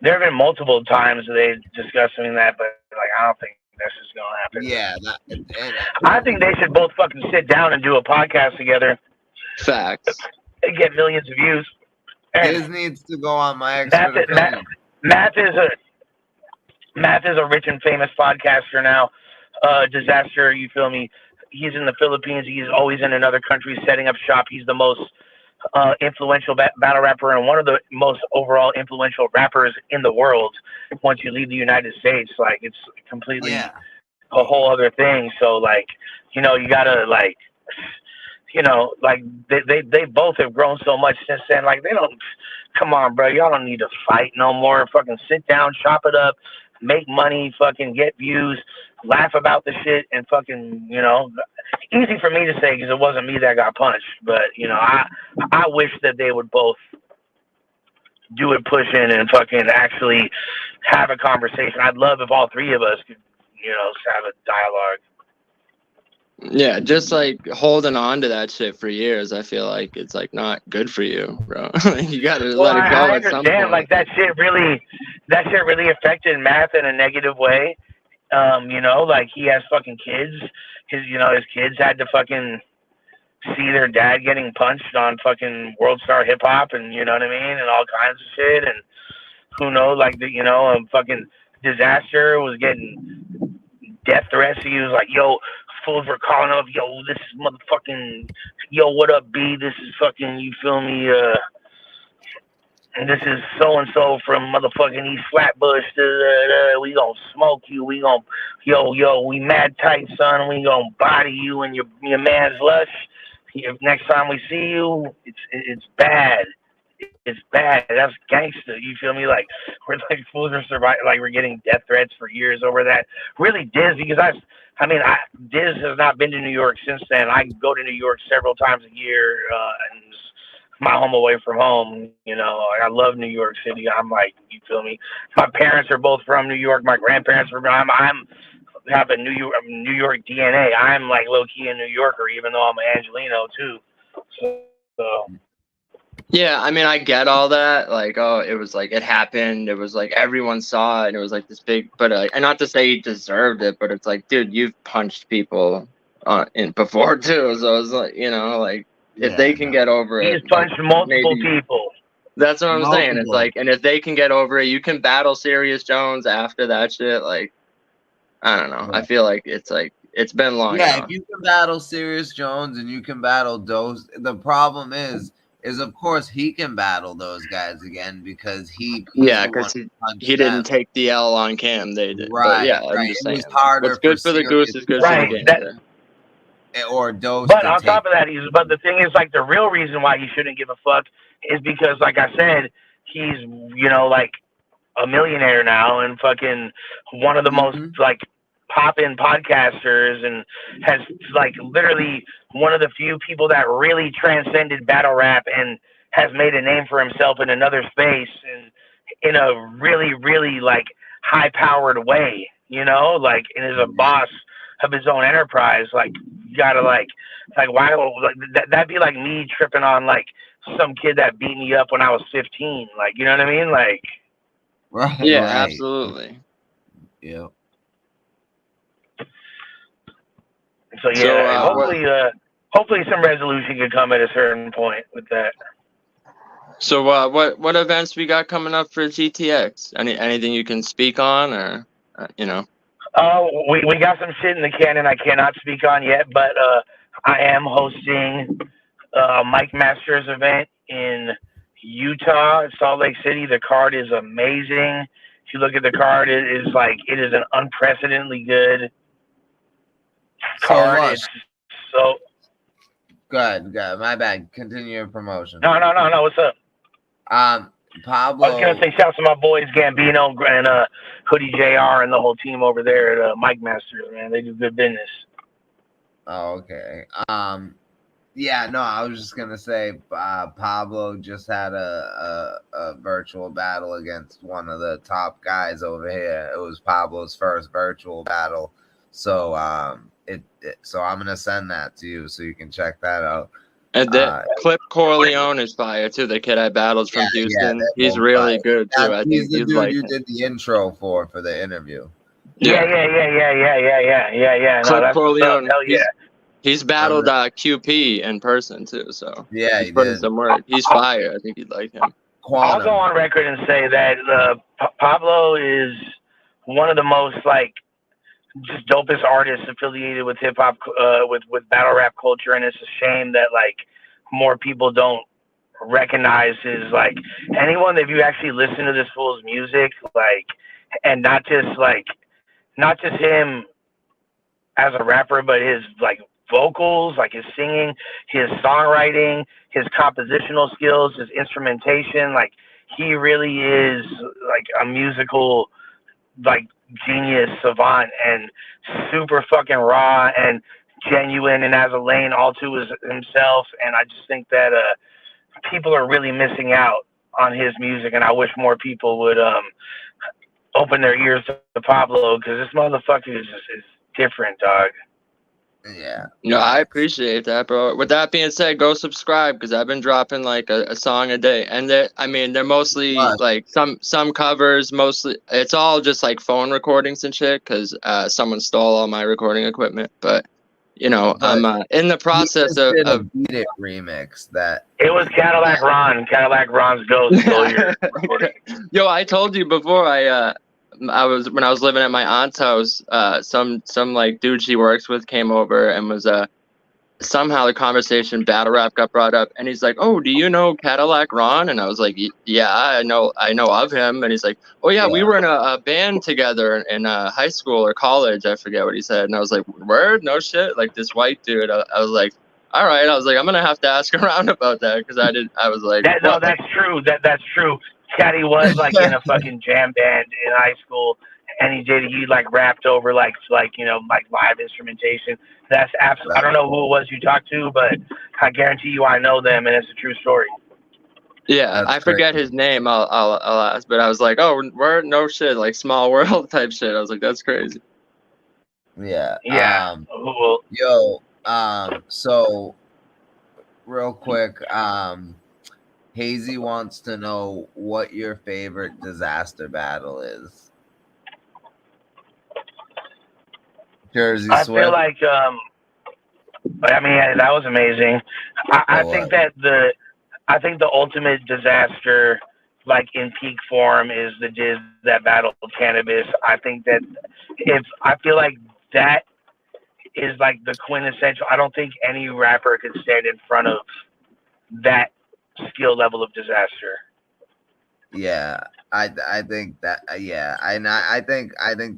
there have been multiple times they discussed doing that, but like, I don't think that's just gonna happen. Yeah, I think they should both fucking sit down and do a podcast together. Facts. They get millions of views. Diz needs to go on my expert opinion. Matt is a rich and famous podcaster now. Disaster, you feel me? He's in the Philippines. He's always in another country setting up shop. He's the most influential battle rapper and one of the most overall influential rappers in the world. Once you leave the United States, like, it's completely a whole other thing. So, like, you gotta, like, like they both have grown so much since then. Like, they don't. Come on, bro. Y'all don't need to fight no more. Fucking sit down, chop it up, make money, fucking get views, laugh about the shit, and fucking, easy for me to say because it wasn't me that got punched. But, I wish that they would both do it, push in, and fucking actually have a conversation. I'd love if all three of us could, have a dialogue. Yeah, just like holding on to that shit for years, I feel like it's like not good for you, bro. You gotta let it go. I understand, like, that shit really affected Math in a negative way. Like, he has fucking kids. His kids had to fucking see their dad getting punched on fucking World Star Hip Hop, and you know what I mean, and all kinds of shit. And who knows, like, fucking Disaster was getting death threats. He was like, yo, fools were calling up, yo, this is motherfucking, yo, what up, B? This is fucking, you feel me, this is so and so from motherfucking East Flatbush. We gonna smoke you. We gonna we mad tight, son. We gonna body you and your man's lush. Next time we see you, it's bad. It's bad. That's gangster. You feel me? Like we're like fools are surviving. Like we're getting death threats for years over that. Really, Diz, because Diz has not been to New York since then. I go to New York several times a year, and it's my home away from home. You know, I love New York City. I'm like, you feel me? My parents are both from New York. My grandparents were. I'm have a New York DNA. I'm like low key a New Yorker, even though I'm an Angelino too. So. Yeah, I mean, I get all that. Like, oh, it was like it happened. It was like everyone saw it. And it was like this big, but and not to say he deserved it, but it's like, dude, you've punched people in before too. So it's like, you know, like if they can get over it, he's punched multiple people. That's what I'm saying. It's like, and if they can get over it, you can battle Serious Jones after that shit. Like, I don't know. I feel like it's been long. Yeah, if you can battle Serious Jones and you can battle those, the problem is of course he can battle those guys again because he didn't take the L on Cam. They did. Right. But yeah, right. I'm just saying. What's good for the goose is good for the gander. Or Dose. But on top of that, but the thing is, like, the real reason why you shouldn't give a fuck is because, like I said, he's, you know, like a millionaire now and fucking one of the most like pop-in podcasters and has like literally one of the few people that really transcended battle rap and has made a name for himself in another space and in a really, really like high-powered way, you know, like, and is a boss of his own enterprise. Like, you gotta like why that'd be like me tripping on like some kid that beat me up when I was 15. Like, you know what I mean? Like, right. Yeah, absolutely. Yeah. So yeah, hopefully some resolution could come at a certain point with that. So what events we got coming up for GTX? Anything you can speak on, or you know? We got some shit in the cannon I cannot speak on yet, but I am hosting a Mike Masters event in Utah, Salt Lake City. The card is amazing. If you look at the card, it is an unprecedentedly good card. So good. My bad. Continue your promotion. No. What's up? Pablo. I was gonna say shout out to my boys Gambino and Hoodie JR and the whole team over there at Mike Masters. Man, they do good business. Oh, okay. Yeah, no, I was just gonna say Pablo just had a virtual battle against one of the top guys over here. It was Pablo's first virtual battle, so so I'm gonna send that to you so you can check that out. And the Clip Corleone is fire too. The kid I battled from Houston, he's really good too. I He's think the dude like you did the intro for the interview. Yeah. Clip Corleone. Hell yeah. He's battled QP in person too, so yeah, he's putting some work. He's fire. I think you'd like him. I'll go on record and say that Pablo is one of the most like just dopest artists affiliated with hip hop, with battle rap culture, and it's a shame that like more people don't recognize his like anyone that you actually listen to this fool's music, like, and not just him as a rapper, but his like vocals, like his singing, his songwriting, his compositional skills, his instrumentation. Like, he really is like a musical like genius savant and super fucking raw and genuine and has a lane all to himself. And I just think that people are really missing out on his music, and I wish more people would open their ears to Pablo, because this motherfucker is different, dog. Yeah. No, I appreciate that, bro. With that being said, go subscribe, because I've been dropping like a song a day, and they're mostly like some covers. Mostly, it's all just like phone recordings and shit, because someone stole all my recording equipment. But you know, I'm in the process of Beat It remix that it was Cadillac Ron's Ghost. Yo, I told you before. When I was living at my aunt's house, some like dude she works with came over and was somehow the conversation battle rap got brought up, and he's like, "Oh, do you know Cadillac Ron?" And I was like, "Yeah, I know of him." And he's like, "Oh yeah, we were in a band together in high school or college. I forget what he said." And I was like, "Word? No shit!" Like this white dude. I was like, "All right." I was like, "I'm gonna have to ask around about that," because I was like, no, that's true. That's true. Caddy was like in a fucking jam band in high school, and he like rapped over like you know, like live instrumentation. That's absolutely. I don't know who it was you talked to, but I guarantee you I know them, and it's a true story. Yeah, I forget his name. I'll ask, but I was like, "Oh, we're no shit, like small world type shit." I was like, "That's crazy." Yeah. Yeah. So real quick, Hazy wants to know what your favorite disaster battle is. Jersey Swift. I feel like I mean, that was amazing. I think that the ultimate disaster, like in peak form, is the Diz that battled Cannabis. I think that I feel like that is like the quintessential. I don't think any rapper could stand in front of that skill level of disaster. Yeah, I think that I think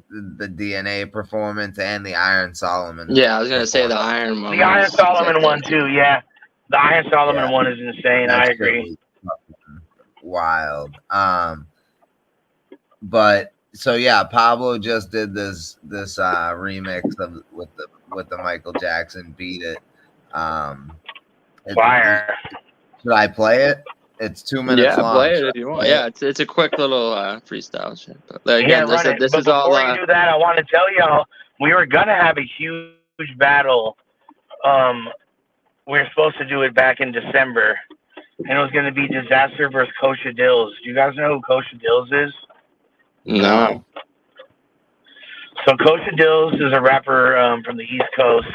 the DNA performance and the Iron Solomon. Yeah, I was gonna say the Iron one. The Iron Solomon one too. Yeah, the Iron Solomon one is insane. I agree. Wild. But so yeah, Pablo just did this remix with the Michael Jackson Beat It. Fire. Should I play it? It's 2 minutes long. Yeah, play it if you want. Yeah, it's a quick little freestyle shit. But again, this is all. Before you do that, I want to tell y'all we were gonna have a huge battle. We were supposed to do it back in December, and it was gonna be Disaster versus Kosha Dillz. Do you guys know who Kosha Dillz is? No. So Kosha Dillz is a rapper from the East Coast,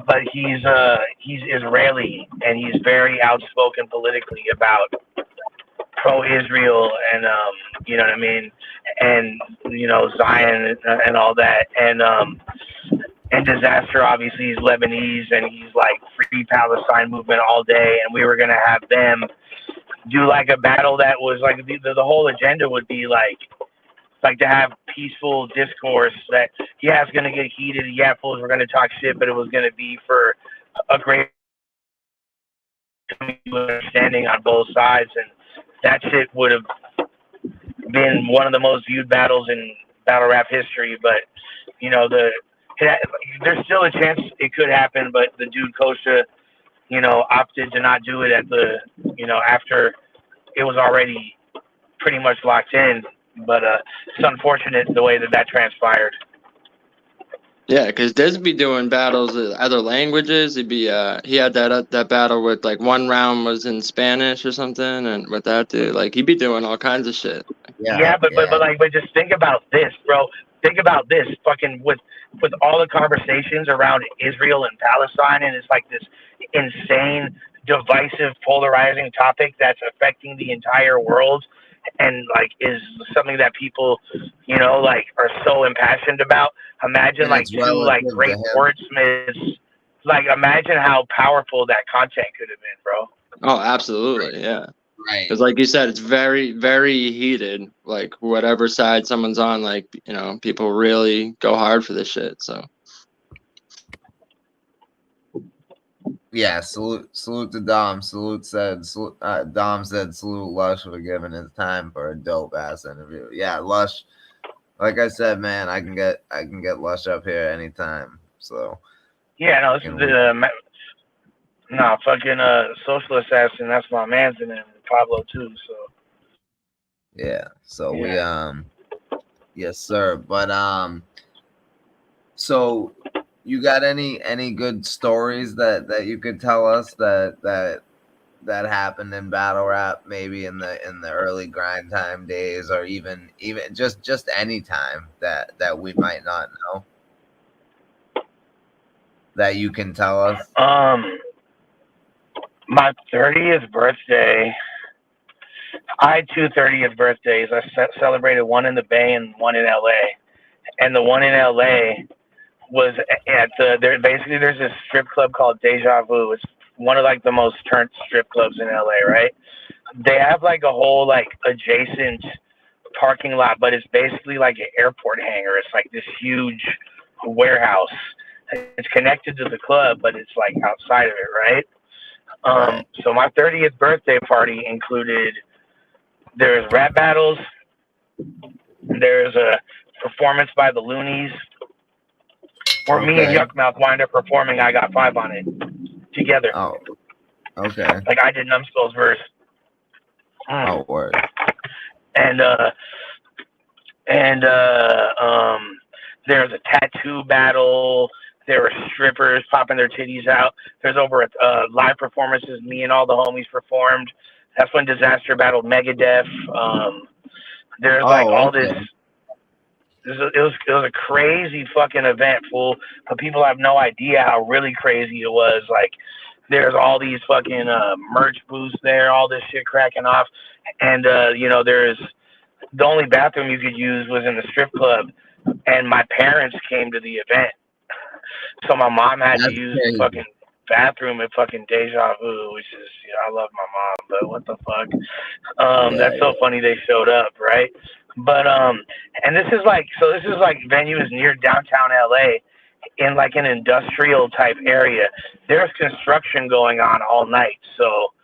but he's Israeli, and he's very outspoken politically about pro-Israel and you know what I mean, and you know, Zion and all that, and Disaster obviously is Lebanese, and he's like Free Palestine movement all day, and we were gonna have them do like a battle that was like the whole agenda would be like to have peaceful discourse that, yeah, it's going to get heated. Yeah, fools were going to talk shit, but it was going to be for a great understanding on both sides. And that shit would have been one of the most viewed battles in battle rap history. But, you know, there's still a chance it could happen, but the dude Kosha, you know, opted to not do it at the, you know, after it was already pretty much locked in. But it's unfortunate the way that transpired. Yeah, because Diz be doing battles in other languages. He'd be he had that battle with like one round was in Spanish or something, and with that dude, like he'd be doing all kinds of shit. But just think about this, bro. Think about this, fucking with all the conversations around Israel and Palestine, and it's like this insane, divisive, polarizing topic that's affecting the entire world. And like is something that people, you know, like are so impassioned about. Imagine like two like great wordsmiths. Like imagine how powerful that content could have been, bro. Oh, absolutely, yeah. Right. Because like you said, it's very, very heated. Like whatever side someone's on, like, you know, people really go hard for this shit. So. Yeah, salute to Dom. Dom said salute Lush for giving his time for a dope ass interview. Yeah, Lush. Like I said, man, I can get Lush up here anytime. So. Yeah, no, this is fucking Social Assassin. That's my man's and Pablo too. So. Yeah. So we yes sir. But so. You got any good stories that you could tell us that happened in battle rap, maybe in the early grind time days, or even just any time that we might not know that you can tell us? My 30th birthday. I had two 30th birthdays. I celebrated one in the Bay and one in LA, and the one in LA was at there's this strip club called Deja Vu. It's one of like the most turned strip clubs in LA, right? They have like a whole like adjacent parking lot, but it's basically like an airport hangar. It's like this huge warehouse. It's connected to the club, but it's like outside of it, right? So my 30th birthday party included, there's rap battles, there's a performance by the Loonies, where me and Yuckmouth wind up performing I Got Five on It together. Oh, okay. Like I did Numbskull's verse. Oh, word. And there's a tattoo battle. There were strippers popping their titties out. There's over live performances. Me and all the homies performed. That's when Disaster battled Megadeth. There's like all this. It was a crazy fucking event, fool. But people have no idea how really crazy it was. Like, there's all these fucking merch booths there, all this shit cracking off, and there's the only bathroom you could use was in the strip club, and my parents came to the event, so my mom had to use the fucking bathroom at fucking Deja Vu, which is, I love my mom, but what the fuck? That's so funny they showed up, right? But and this is like venues near downtown LA in like an industrial type area. There's construction going on all night, so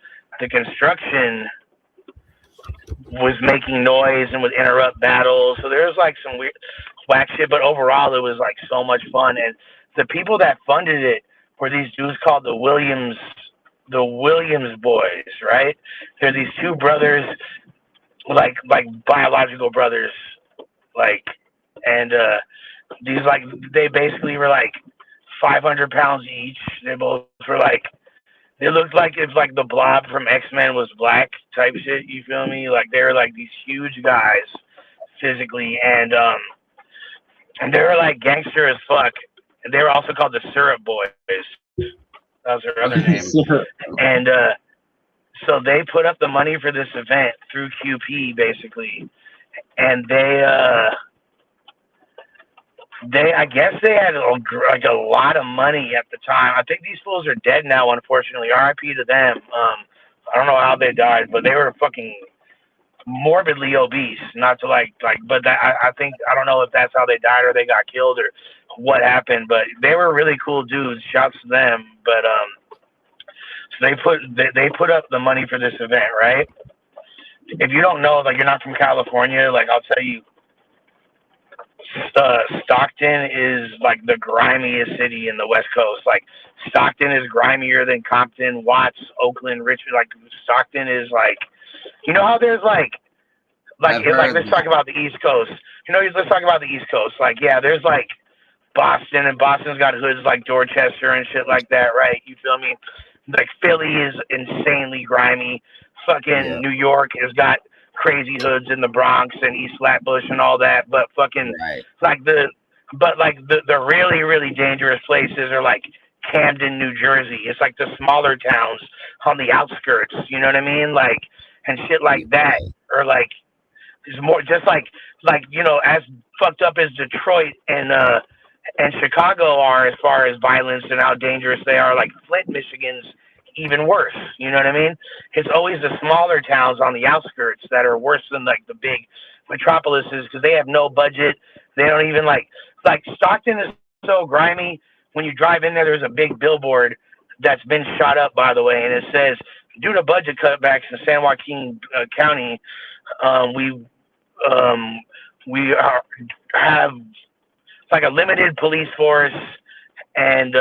the construction was making noise and would interrupt battles. So there's like some weird whack shit, but overall it was like so much fun. And the people that funded it were these dudes called the Williams boys, right? They're these two brothers, like biological brothers, like, and these like they basically were like 500 pounds each. They both were like, they looked like if like the Blob from X-Men was black type shit. You feel me? Like they were like these huge guys physically, and they were like gangster as fuck. And they were also called the Syrup Boys. That was their other name. And so they put up the money for this event through QP basically, and I guess they had like a lot of money at the time. I think these fools are dead now, unfortunately. R.I.P. to them. I don't know how they died, but they were fucking morbidly obese. Not to but I think, I don't know if that's how they died or they got killed or what happened, but they were really cool dudes. Shouts to them. But so they put up the money for this event, right? If you don't know, like you're not from California, like I'll tell you, Stockton is like the grimiest city in the West Coast. Like Stockton is grimier than Compton, Watts, Oakland, Richmond. Like Stockton is like, you know how there's like let's talk about the East Coast. Let's talk about the East Coast. Like, yeah, there's like Boston, and Boston's got hoods like Dorchester and shit like that, right? You feel me? Like Philly is insanely grimy. Fucking New York has got crazy hoods in the Bronx and East Flatbush and all that, but fucking the really, really dangerous places are like Camden, New Jersey. It's like the smaller towns on the outskirts, you know what I mean? Like, and shit like that, or like it's more just like as fucked up as Detroit and Chicago are as far as violence and how dangerous they are. Like Flint, Michigan's even worse. You know what I mean? It's always the smaller towns on the outskirts that are worse than like the big metropolises because they have no budget. They don't even like Stockton is so grimy. When you drive in there, there's a big billboard that's been shot up, by the way, and it says, due to budget cutbacks in San Joaquin County, we have like a limited police force and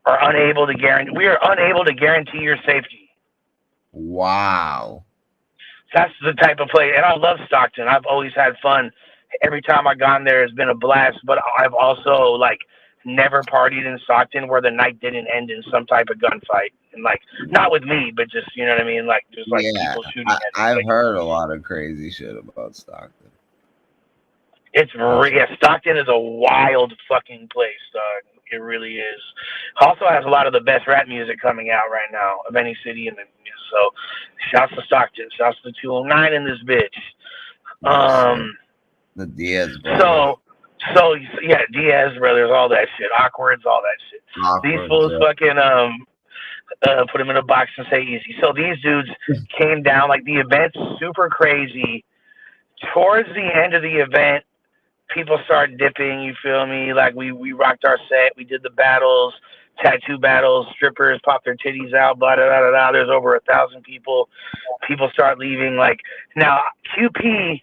are unable to guarantee your safety. Wow. That's the type of place. And I love Stockton. I've always had fun. Every time I've gone there, it's been a blast. But I've also like never partied in Stockton where the night didn't end in some type of gunfight. And like, not with me, but just, you know what I mean? Like, just like people shooting at me. I've heard a lot of crazy shit about Stockton. Stockton is a wild fucking place, dog. It really is. Also has a lot of the best rap music coming out right now of any city in the news. So, shouts to Stockton. Shouts to 209 in this bitch. The Diaz. So yeah, Diaz brothers, all that shit, Awkwards, all that shit. These fools fucking put them in a box and say easy. So these dudes came down, like the event's super crazy. Towards the end of the event, people started dipping, you feel me? Like we rocked our set, we did the battles, tattoo battles, strippers popped their titties out, blah da da da da. There's over 1,000 people. People start leaving. Like now QP,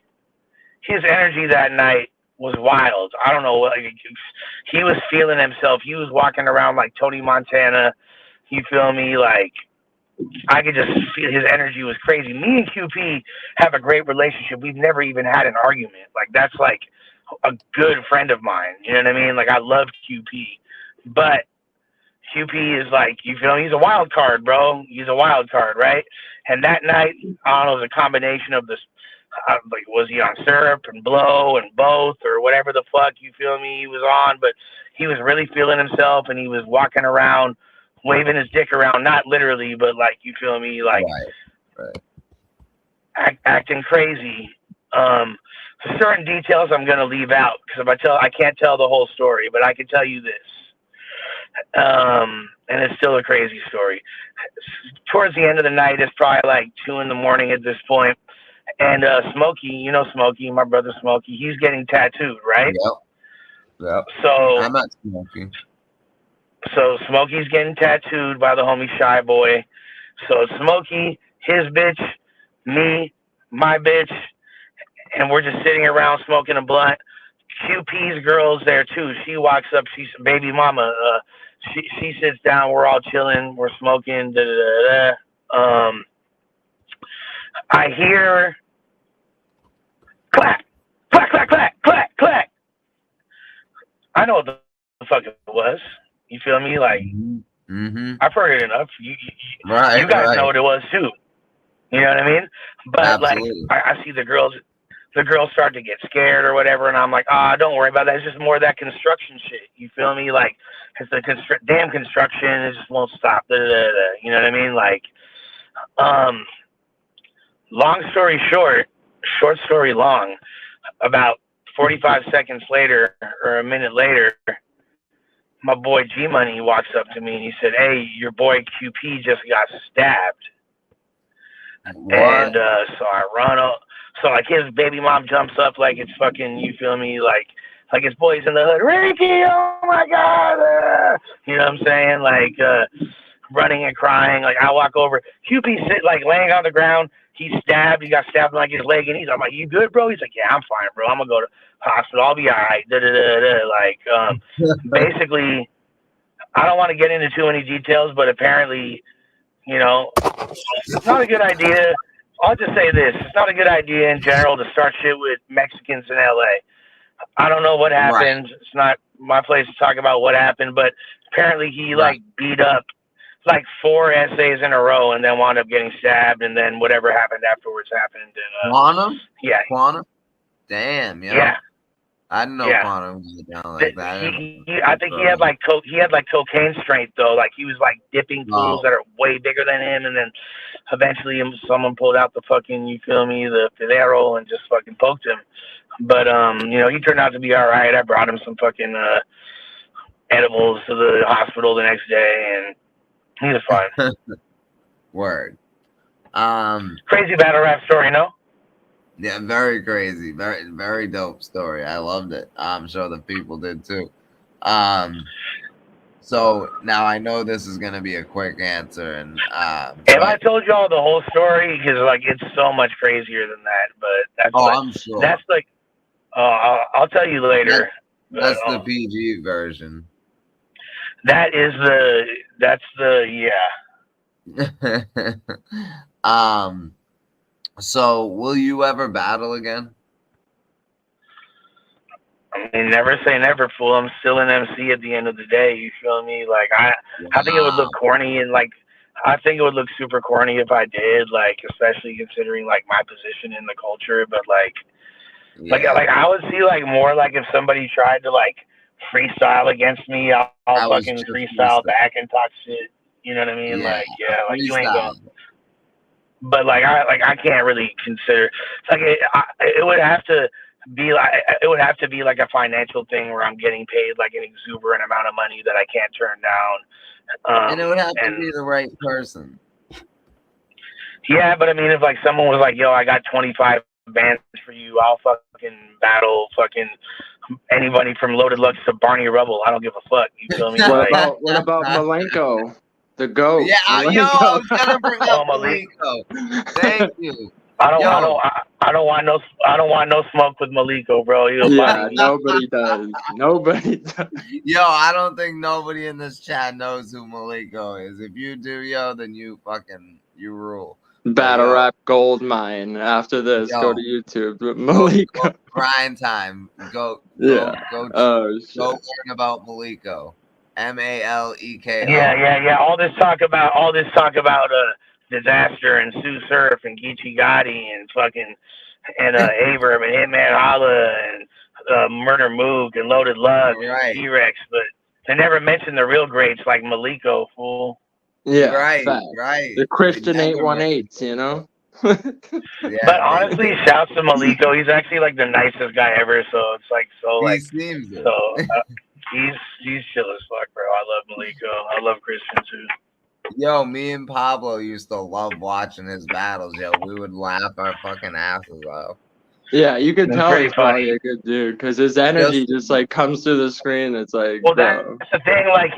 his energy that night was wild. I don't know what, like, he was feeling himself. He was walking around like Tony Montana. You feel me? Like I could just feel his energy was crazy. Me and QP have a great relationship. We've never even had an argument. Like that's like a good friend of mine. You know what I mean? Like I love QP, but QP is like, you feel me? He's a wild card, bro. He's a wild card, right? And that night, I don't know, it was a combination of this. Like, was he on syrup and blow and both or whatever the fuck, you feel me, he was on, but he was really feeling himself and he was walking around waving his dick around, not literally, but like, you feel me, like acting crazy. Certain details I'm gonna leave out because I can't tell the whole story, but I can tell you this, and it's still a crazy story. Towards the end of the night, it's probably like 2 a.m. at this point. And Smokey, you know Smokey, my brother Smokey, he's getting tattooed, right? Yep. So I'm not Smokey. So Smokey's getting tattooed by the homie Shy Boy. So Smokey, his bitch, me, my bitch, and we're just sitting around smoking a blunt. QP's girl's there too. She walks up, she's baby mama. She sits down, we're all chilling, we're smoking, I hear clack, clack, clack, clack, clack, clack. I know what the fuck it was. You feel me? Like, I've heard it enough. You guys know what it was too. You know what I mean? But absolutely. Like, I see the girls start to get scared or whatever, and I'm like, don't worry about that. It's just more of that construction shit. You feel me? Like, it's the damn construction. It just won't stop. You know what I mean? Like, long story short story long, about 45 seconds later or a minute later, my boy G Money walks up to me and he said, "Hey, your boy QP just got stabbed." What? And so I run up. So like his baby mom jumps up like it's fucking, you feel me, like his boys in the hood, Ricky, oh my God, you know what I'm saying? Like running and crying. Like I walk over, QP sit like laying on the ground. He's stabbed. He got stabbed in like his leg, and I'm like, "You good, bro?" He's like, "Yeah, I'm fine, bro. I'm gonna go to hospital. I'll be all right." Like, basically, I don't want to get into too many details, but apparently, you know, it's not a good idea. I'll just say this: it's not a good idea in general to start shit with Mexicans in LA. I don't know what happened. Right. It's not my place to talk about what happened, but apparently he like beat up like 4 essays in a row and then wound up getting stabbed, and then whatever happened afterwards happened. And, Quantum? Yeah. Quantum? Damn, yeah. I didn't know Quantum was down like that. I think he had like cocaine strength though. Like he was like dipping pools that are way bigger than him, and then eventually someone pulled out the fucking, you feel me, the Fidero and just fucking poked him. But you know, he turned out to be all right. I brought him some fucking edibles to the hospital the next day, and he was fine. Word. Crazy battle rap story, no? Yeah, very crazy. Very, very dope story. I loved it. I'm sure the people did too. So now I know this is gonna be a quick answer, and if I told you all the whole story, because like it's so much crazier than that, but that's I'm sure that's like I'll tell you later. That's the PG version. That's the So will you ever battle again? I mean, never say never, fool. I'm still an MC at the end of the day. You feel me? Like I think it would look corny, and like I think it would look super corny if I did, like especially considering like my position in the culture. But like I would see like more like if somebody tried to like freestyle against me, I'll fucking freestyle back and talk shit. You know what I mean? Yeah, like like you ain't going. But like I can't really consider like it would have to be like, it would have to be like a financial thing where I'm getting paid like an exuberant amount of money that I can't turn down. And it would have to be the right person. Yeah, but I mean, if like someone was like, "Yo, I got 25 bands for you. I'll fucking battle fucking anybody from Loaded Lux to Barney Rubble. I don't give a fuck." You feel me? What about Malenko, the GOAT? Yeah, Malenko. yo, I was gonna bring up Malenko. Thank you. I don't want no smoke with Malenko, bro. Yeah, nobody does. Nobody does. Yo, I don't think nobody in this chat knows who Malenko is. If you do, yo, then you rule. Battle rap gold mine. After this, go to YouTube with Malenko. Grind time. Go learn about Malenko. Maleko. Yeah. All this talk about Disaster and Sue Surf and Geechee Gotti and fucking Averb and Hitman Holla and Murder Moog and Loaded Lux and T-Rex, but they never mention the real greats like Malenko, fool. Yeah, right. The Christian 818s, you know. But honestly, shouts to Malenko. He's actually like the nicest guy ever. So it's like he seems it. So he's chill as fuck, bro. I love Malenko. I love Christian too. Yo, me and Pablo used to love watching his battles. Yo, we would laugh our fucking asses off. Yeah, you could tell he's probably a good dude because his energy just like comes through the screen. It's like, well, that's the thing. Like,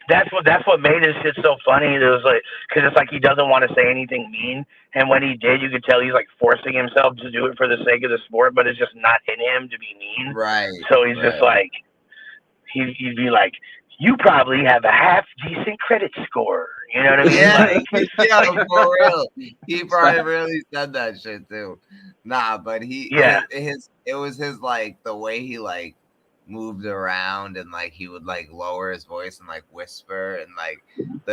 that's what made his shit so funny. It was like, because it's like he doesn't want to say anything mean, and when he did, you could tell he's like forcing himself to do it for the sake of the sport, but it's just not in him to be mean. Right. So he's just like, he'd be like, "You probably have a half decent credit score." You know what I mean? Yeah, for real. He probably really said that shit too. Nah, but it was his like the way he like moved around and like he would like lower his voice and like whisper and like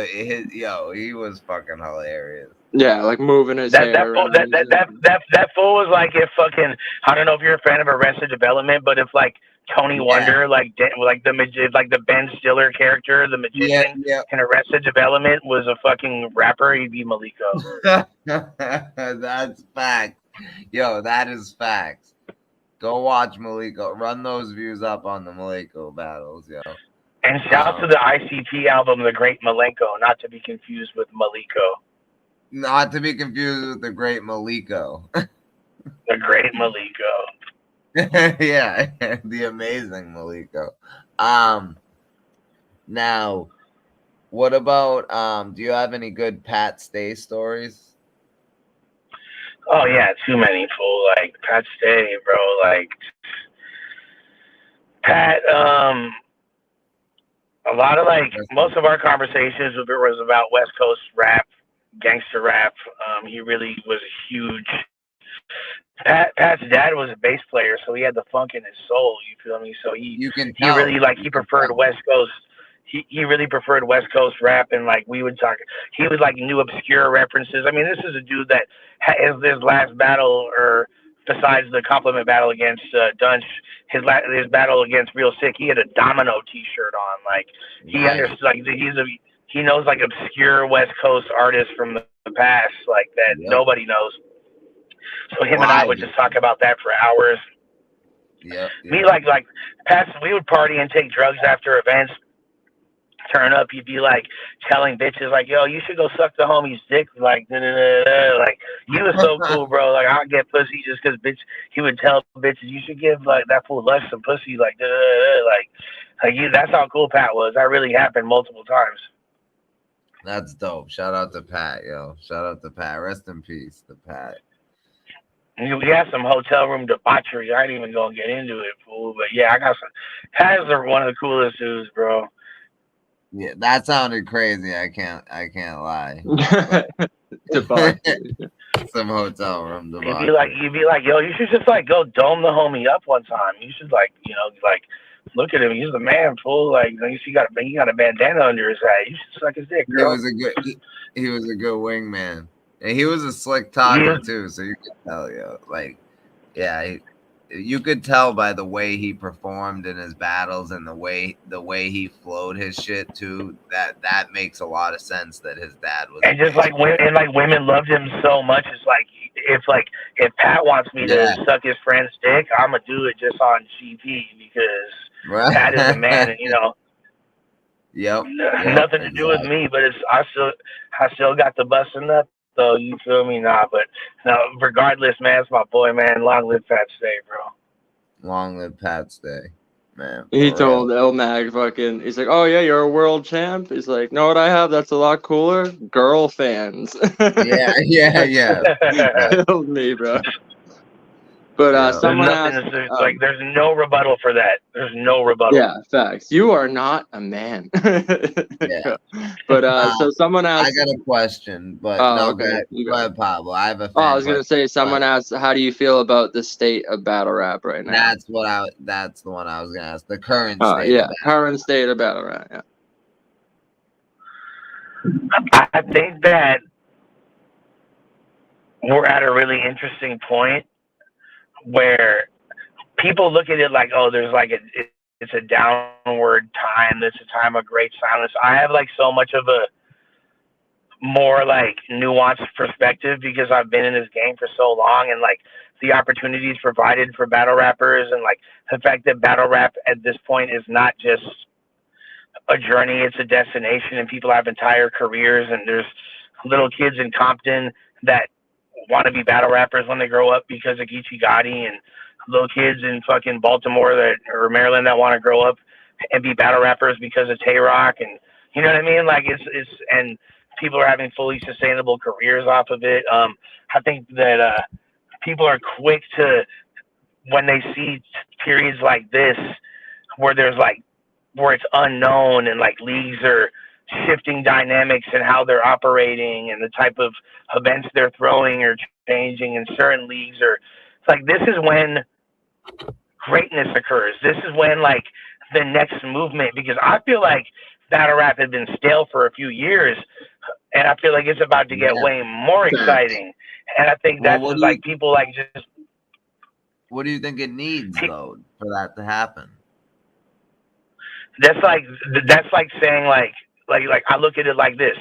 he was fucking hilarious. Yeah, like moving his hair. That fool was like if fucking, I don't know if you're a fan of Arrested Development, but if like Tony Wonder, like the Ben Stiller character, the magician in Arrested Development was a fucking rapper, he'd be Malenko. That's fact. Yo, that is facts. Go watch Malenko. Run those views up on the Malenko battles, yo. And shout out to the ICP album, The Great Malenko, not to be confused with Malenko. Not to be confused with The Great Malenko. The Great Malenko. Yeah, the amazing Malenko. Now, what about do you have any good Pat Stay stories? Oh yeah, too many, fool. Like Pat Stay, bro. Like Pat. A lot of like most of our conversations was about West Coast rap, gangster rap. He really was a huge. Pat's dad was a bass player, so he had the funk in his soul. You feel me? So he preferred West Coast. He really preferred West Coast rap, and like we would talk. He was like new obscure references. I mean, this is a dude that his last battle, or besides the compliment battle against Dunch, his battle against Real Sick, he had a Domino T-shirt on. Like he understood. Like he knows like obscure West Coast artists from the past, like that nobody knows. So him and I would just talk about that for hours. Me like Pat, we would party and take drugs after events. Turn up, you'd be like telling bitches like, "Yo, you should go suck the homie's dick." Like, like he was so cool, bro. Like I'll get pussy just because bitch. He would tell bitches, "You should give like that fool Lush some pussy." Like, that's how cool Pat was. That really happened multiple times. That's dope. Shout out to Pat, yo. Shout out to Pat. Rest in peace, to Pat. We had some hotel room debauchery. I ain't even gonna get into it, fool. But yeah, I got some. Pat is one of the coolest dudes, bro. Yeah, that sounded crazy. I can't lie. Some hotel room debauchery. You'd be like, yo, you should just like go dome the homie up one time. You should like, like look at him. He's the man, fool. Like he got a bandana under his hat. You should suck his dick, girl. He was a good wingman. And he was a slick talker too, so you could tell, you could tell by the way he performed in his battles and the way he flowed his shit too. That makes a lot of sense that his dad was. And just like women loved him so much. It's like if Pat wants me to suck his friend's dick, I'm gonna do it just on GP because Pat is a man, and you know. Yep. Nothing to do with me, but I still got the busting up. So you feel me? Nah, but no. Regardless, man, it's my boy, man. Long live Pat Stay, bro. Long live Pat Stay, man. He told El Mag fucking. He's like, "Oh yeah, you're a world champ." He's like, "Know what I have? That's a lot cooler. Girl fans." Yeah. Killed me, bro. But someone asked, there's no rebuttal for that. There's no rebuttal. Yeah, facts. You are not a man. Yeah. But so someone asked. I got a question, but okay. Go ahead, Pablo. I have a. I was gonna say, someone asked, "How do you feel about the state of battle rap right now?" That's the one I was gonna ask. The current state. Yeah, current state of battle rap. Yeah. I think that we're at a really interesting point where people look at it like, oh, there's like it's a downward time. It's a time of great silence. I have like so much of a more like nuanced perspective because I've been in this game for so long, and like the opportunities provided for battle rappers, and like the fact that battle rap at this point is not just a journey, it's a destination, and people have entire careers, and there's little kids in Compton that want to be battle rappers when they grow up because of Geechee Gotti, and little kids in fucking Baltimore or Maryland that want to grow up and be battle rappers because of Tay Rock, and you know what I mean? Like it's and people are having fully sustainable careers off of it. I think that people are quick to, when they see periods like this where it's unknown and like leagues are shifting dynamics and how they're operating and the type of events they're throwing or changing in certain leagues, or it's like this is when greatness occurs. This is when like the next movement, because I feel like battle rap had been stale for a few years, and I feel like it's about to get way more exciting. And I think that's like people like just. What do you think it needs though for that to happen? That's like saying like I look at it like this.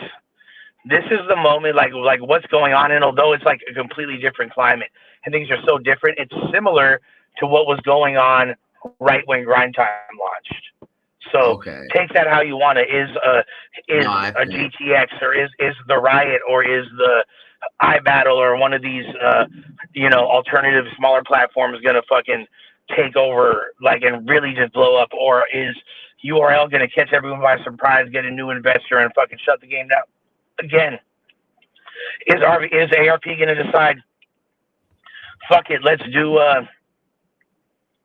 This is the moment, like what's going on, and although it's like a completely different climate and things are so different, it's similar to what was going on right when Grind Time launched. So take that how you want it. Is a GTX or is the Riot or is the iBattle or one of these alternative smaller platforms gonna fucking take over like and really just blow up, or is URL gonna catch everyone by surprise, get a new investor, and fucking shut the game down again? Is ARP gonna decide, fuck it, let's do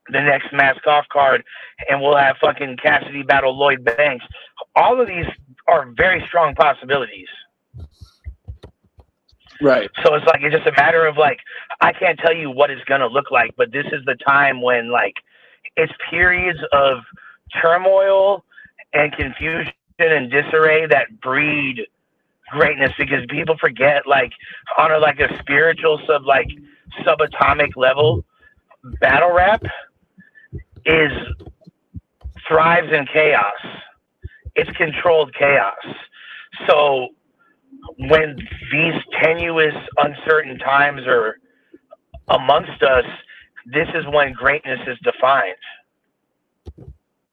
the next Mask Off card and we'll have fucking Cassidy battle Lloyd Banks? All of these are very strong possibilities. Right. So it's like, it's just a matter of like, I can't tell you what it's gonna look like, but this is the time when like it's periods of turmoil and confusion and disarray that breed greatness, because people forget, like on a spiritual subatomic level, battle rap thrives in chaos. It's controlled chaos. So when these tenuous, uncertain times are amongst us, this is when greatness is defined.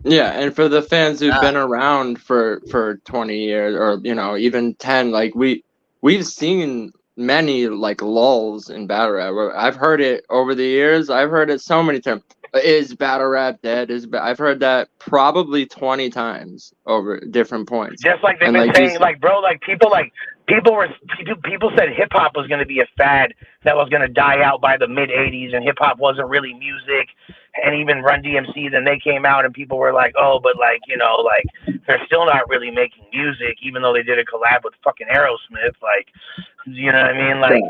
Yeah, and for the fans who've been around for 20 years or even 10, like we've seen many like lulls in battle rap. I've heard it over the years. I've heard it so many times. Is battle rap dead? I've heard that probably 20 times over different points. Just like they've been saying, people said hip hop was going to be a fad that was going to die out by the mid '80s, and hip hop wasn't really music. And even Run DMC, then they came out and people were like, oh, but they're still not really making music, even though they did a collab with fucking Aerosmith. Like, you know what I mean? Like,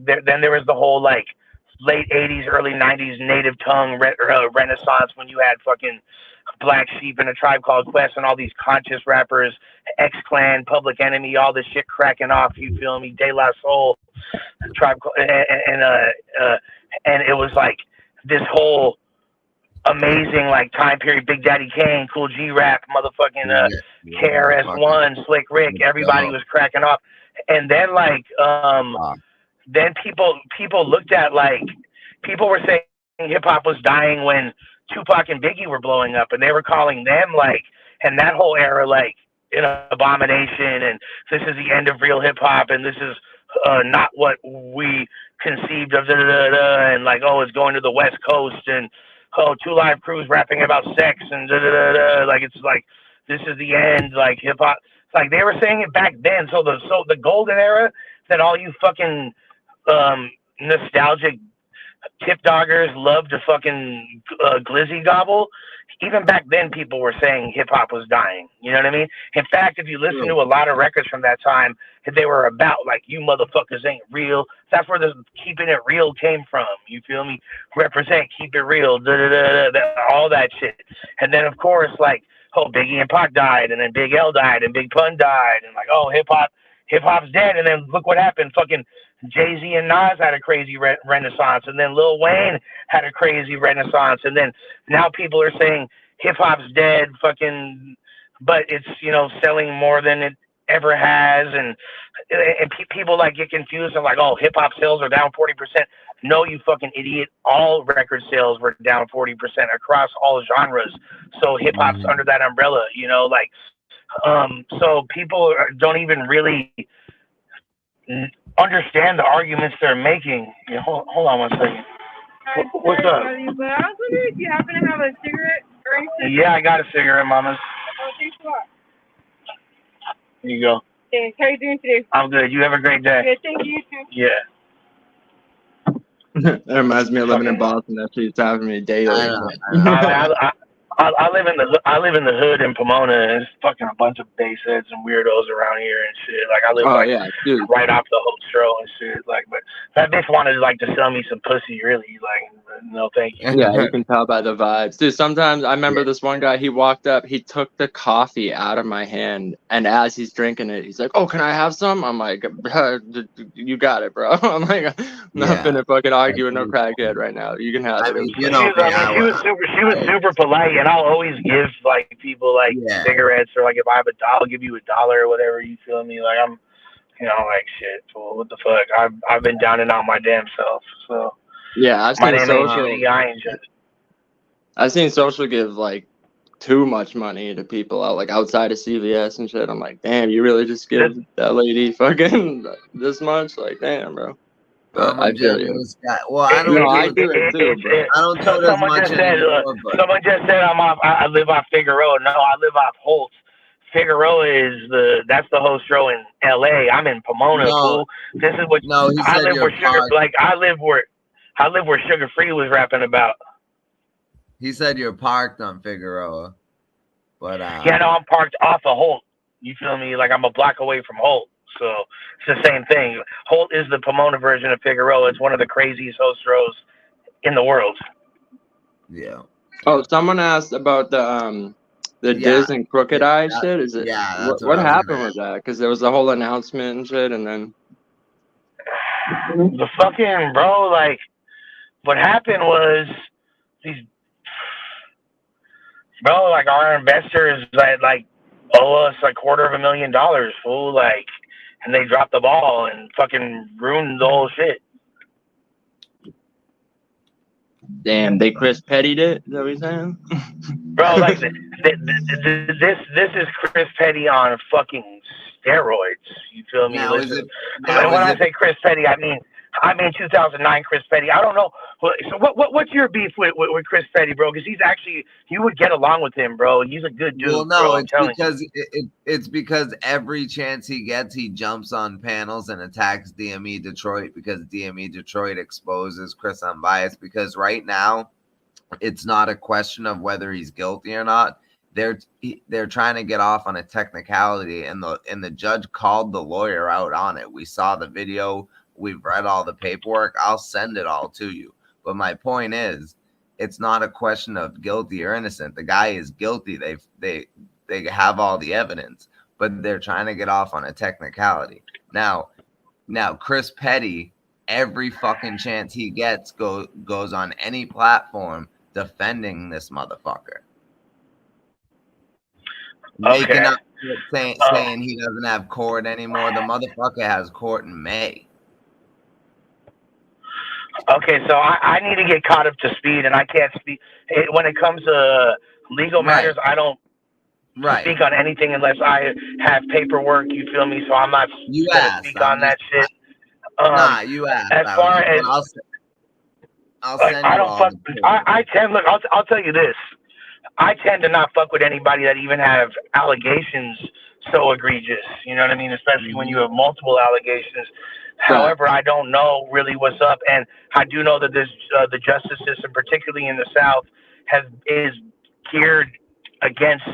then there was the whole like late '80s, early '90s native tongue renaissance when you had fucking Black Sheep and A Tribe Called Quest and all these conscious rappers, X-Clan, Public Enemy, all this shit cracking off. You feel me? De La Soul, Tribe, and it was like this whole amazing like time period. Big Daddy Kane, Cool G Rap, motherfucking KRS-One, Slick Rick. Everybody was cracking off. and then like then people looked at like people were saying hip hop was dying when Tupac and Biggie were blowing up, and they were calling them like, and that whole era like an abomination, and this is the end of real hip hop, and this is not what we conceived of, and like, oh, it's going to the West Coast, and oh, 2 Live Crews rapping about sex, and like it's like this is the end, like hip hop. Like they were saying it back then. So the golden era that all you fucking nostalgic tip doggers love to fucking glizzy gobble. Even back then, people were saying hip hop was dying. You know what I mean? In fact, if you listen to a lot of records from that time, they were about like, you motherfuckers ain't real. That's where the keeping it real came from. You feel me? Represent, keep it real, all that shit. And then of course, like, oh, Biggie and Pac died, and then Big L died, and Big Pun died, and like, oh, hip hop's dead. And then look what happened. Fucking Jay-Z and Nas had a crazy renaissance, and then Lil Wayne had a crazy renaissance, and then now people are saying hip hop's dead, fucking, but it's, you know, selling more than it ever has, and people like get confused and like, oh, hip hop sales are down 40%. No, you fucking idiot. All record sales were down 40% across all genres. So hip hop's under that umbrella, you know, like, so people don't even really understand the arguments they're making. Yeah, hold on 1 second. What's up? But I was wondering if you happen to have a cigarette or anything. Yeah, I got a cigarette, mamas. Oh, thanks a lot. Here you go. Thanks. How are you doing today? I'm good. You have a great day. Good. Thank you. Too. Yeah. That reminds me of living in Boston. That shit's happening to me daily. I live in the hood in Pomona, and it's fucking a bunch of baseheads and weirdos around here and shit. Like I live right off the Hostro and shit. Like, but that bitch wanted like to sell me some pussy. Really, like, no, thank you. Yeah, you can tell by the vibes, dude. Sometimes I remember this one guy. He walked up, he took the coffee out of my hand, and as he's drinking it, he's like, "Oh, can I have some?" I'm like, "You got it, bro." I'm like, I'm not gonna fucking argue with no crackhead right now. You can have it. You know, she was super polite, and I'll always give like people like cigarettes, or like if I have I'll give you $1 or whatever. You feel me? Like I'm, you know, like shit. Fool, what the fuck? I've been down and out my damn self. So yeah, I've seen social give like too much money to people out like outside of CVS and shit. I'm like, damn, you really just give that lady fucking this much? Like, damn, bro. But I feel you. Well, I don't. I do it too, bro. I don't tote as much anymore. Someone just said I live off Figueroa. No, I live off Holt. Figueroa is that's the host row in LA. I'm in Pomona. Fool. This is what I live where Sugar. Like I live where Sugar Free was rapping about. He said you're parked on Figueroa, but yeah, no, I'm parked off of Holt. You feel me? Like I'm a block away from Holt. So it's the same thing. Holt is the Pomona version of Figueroa. It's one of the craziest host rows in the world. Yeah. Oh, someone asked about the Diz and Crooked Eye shit. Is it? Yeah. What happened with that? Because there was a whole announcement and shit, and then the fucking bro, like, what happened was these bro, like our investors like owe us like $250,000, fool, like. And they dropped the ball and fucking ruined the whole shit. Damn, they Chris Petty'd it? Is that what you're saying? Bro, like this is Chris Petty on fucking steroids. You feel me? Now, when I say Chris Petty, I mean 2009 Chris Petty. I don't know. So what's your beef with Chris Petty, bro? Because you would get along with him, bro. He's a good dude. Well, no, bro, it's because every chance he gets, he jumps on panels and attacks DME Detroit because DME Detroit exposes Chris Unbiased. Because right now, it's not a question of whether he's guilty or not. They're trying to get off on a technicality, and the judge called the lawyer out on it. We saw the video. We've read all the paperwork. I'll send it all to you. But my point is, it's not a question of guilty or innocent. The guy is guilty. They have all the evidence, but they're trying to get off on a technicality. Now Chris Petty, every fucking chance he gets, goes on any platform defending this motherfucker. saying he doesn't have court anymore. The motherfucker has court in May. Okay, so I need to get caught up to speed, and I can't speak when it comes to legal matters. I don't speak on anything unless I have paperwork. You feel me? So I'm not gonna speak on that shit. You asked. As far as I'll send you I don't all fuck. the I tend look. I'll tell you this. I tend to not fuck with anybody that even have allegations so egregious. You know what I mean? Especially when you have multiple allegations. However, I don't know really what's up, and I do know that this the justice system, particularly in the South, is geared against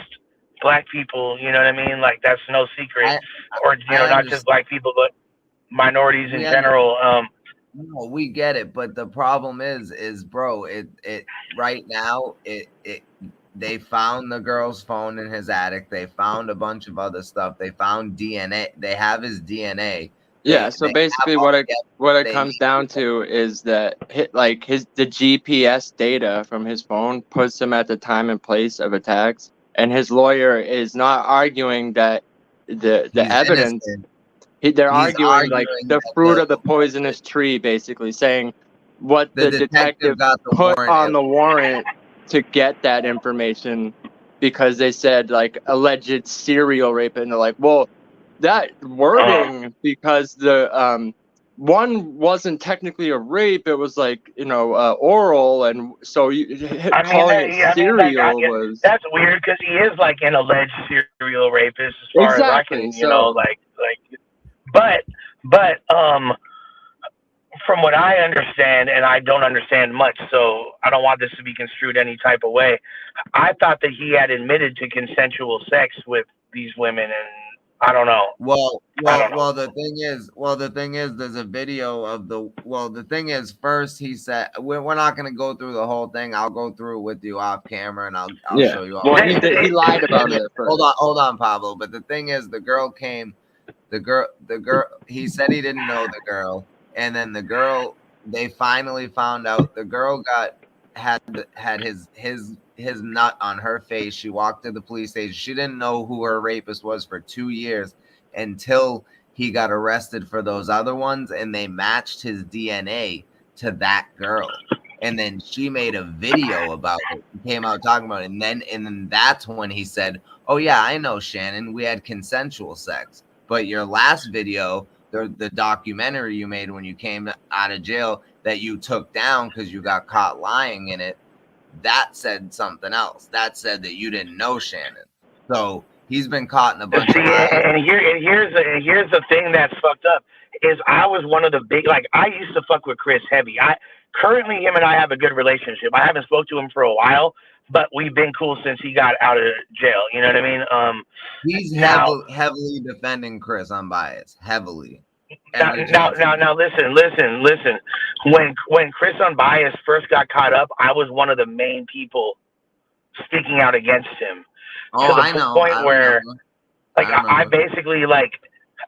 black people. You know what I mean? Like that's no secret, or not just black people, but minorities in general. No, we get it, but the problem is bro, it right now they found the girl's phone in his attic. They found a bunch of other stuff. They found DNA. They have his DNA. Yeah, so basically what it comes down to is that the GPS data from his phone puts him at the time and place of attacks, and his lawyer is not arguing that the evidence. They're arguing like the fruit of the poisonous tree, basically saying what the detective put on the warrant to get that information, because they said like alleged serial rape, and they're like, well, that wording, because the one wasn't technically a rape, it was like oral, and so calling it serial was that's weird because he is like an alleged serial rapist as far as I can but from what I understand, and I don't understand much, so I don't want this to be construed any type of way. I thought that he had admitted to consensual sex with these women, and I don't know. Well, the thing is, there's a video of the thing is, first he said, we're not going to go through the whole thing. I'll go through it with you off camera, and I'll show you all. Well, he lied about it. Hold on, Pablo. But the thing is, the girl, he said he didn't know the girl. And then the girl, they finally found out the girl had his nut on her face. She walked to the police station. She didn't know who her rapist was for 2 years until he got arrested for those other ones, and they matched his DNA to that girl. And then she made a video about it, came out talking about it, and then that's when he said, "Oh yeah, I know Shannon. We had consensual sex." But your last video, the documentary you made when you came out of jail that you took down because you got caught lying in it, that said something else. That said that you didn't know Shannon. So he's been caught in a bunch of lies. And here's the thing that's fucked up is I was one of the big, like, I used to fuck with Chris heavy. Currently him and I have a good relationship. I haven't spoke to him for a while, but we've been cool since he got out of jail. You know what I mean? He's heavily defending Chris Unbiased, heavily. Now, listen. When Chris Unbiased first got caught up, I was one of the main people speaking out against him. Oh, to the I know. Point where, like, I basically, like,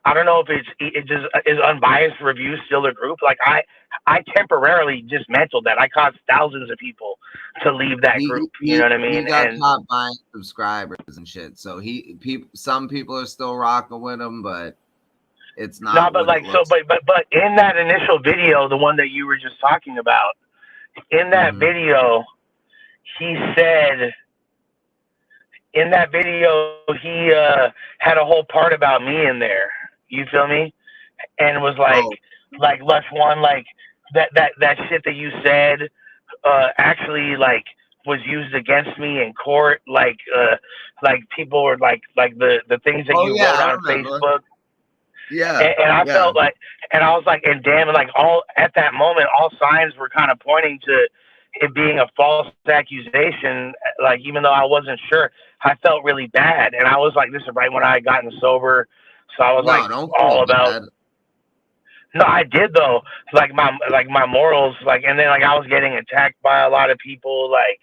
I don't know if it just is Unbiased Review still a group? Like, I temporarily dismantled that. I caused thousands of people to leave that group. You know what I mean? He got caught buying subscribers and shit. So some people are still rocking with him, but it's not. No, but like but in that initial video, the one that you were just talking about, in that video, he said. In that video, he had a whole part about me in there. You feel me? And was like Lush One, like that shit that you said, actually like was used against me in court. Like people were like the things that you wrote on Facebook. Yeah. And I felt like, and I was like, and damn, like all at that moment, all signs were kind of pointing to it being a false accusation. Like, even though I wasn't sure, I felt really bad. And I was like, this is right when I had gotten sober. So I was all about, no, I did though. Like my morals, like, and then like I was getting attacked by a lot of people. Like,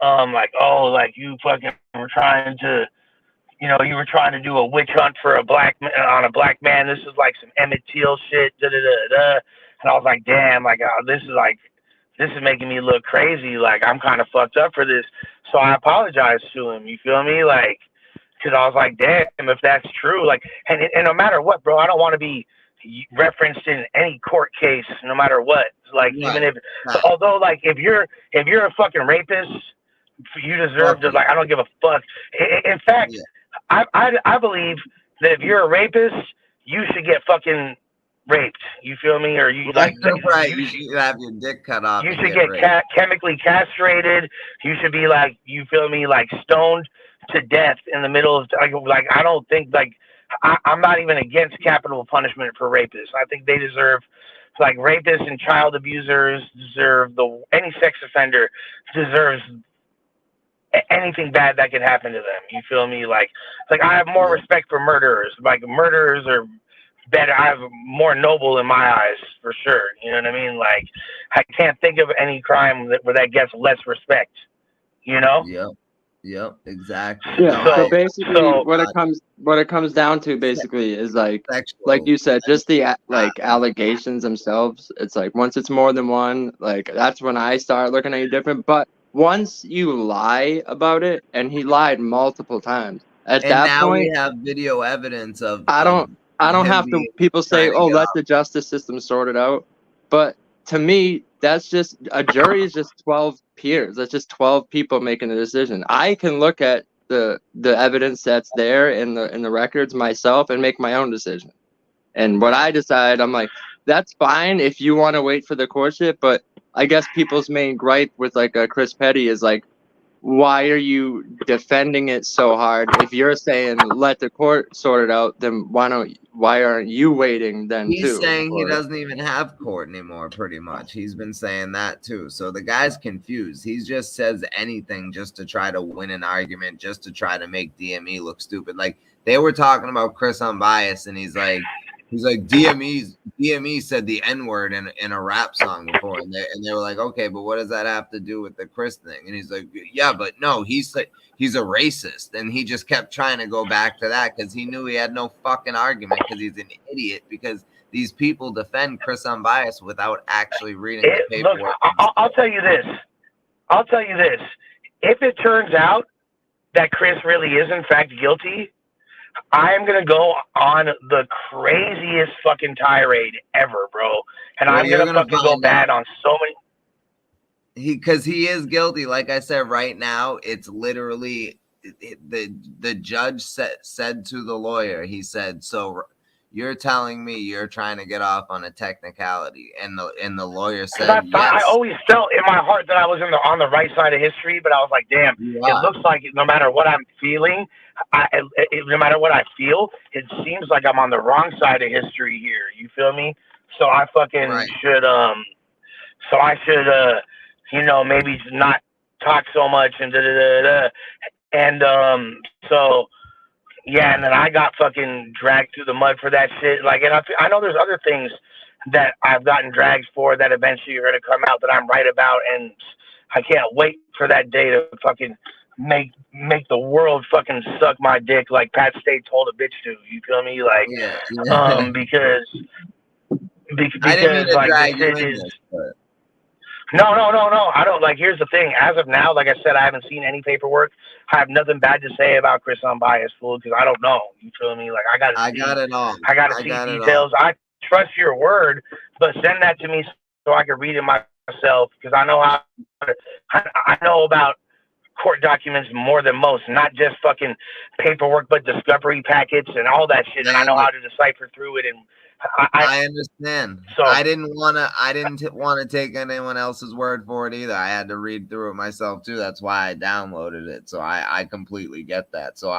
oh, like you fucking were trying to, you were trying to do a witch hunt for a black man. This is like some Emmett Till shit. Da, da, da, da. And I was like, damn, like this is making me look crazy. Like I'm kind of fucked up for this. So I apologized to him. You feel me? Like, because I was like, damn, if that's true, like, and no matter what, bro, I don't want to be referenced in any court case, no matter what. Like, even if, although, like, if you're a fucking rapist, you deserve to, like, I don't give a fuck. In fact, I believe that if you're a rapist, you should get fucking raped. You feel me? Or you like right? You should have your dick cut off. You should get chemically castrated. You should be like, you feel me, like stoned to death in the middle of like I don't think like I'm not even against capital punishment for rapists. I think they deserve, like, rapists and child abusers deserve any sex offender deserves anything bad that could happen to them. You feel me? Like I have more respect for murderers. Like, murderers are better. I have more noble in my eyes, for sure. You know what I mean? Like, I can't think of any crime where that gets less respect. You know? Yep, exactly. Yeah. So basically, what it comes down to basically is like you said, just the like allegations themselves. It's like once it's more than one, like that's when I start looking at you different. But once you lie about it, and he lied multiple times, at that point, we have video evidence of. I don't have to. People say, "Oh, let the justice system sort it out," but to me, that's just a jury is just 12 peers. That's just 12 people making a decision. I can look at the evidence that's there in the records myself and make my own decision. And what I decide, I'm like, that's fine if you want to wait for the courtship. But I guess people's main gripe with like a Chris Petty is like, why are you defending it so hard? If you're saying let the court sort it out, then why aren't you waiting then too? He's saying he doesn't even have court anymore, pretty much. He's been saying that too. So the guy's confused. He just says anything just to try to win an argument, just to try to make DME look stupid. Like, they were talking about Chris Unbiased, and he's like DME said the N-word in a rap song before, and they were like, okay, but what does that have to do with the Chris thing? And he's like, yeah, but no, he's a racist, and he just kept trying to go back to that because he knew he had no fucking argument because he's an idiot, because these people defend Chris Unbiased without actually reading the paperwork. Look, I'll tell you this. If it turns out that Chris really is in fact guilty, I am going to go on the craziest fucking tirade ever, bro. And I'm going to fucking go bad on so many. Because he is guilty. Like I said, right now, it's literally the judge said to the lawyer, he said, so you're telling me you're trying to get off on a technicality, and the lawyer said, yes. I always felt in my heart that I was on the right side of history, but I was like, damn, it looks like no matter what I'm feeling, no matter what I feel, it seems like I'm on the wrong side of history here. You feel me? So I fucking should, you know, maybe not talk so much and so. Yeah, and then I got fucking dragged through the mud for that shit. Like, and I know there's other things that I've gotten dragged for that eventually are going to come out that I'm right about, and I can't wait for that day to fucking make the world fucking suck my dick like Pat Stay told a bitch to. You feel me? Like, because I didn't mean to like drag you in this, but... No. I don't, like, here's the thing. As of now, like I said, I haven't seen any paperwork. I have nothing bad to say about Chris Unbiased, fool, because I don't know. You feel me? Like, I got it all. I got to see details. I trust your word, but send that to me so I can read it myself, because I know I know about court documents more than most, not just fucking paperwork, but discovery packets and all that shit. And I know how to decipher through it. And I understand. So I didn't want to take anyone else's word for it either. I had to read through it myself too. That's why I downloaded it. So I completely get that. So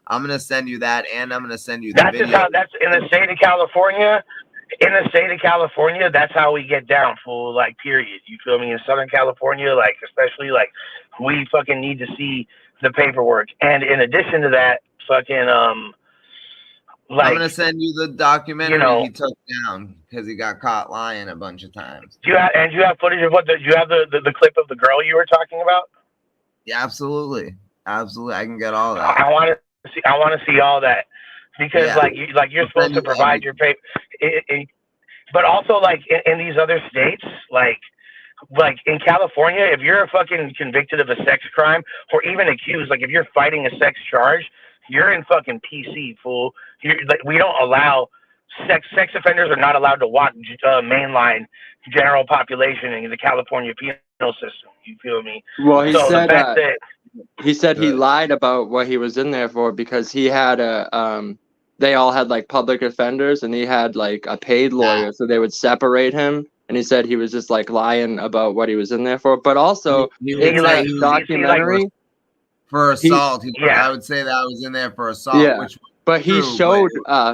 I'm gonna send you that, and I'm gonna send you the video. That's in the state of California. In the state of California, that's how we get down, fool. Like, period. You feel me? In Southern California, like, especially, like, we fucking need to see the paperwork. And in addition to that, fucking like, I'm gonna send you the documentary he took down because he got caught lying a bunch of times. Do you have footage of do you have the clip of the girl you were talking about? Yeah, absolutely. I can get all that. I want to see all that, because you're supposed to provide your paper. But also, like, in these other states, like in California, if you're fucking convicted of a sex crime or even accused, like if you're fighting a sex charge, you're in fucking PC, fool. We don't allow sex offenders are not allowed to walk mainline general population in the California penal system. You feel me? Well, he So said the fact that he said he lied about what he was in there for because he had they all had like public offenders and he had like a paid lawyer, so they would separate him. And he said he was just like lying about what he was in there for. But also in that documentary for assault, I would say that I was in there for assault. Yeah, which but he showed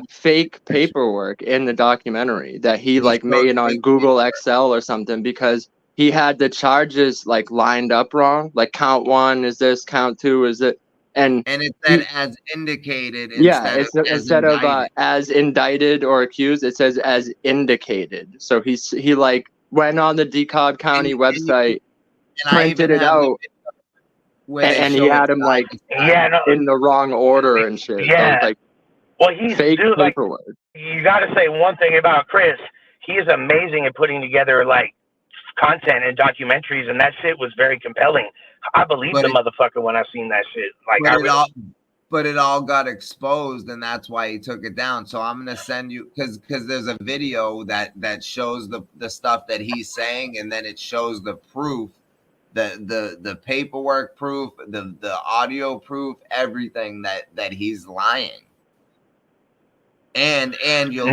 fake paperwork in the documentary that he like made on Google Excel or something because he had the charges like lined up wrong. Like count 1 is this, count 2 is it, and it said as indicated. Instead of as indicted or accused, it says as indicated. So he like went on the DeKalb County website, printed it out, and he had him like in the wrong order and shit. Yeah, so like he's fake paperwork. You got to say one thing about Chris. He is amazing at putting together like content and documentaries, and that shit was very compelling. I believed the motherfucker when I seen that shit. Like but it all got exposed, and that's why he took it down. So I'm gonna send you because there's a video that shows the stuff that he's saying, and then it shows the proof, the paperwork proof, the audio proof, everything that he's lying. And you'll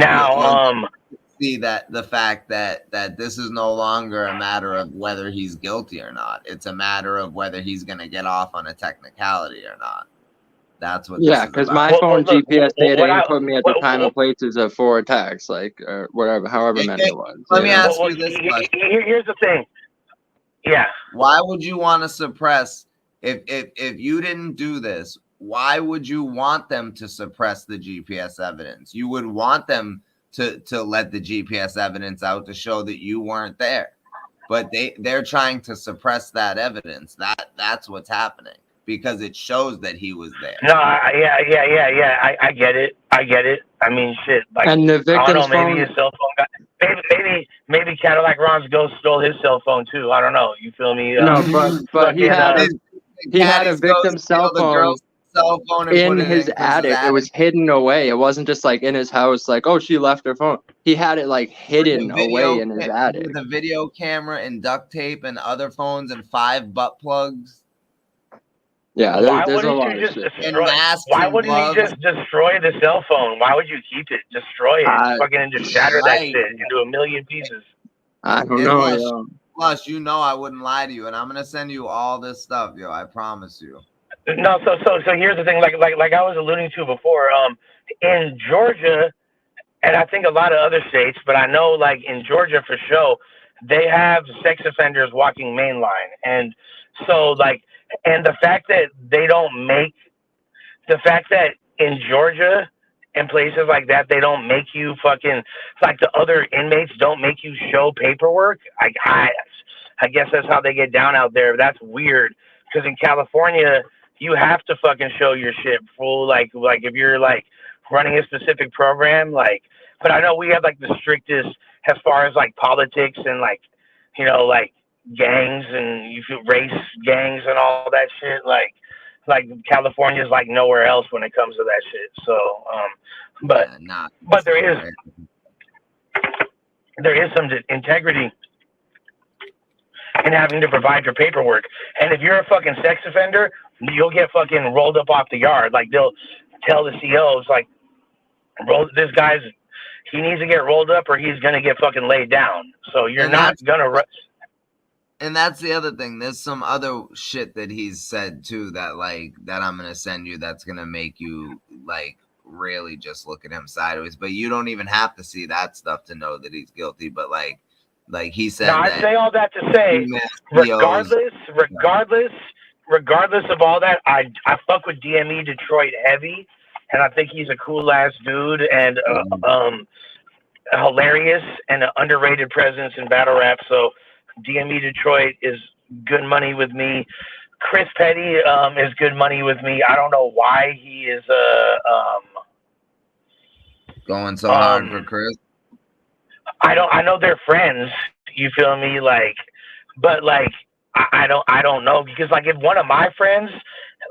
see that the fact that this is no longer a matter of whether he's guilty or not. It's a matter of whether he's going to get off on a technicality or not. That's what. Yeah, because my phone GPS data put me at the time and places of 4 attacks, like or whatever, however many it was. Let me ask you this question. Here's the thing. Yeah. Why would you want to suppress if you didn't do this? Why would you want them to suppress the GPS evidence? You would want them to let the GPS evidence out to show that you weren't there, but they're trying to suppress that evidence. That's what's happening because it shows that he was there. No, yeah. I get it. I mean, shit. Like, and the victim's maybe his cell phone got. Maybe Cadillac Ron's ghost stole his cell phone too. I don't know. You feel me? No, but he had a victim's cell phone in his attic. It was hidden away. It wasn't just like in his house, like, oh, she left her phone. He had it like hidden away in his attic. With a video camera and duct tape and other phones and 5 butt plugs. Yeah, there's a lot of shit. Why wouldn't he just destroy the cell phone? Why would you keep it? Destroy it. Fucking just shatter that shit into a million pieces. I don't know. Plus, I wouldn't lie to you, and I'm gonna send you all this stuff, yo. I promise you. No, so here's the thing, like I was alluding to before, in Georgia, and I think a lot of other states, but I know like in Georgia for sure, they have sex offenders walking mainline, and so like, and the fact that in Georgia and places like that, they don't make you fucking, like the other inmates don't make you show paperwork. I guess that's how they get down out there. That's weird, because in California, you have to fucking show your shit, fool. Like if you're like running a specific program, like, but I know we have like the strictest as far as like politics and like, like gangs and you feel race gangs and all that shit. Like California's like nowhere else when it comes to that shit. So, but there is some integrity in having to provide your paperwork. And if you're a fucking sex offender, you'll get fucking rolled up off the yard. Like they'll tell the COs, like, he needs to get rolled up or he's gonna get fucking laid down. So you're not gonna. And that's the other thing. There's some other shit that he's said too that I'm gonna send you. That's gonna make you like really just look at him sideways. But you don't even have to see that stuff to know that he's guilty. But like he said. Now, I say all that to say, regardless of all that, I fuck with DME Detroit heavy, and I think he's a cool ass dude and hilarious and an underrated presence in battle rap. So DME Detroit is good money with me. Chris Petty is good money with me. I don't know why he is going so hard for Chris. I know they're friends. You feel me? Like, but like. I don't know, because like if one of my friends,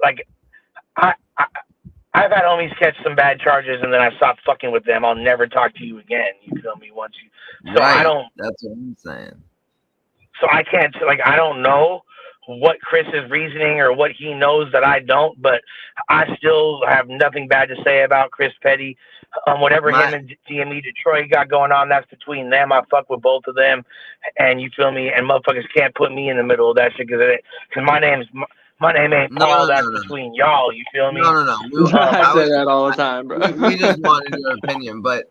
like I I've had homies catch some bad charges, and then I stopped fucking with them. I'll never talk to you again. You feel me? Once you, so Right. I don't. That's what I'm saying. So I can't, like, I don't know what Chris is reasoning or what he knows that I don't, but I still have nothing bad to say about Chris Petty. Whatever him and DME Detroit got going on, that's between them. I fuck with both of them, and you feel me? And motherfuckers can't put me in the middle of that shit because my name ain't Paul. That's between y'all. You feel me? No. I say that all the time, bro. We just wanted your opinion, but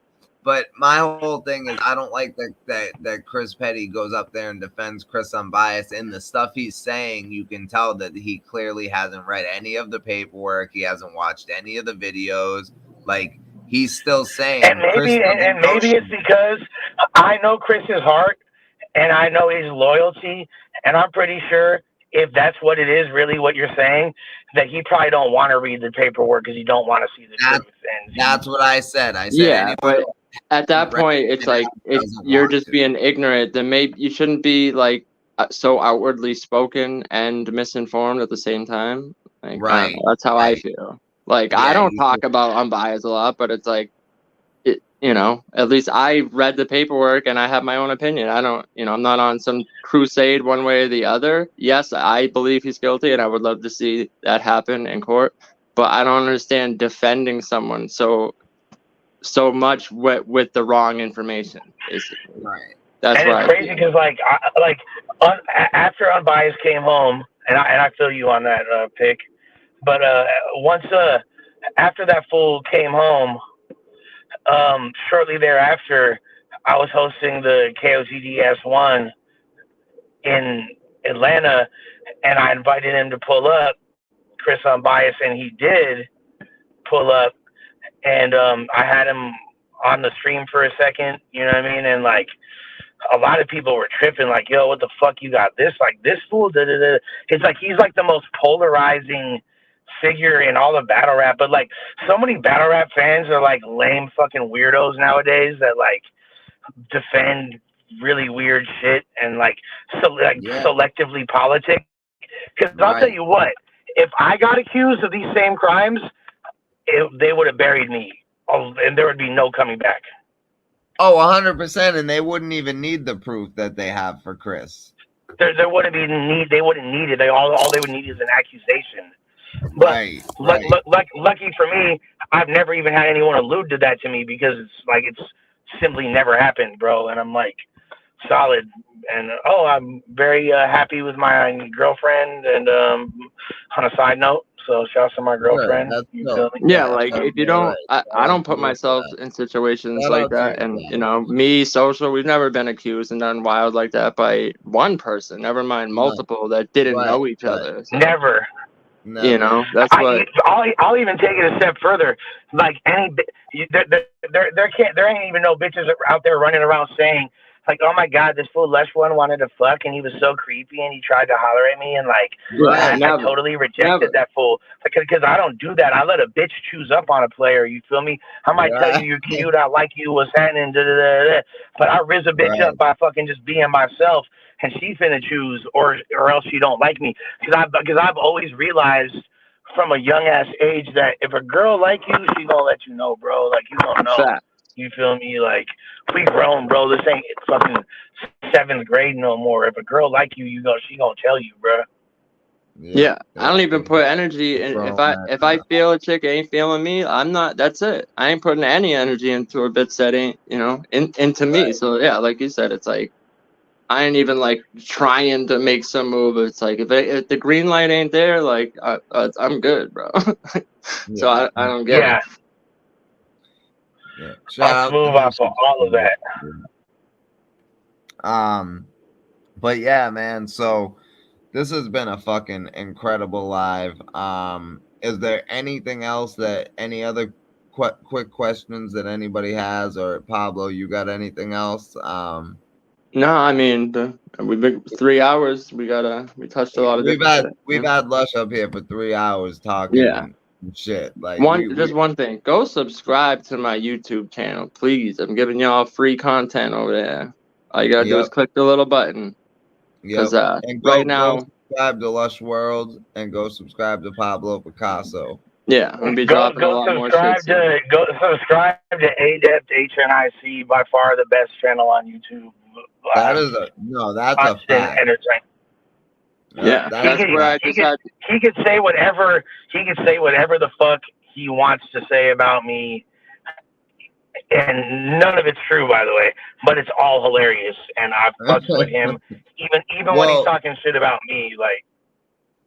my whole thing is I don't like that Chris Petty goes up there and defends Chris Unbiased. And the stuff he's saying, you can tell that he clearly hasn't read any of the paperwork. He hasn't watched any of the videos. Like, he's still saying. And maybe it's because I know Chris's heart and I know his loyalty, and I'm pretty sure if that's what it is, really what you're saying, that he probably don't want to read the paperwork because he don't want to see the truth. And that's what I said. I said, yeah, but at that point, it's like if you're just being ignorant, then maybe you shouldn't be like so outwardly spoken and misinformed at the same time. Like, right. That's how I feel. Like, yeah, I don't talk about Unbiased a lot, but it's like, at least I read the paperwork and I have my own opinion. I don't, I'm not on some crusade one way or the other. Yes, I believe he's guilty and I would love to see that happen in court, but I don't understand defending someone so much with the wrong information, basically. Right. That's and it's crazy because after Unbiased came home, and I feel you on that pick, but once after that fool came home, shortly thereafter, I was hosting the KOTD S1 in Atlanta, and I invited him to pull up, Chris Unbiased, and he did pull up, and I had him on the stream for a second, you know what I mean? And like, a lot of people were tripping, like, yo, what the fuck, you got this? Like, this fool, da-da-da. It's like he's like the most polarizing figure in all of battle rap, but like so many battle rap fans are like lame fucking weirdos nowadays that like defend really weird shit and like selectively politic. Because I'll tell you what, if I got accused of these same crimes, they would have buried me, and there would be no coming back. Oh, 100%, and they wouldn't even need the proof that they have for Chris. There wouldn't be need. They wouldn't need it. All they would need is an accusation. But lucky for me, I've never even had anyone allude to that to me because it's simply never happened, bro. And I'm like solid. And I'm very happy with my girlfriend. And on a side note, so shout out to my girlfriend. Like if you don't, I don't put myself in situations like that. And me, social, we've never been accused and done wild like that by one person. Never mind multiple that didn't know each other. So. Never. No. That's what I'll even take it a step further. Like there ain't even no bitches out there running around saying like, oh my god, this fool Lush one wanted to fuck and he was so creepy and he tried to holler at me and like I totally rejected that fool because I don't do that. I let a bitch choose up on a player. You feel me? I might tell you you're cute, I like you, what's happening, but I riz a bitch up by fucking just being myself. And she finna choose, or else she don't like me. Because I've always realized from a young ass age that if a girl like you, she gonna let you know, bro. Like you gonna know. You feel me? Like we grown, bro. This ain't fucking 7th grade no more. If a girl like you, she gonna tell you, bro. Yeah, I don't even put energy in. If I feel a chick ain't feeling me, I'm not. That's it. I ain't putting any energy into a bitch that ain't into me. So yeah, like you said, it's like. I ain't even like trying to make some move. It's like if the green light ain't there, like I'm good, bro. So I don't get it. Yeah. I'll move off of all of that. But yeah, man. So this has been a fucking incredible live. Is there anything else any other quick questions that anybody has, or Pablo, you got anything else? No, I mean we've been 3 hours. We touched a lot of. We've had Lush up here for 3 hours talking. And shit. Like one thing. Go subscribe to my YouTube channel, please. I'm giving y'all free content over there. All you gotta do is click the little button. Because right now, go subscribe to Lush World and go subscribe to Pablo Picasso. Yeah, I'm gonna be Go dropping a lot more shit. soon. subscribe to Adept HNIC, by far the best channel on YouTube. That's a fact. Entertainment. Yeah, that's where I just had. He could say whatever the fuck he wants to say about me, and none of it's true, by the way. But it's all hilarious, and I fucks with him, even when he's talking shit about me. Like,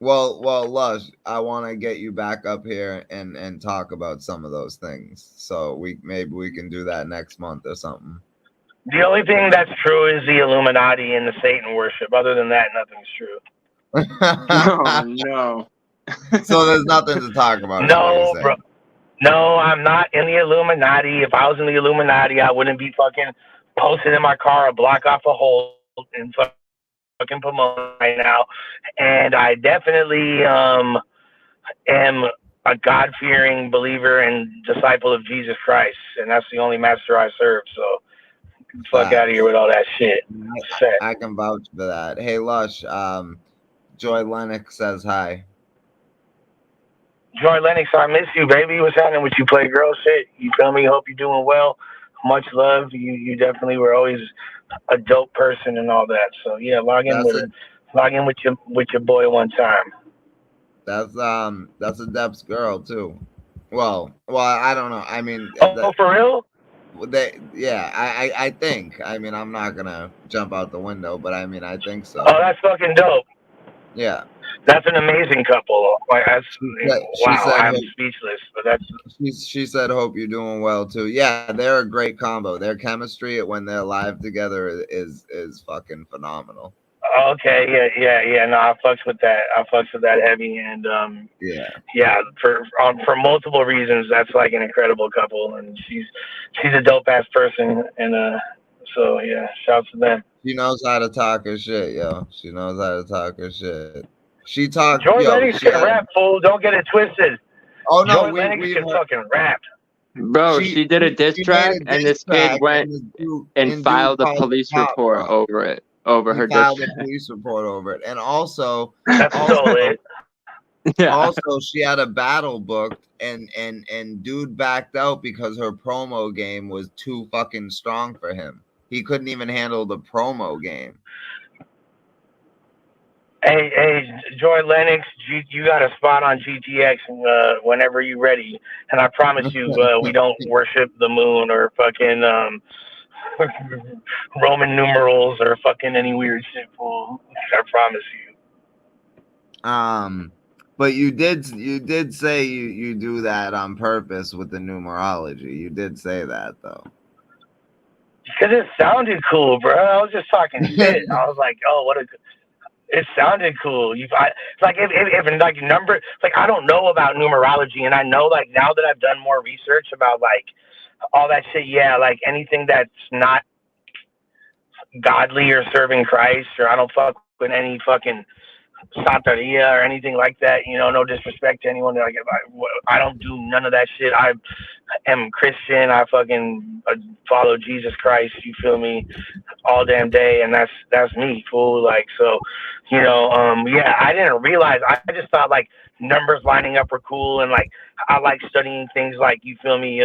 well, Lush, I want to get you back up here and talk about some of those things. So maybe we can do that next month or something. the only thing that's true is the Illuminati and the Satan worship. Other than that, nothing's true. Oh no. So there's nothing to talk about. No, bro. No, I'm not in the Illuminati. If I was in the Illuminati, I wouldn't be fucking posted in my car a block off a hole in fucking Pomona right now. And I definitely am a God-fearing believer and disciple of Jesus Christ, and that's the only master I serve. So fuck out of here with all that shit. I can vouch for that. Hey, Lush, Joy Lennox says hi. Joy Lennox, I miss you, baby. What's happening with you, Playgirl? Shit, you feel me? Hope you're doing well. Much love. You definitely were always a dope person and all that. So yeah, log in with your boy one time. That's a Depth's girl too. Well, I don't know. I mean, for real? I think. I mean, I'm not gonna jump out the window, but I mean, I think so. Oh, that's fucking dope. Yeah. That's an amazing couple. Like, I'm speechless. But that's. She said, "Hope you're doing well too." Yeah, they're a great combo. Their chemistry when they're live together is fucking phenomenal. Okay, yeah. No, I fucks with that heavy, and for multiple reasons, that's like an incredible couple, and she's a dope ass person, and so yeah, shouts to them. She knows how to talk her shit, yo. She knows how to talk her shit. She talked. Joy Lennox can rap, fool. Don't get it twisted. Oh no, Joy Lennox can fucking rap. Bro, she did a diss track, and this kid went and filed a police report over it. Over her filed a police report over it, and also that's so lit. Yeah. Also, she had a battle booked, and dude backed out because her promo game was too fucking strong for him. He couldn't even handle the promo game. Hey, Joy Lennox, you got a spot on GTX whenever you're ready, and I promise you, we don't worship the moon or fucking Roman numerals or fucking any weird shit, fool. I promise you. But you did say you do that on purpose with the numerology. You did say that though. Because it sounded cool, bro. I was just talking shit. I was like, oh, it sounded cool. If like number, like I don't know about numerology, and I know like now that I've done more research about like all that shit, yeah, like anything that's not godly or serving Christ, or I don't fuck with any fucking Santeria or anything like that, you know, no disrespect to anyone. Like, I don't do none of that shit. I am Christian. I fucking follow Jesus Christ. You feel me? All damn day, and that's me, fool. Like, so, you know, yeah, I didn't realize. I just thought like numbers lining up were cool, and like I like studying things like, you feel me?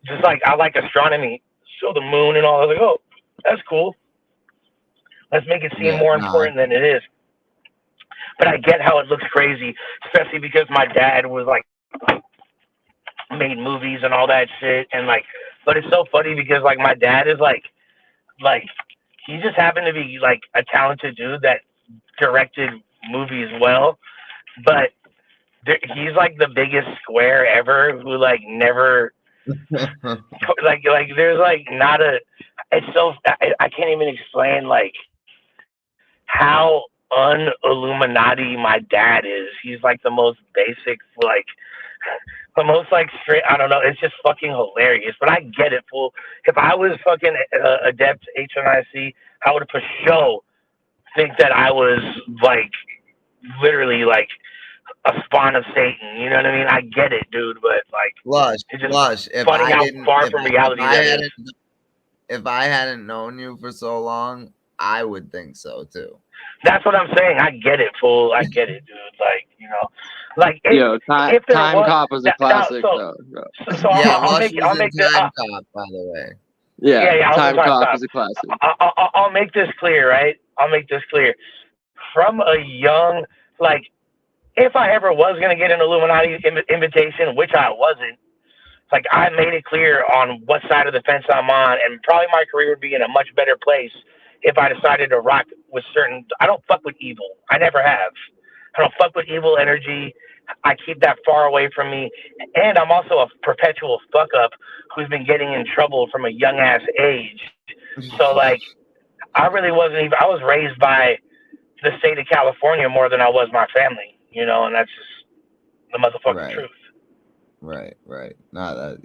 Just like I like astronomy, so the moon and all. I was like, oh, that's cool. Let's make it seem more important than it is. But I get how it looks crazy, especially because my dad was like made movies and all that shit, and like, but it's so funny because like my dad is like he just happened to be like a talented dude that directed movies well, but he's like the biggest square ever who like never like there's like not a. It's so I can't even explain like how un-Illuminati my dad is. He's like the most basic, like the most like straight. I don't know. It's just fucking hilarious. But I get it, fool. If I was fucking Adept HNIC, I would for sure think that I was like literally like a spawn of Satan. You know what I mean? I get it, dude. But like, Lush. If funny how far from reality that is. If I hadn't known you for so long, I would think so too. That's what I'm saying. I get it, fool. I get it, dude. Like, you know, Like, Yo, Time if there was, Cop was a classic though. Bro. so Yeah, I'll Lush make was in this. Time Cop, by the way. Yeah, I was Time in Cop Cop. is a classic. I'll make this clear, right? I'll make this clear. From a young, like, if I ever was gonna get an Illuminati invitation, which I wasn't, like, I made it clear on what side of the fence I'm on, and probably my career would be in a much better place if I decided to rock with certain. I don't fuck with evil. I never have. I don't fuck with evil energy. I keep that far away from me. And I'm also a perpetual fuck up who's been getting in trouble from a young ass age. So, like, I really wasn't even. I was raised by the state of California more than I was my family, you know, and that's just the motherfucking truth. Right. Nah,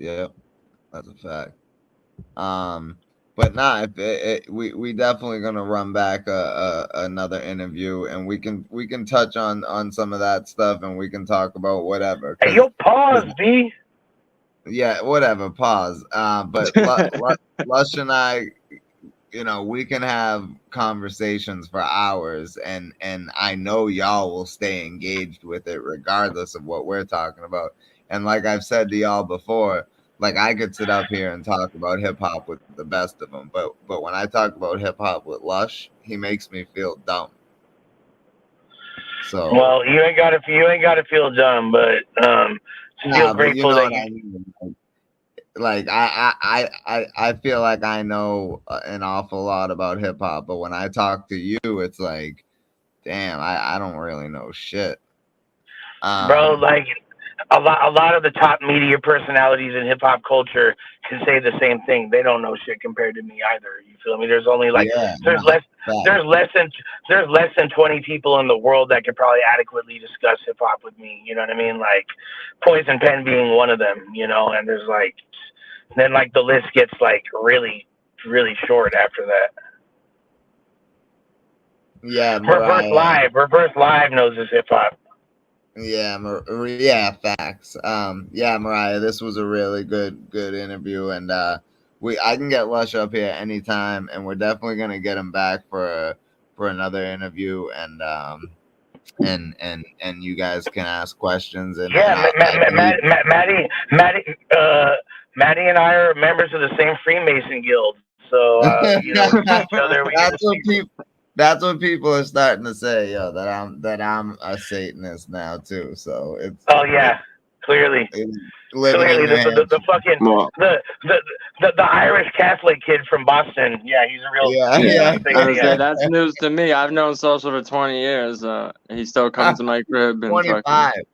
that's a fact. But nah, we definitely gonna run back another interview, and we can touch on some of that stuff, and we can talk about whatever. Hey, yo, pause, B. Yeah, whatever. Pause. But Lush and I, you know, we can have conversations for hours, and I know y'all will stay engaged with it regardless of what we're talking about. And like I've said to y'all before, like, I could sit up here and talk about hip hop with the best of them, but when I talk about hip hop with Lush, he makes me feel dumb. So, well, you ain't got to feel dumb, but feel grateful that I mean. Like, I feel like I know an awful lot about hip hop, but when I talk to you, it's like, damn, I don't really know shit. Bro, like, a lot of the top media personalities in hip hop culture can say the same thing. They don't know shit compared to me either. You feel me? There's only like there's less than 20 people in the world that could probably adequately discuss hip hop with me. You know what I mean? Like, Poison Pen being one of them. You know, and there's like, then like the list gets like really, really short after that. Yeah, Reverse Live knows his hip hop. Yeah, facts. Yeah, Mariah, this was a really good interview, and I can get Lush up here anytime, and we're definitely gonna get him back for another interview, and you guys can ask questions. And Maddie and I are members of the same Freemason guild, so you know, each other. That's what people are starting to say, yo. That I'm a Satanist now too. So it's. Oh yeah, clearly. Clearly, the fucking the Irish Catholic kid from Boston. Yeah, he's a real. Yeah. That's news to me. I've known Social for 20 years. He still comes to my crib and 25. Fucking,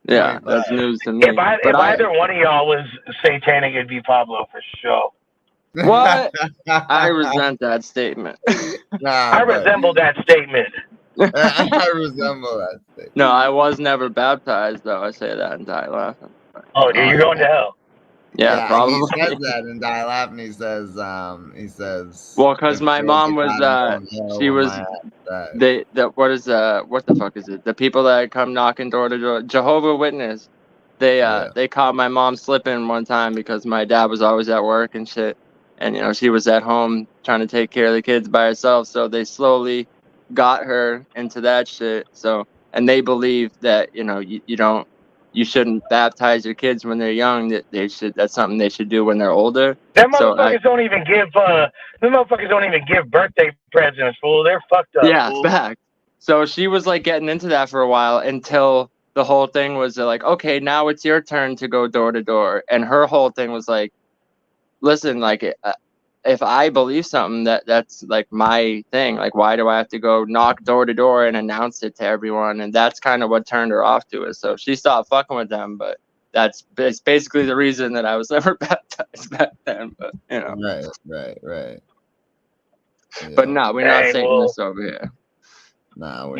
yeah, 25. That's news to me. If either one of y'all was satanic, it'd be Pablo for sure. What? I resent that statement. I resemble that statement. I resemble that statement. No, I was never baptized, though. I say that and die laughing. Oh, dude, you're going to hell. Yeah, probably. He says that and die laughing. He says. Well, because my mom was, she was. What the fuck is it? The people that come knocking door to door, Jehovah's Witness. They caught my mom slipping one time because my dad was always at work and shit. And, you know, she was at home trying to take care of the kids by herself. So they slowly got her into that shit. So, and they believe that, you know, you shouldn't baptize your kids when they're young. That's something they should do when they're older. Them motherfuckers don't even give birthday presents, fool. They're fucked up. Yeah, fool. fact. So she was like getting into that for a while until the whole thing was like, okay, now it's your turn to go door to door. And her whole thing was like, listen, like, if I believe something, that's like my thing. Like, why do I have to go knock door to door and announce it to everyone? And that's kind of what turned her off to it. So she stopped fucking with them. But it's basically the reason that I was never baptized back then. But you know, right. Yeah. But no, we're not Satanists over here. No.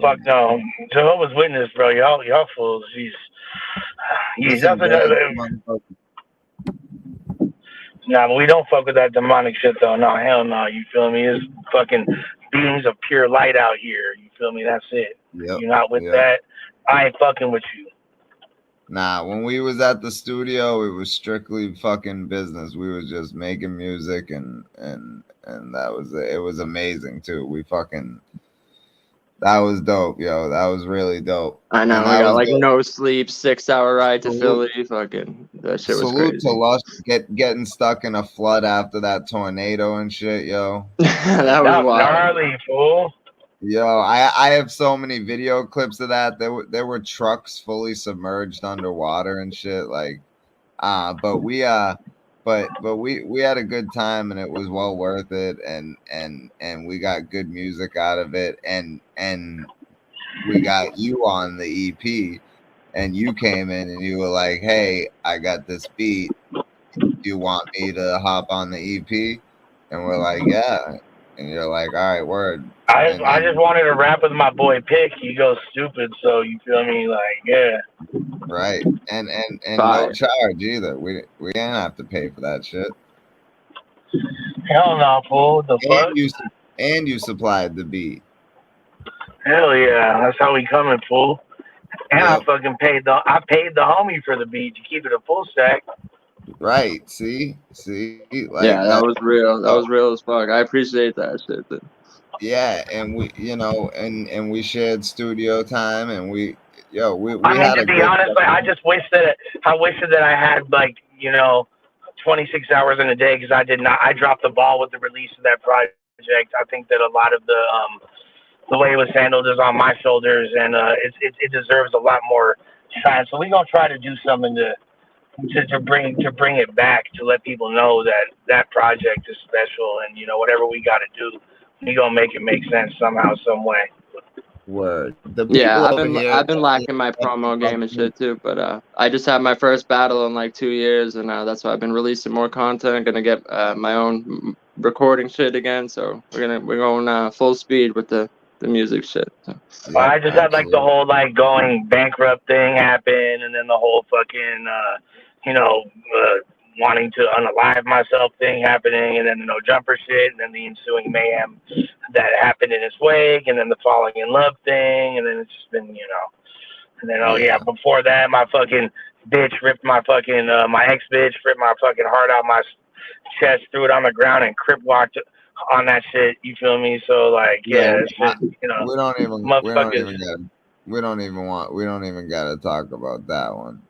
Fuck no. Jehovah's Witness, bro. Y'all fools. Nah, but we don't fuck with that demonic shit though. No, hell no. You feel me? It's fucking beings of pure light out here. You feel me? That's it. Yep. You're not with that. I ain't fucking with you. Nah, when we was at the studio, it was strictly fucking business. We was just making music and that was it. It was amazing too. We fucking That was dope, yo. That was really dope. I know. And We that got was like dope. no sleep, 6-hour ride to Salute. Philly. Fucking that shit was Salute crazy. to Lush getting stuck in a flood after that tornado and shit, yo. That was That's wild. gnarly, fool. Yo, I have so many video clips of that. There were trucks fully submerged underwater and shit. Like, but we we had a good time and it was well worth it. And we got good music out of it. And we got you on the EP, and you came in and you were like, "Hey, I got this beat. Do you want me to hop on the EP?" And we're like, "Yeah." And you're like, "All right, word." I And just wanted to rap with my boy Pick. He goes stupid, so you feel me? Like, yeah. right, and no Fire. charge either. We didn't have to pay for that shit. Hell no, fool. The fuck? And you supplied the beat. Hell yeah. That's how we coming, fool. And Yep. I fucking paid the homie for the beat to keep it a full stack. Right. See, like Yeah, that was real. That was real as fuck. I appreciate that shit. Dude. yeah, and we, you know, and we shared studio time, and we I mean, had to a be good honest, like, I wish that I had, like, 26 hours in a day, because I dropped the ball with the release of that project. I think that a lot of the way it was handled is on my shoulders, and it deserves a lot more shine. So we're gonna try to do something to bring it back, to let people know that project is special, and whatever we got to do, we gonna make it make sense somehow, some way. word. Yeah, I've been lacking my promo game and shit too, but I just had my first battle in like 2 years, and that's why I've been releasing more content. Gonna get my own recording shit again, so we're going full speed with the music shit. So. Well, I just had like the whole like going bankrupt thing happen, and then the whole fucking wanting to unalive myself thing happening, and then the No Jumper shit, and then the ensuing mayhem that happened in its wake, and then the falling in love thing, and then it's just been and then before that my fucking bitch ripped my fucking my ex bitch ripped my fucking heart out my chest, threw it on the ground, and crip walked on that shit. You feel me? So like, it's just, we don't even gotta talk about that one.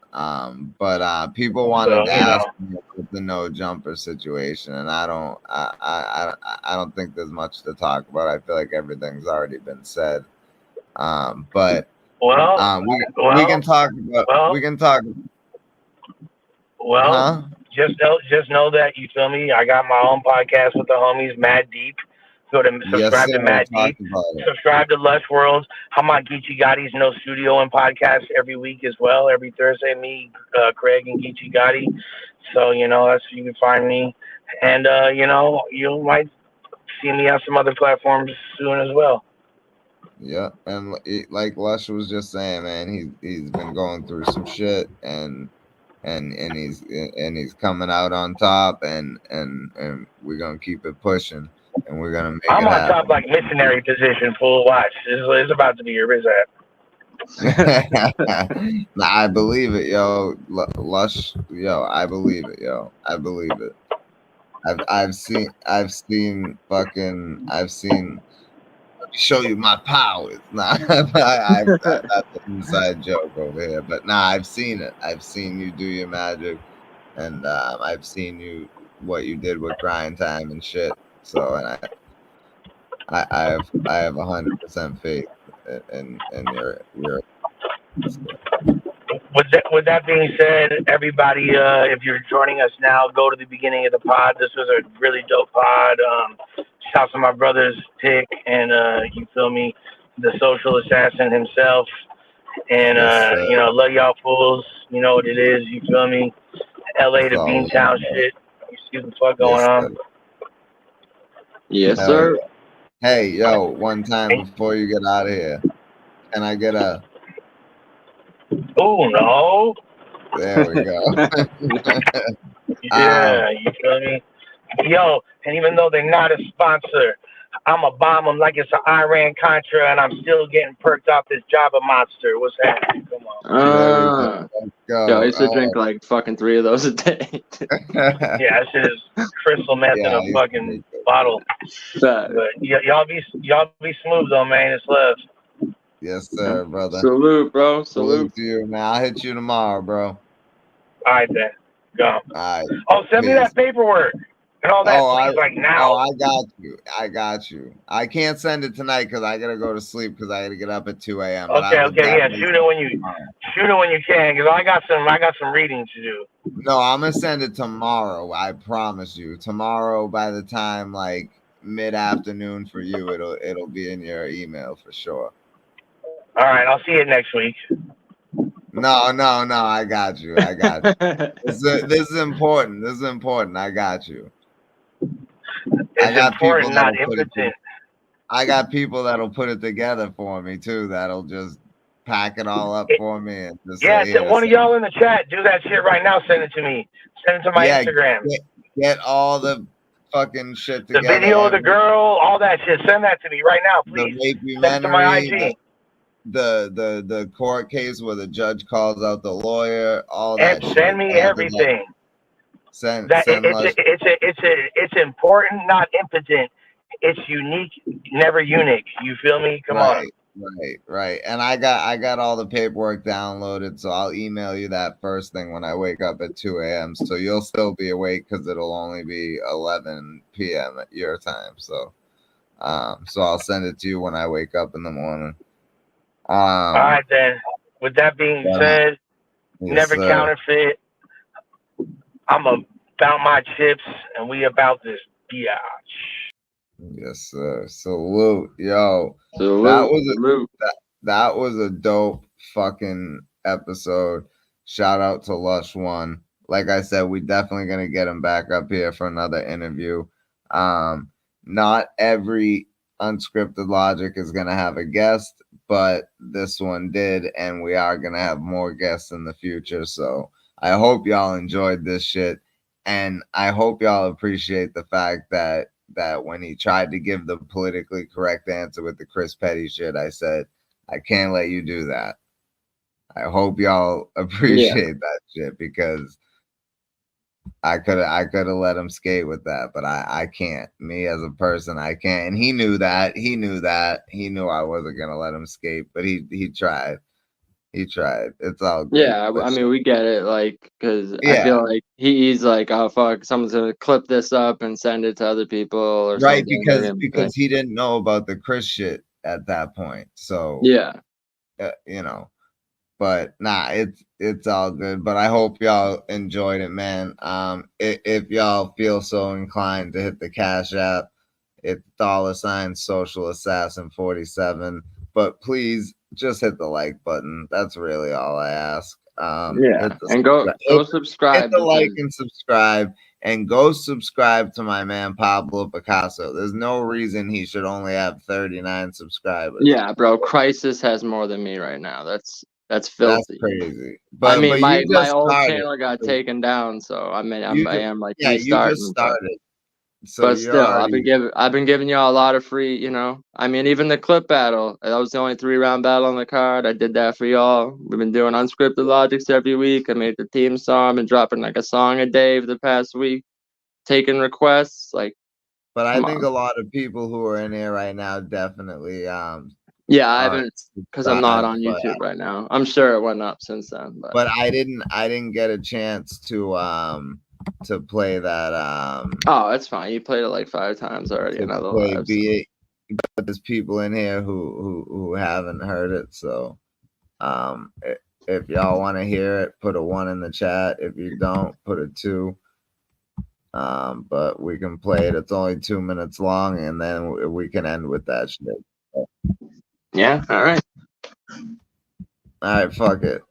But people wanted to ask me about the No Jumper situation, and I don't think there's much to talk about. I feel like everything's already been said. But we can talk about. Well, just know that, you feel me, I got my own podcast with the homies, Mad Deep. Go to subscribe to Mad Deep. Subscribe to Lush World. I'm on Geechee Gotti's No Studio and podcast every week as well. Every Thursday, me, Craig, and Geechee Gotti. So, that's where you can find me. And, you might see me on some other platforms soon as well. Yeah, and like Lush was just saying, man, he's been going through some shit, and he's coming out on top, and we're gonna keep it pushing, and we're gonna make it happen. I'm on top like missionary position, fool. Watch, it's about to be your biz app. Nah, I believe it, yo. Lush, yo, I believe it, yo. I believe it. I've seen. Show you my powers. Nah, that's an inside joke over here. But nah, I've seen it. I've seen you do your magic, and I've seen what you did with Grind Time and shit. So, and I have 100% faith in your. With that being said, everybody, if you're joining us now, go to the beginning of the pod. This was a really dope pod. Shout out to my brothers, Tick, and you feel me, the social assassin himself. And love y'all fools. You know what it is. You feel me? LA to Beantown shit. You see what the fuck going on? Yes, sir. Hey, yo, one time before you get out of here, can I get a? Oh no! There we go. Yeah, you feel me? Yo, and even though they're not a sponsor, I'ma bomb them like it's an Iran-Contra, and I'm still getting perked off this Java monster. What's happening? Come on. Yo, I used to drink like fucking 3 of those a day. Yeah, that shit is crystal meth in a fucking bottle. But y'all be smooth though, man. It's love. Yes, sir, brother. Salute, bro. Salute to you, man. I'll hit you tomorrow, bro. All right, then. Go. All right. Oh, send me Peace. that paperwork and all that, Oh, please, like now. I got you. I got you. I can't send it tonight because I gotta go to sleep because I gotta get up at 2 a.m. Okay, yeah. Shoot it when you can, because I got some reading to do. No, I'm gonna send it tomorrow. I promise you. Tomorrow, by the time like mid-afternoon for you, it'll be in your email for sure. All right, I'll see you next week. No, I got you. I got you. This is important. This is important. I got you. It's important, not impotent. I got people that'll put it together for me too. That'll just pack it all up for me and just one of y'all in the chat, do that shit right now. Send it to me. Send it to my Instagram. Get all the fucking shit together. The video of the girl, all that shit. Send that to me right now, please. Send it to my IG. The court case where the judge calls out the lawyer, all that. Send me everything. It's important, not impotent. It's unique, never unique. You feel me? Come on. Right. And I got all the paperwork downloaded, so I'll email you that first thing when I wake up at 2 a.m. So you'll still be awake because it'll only be 11 p.m. at your time. So I'll send it to you when I wake up in the morning. All right then. With that being said, never counterfeit. I'm about my chips, and we about this biatch. Yes, sir. Salute, yo. Salute. That was a dope fucking episode. Shout out to Lush One. Like I said, we definitely gonna get him back up here for another interview. Not every Unscripted Logic is gonna have a guest, but this one did, and we are gonna have more guests in the future. So I hope y'all enjoyed this shit, and I hope y'all appreciate the fact that when he tried to give the politically correct answer with the Chris Petty shit, I said, I can't let you do that. I hope y'all appreciate that shit, because I could have let him skate with that, but I can't. Me as a person, I can't. And he knew that. He knew I wasn't gonna let him skate, but he tried. He tried. It's all good. Yeah, I mean, we get it, like, because I feel like he's like, oh fuck, someone's gonna clip this up and send it to other people or right, something. because he didn't know about the Chris shit at that point. So but nah, it's all good. But I hope y'all enjoyed it, man. If y'all feel so inclined to hit the Cash App, it's $Social Assassin 47. But please just hit the like button. That's really all I ask. And go subscribe. Hit the like and subscribe, and go subscribe to my man Pablo Picasso. There's no reason he should only have 39 subscribers. Yeah, bro. Crisis has more than me right now. That's filthy. That's crazy. But I mean, but my old channel got taken down, so I mean, I am like restarting. You just started. But still, I've been giving y'all a lot of free, I mean, even the clip battle, that was the only 3-round battle on the card. I did that for y'all. We've been doing Unscripted Logics every week. I made the theme song. I've been dropping like a song a day for the past week, taking requests. But I think a lot of people who are in here right now definitely I haven't, because I'm not on YouTube right now. I'm sure it went up since then. But I didn't get a chance to play that. Oh, it's fine. You played it like 5 times already in other lives. But there's people in here who haven't heard it. So if y'all want to hear it, put a 1 in the chat. If you don't, put a 2. But we can play it. It's only 2 minutes long, and then we can end with that shit. Yeah. All right. All right. Fuck it.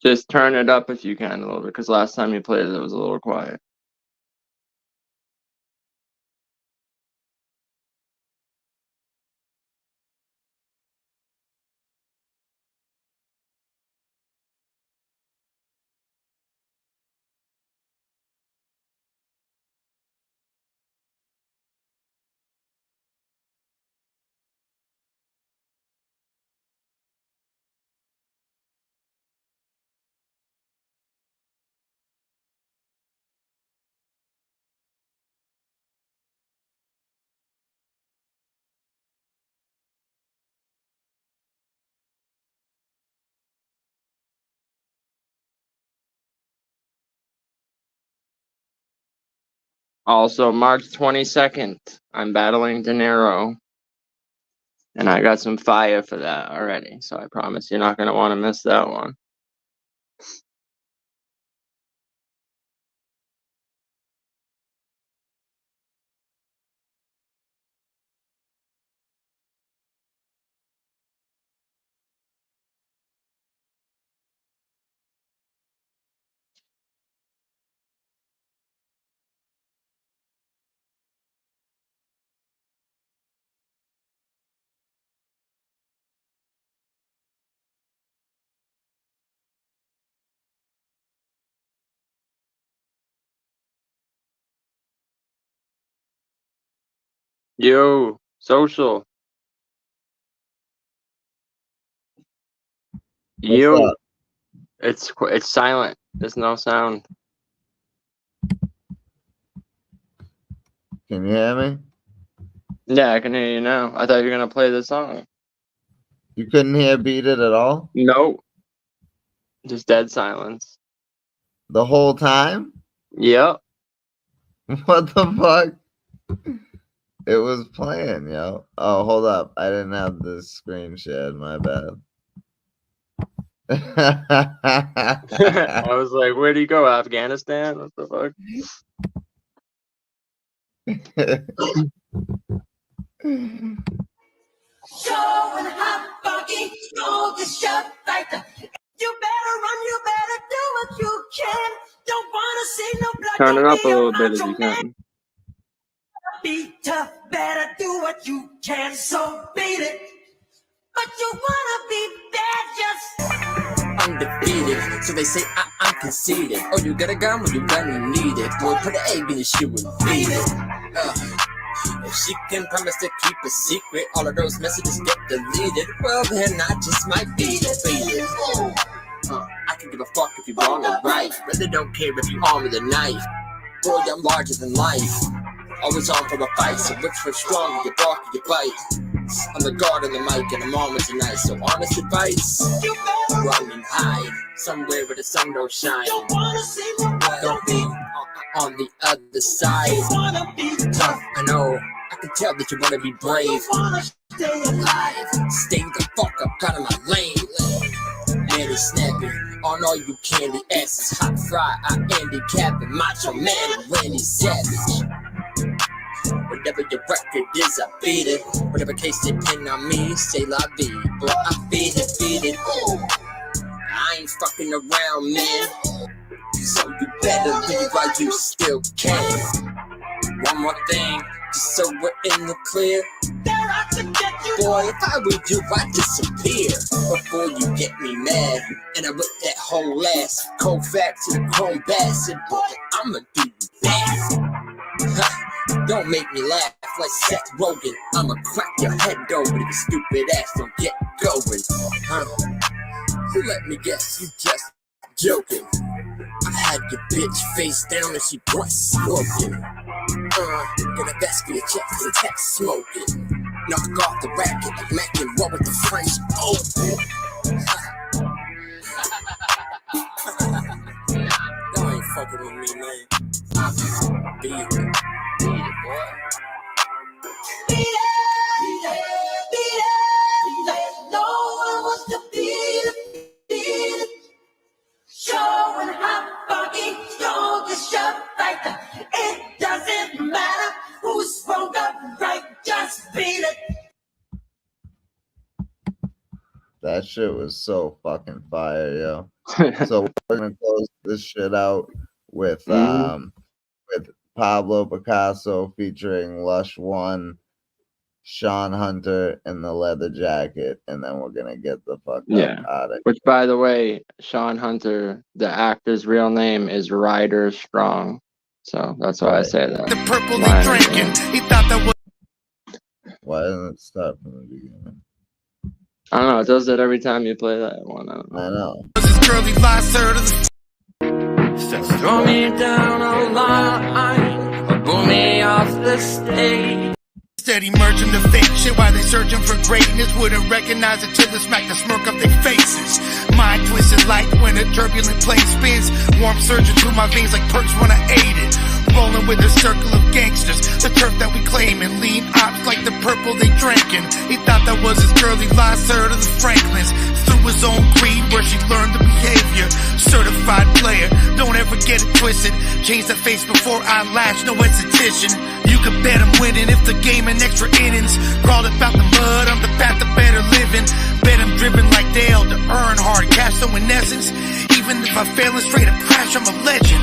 Just turn it up if you can a little bit, because last time you played it was a little quiet. Also, March 22nd, I'm battling De Niro. And I got some fire for that already. So I promise you're not going to want to miss that one. Yo, social. Yo, up? it's silent. There's no sound. Can you hear me? Yeah, I can hear you now. I thought you were gonna play the song. You couldn't hear Beat It at all? Nope. Just dead silence. The whole time? Yep. What the fuck? It was playing, yo. Oh, hold up. I didn't have the screen shared. My bad. I was like, where'd he go? Afghanistan? What the fuck? Showing how funky, strong as shut like the. You better run, you better do what you can. Don't wanna see no blood. Turn it don't up a be little bit macho if you man. can. Be tough, better do what you can, so beat it. But you wanna be bad, just Undefeated, so they say I'm conceited. Oh, you got a gun? Well, you gun, you need it. Boy, put an egg in your shoe and beat it. If she can promise to keep a secret, all of those messages get deleted. Well, then I just might beat it. I can give a fuck if you're wrong or right. Really don't care if you arm with a knife. Boy, I'm larger than life. Always on for a fight, so which one's stronger, you bark or you bite? I'm the guard on the mic and I'm on with tonight, so honest advice, run and hide, somewhere where the sun don't shine. don't wanna see no blood. Don't be on the other side. You wanna be tough. I know, I can tell that you wanna be brave. You wanna stay alive. Stay the fuck up out of my lane. Manny snappy, on all you candy asses. Hot fry, I Andy Capping, Macho Man, Randy Savage. Whatever your record is, I beat it. Whatever case they pin on me, say la vie. Boy, I beat it. I ain't fucking around, man. So you better leave while you still can. One more thing, just so we're in the clear. They're out to get you. Boy, if I were you, I'd disappear before you get me mad. And I whip that whole ass, cold fact to the chrome bastard. Boy, I'ma do you bad. Don't make me laugh like Seth Rogen. I'ma crack your head over if your stupid ass don't get going. You let me guess, you just joking. I had your bitch face down and she breast smoking. Gonna best be a check and text smoking. Knock off the racket like Mac and roll with the French Open. Y'all ain't fucking with me, man. Beat it, boy. Beat it. No one wants to beat it. Showing how funky, strong as shut like the. It doesn't matter who's wrong or right, just beat it. That shit was so fucking fire, yo. So we're gonna close this shit out with Pablo Picasso featuring Lush One, Sean Hunter in the leather jacket, and then we're gonna get the fuck out of here. Which, by the way, Sean Hunter, the actor's real name is Ryder Strong, so that's why I say that. The purple he drinking. He thought that was. Why doesn't it start from the beginning? I don't know. It does that every time you play that one. I know. His curly visor to the. Throw me down a line, or pull me off the stage. Steady merging the fake shit while they searching for greatness. Wouldn't recognize it till they smack the smirk up their faces. Mind twisted like when a turbulent plane spins. Warmth surging through my veins like perks when I ate it. Rolling with a circle of gangsters. The turf that we claim and lean ops like the purple they drinking. He thought that was his girl, he lost her to the Franklins. Through his own greed where she learned the behavior. Certified player, don't ever get it twisted. Change the face before I lash, no esthetician. You can bet I'm winning if the game in extra innings. Crawled about the mud, I'm the path to better living. Bet I'm driven like Dale to earn hard cash, so in essence, even if I fail and straight up crash, I'm a legend.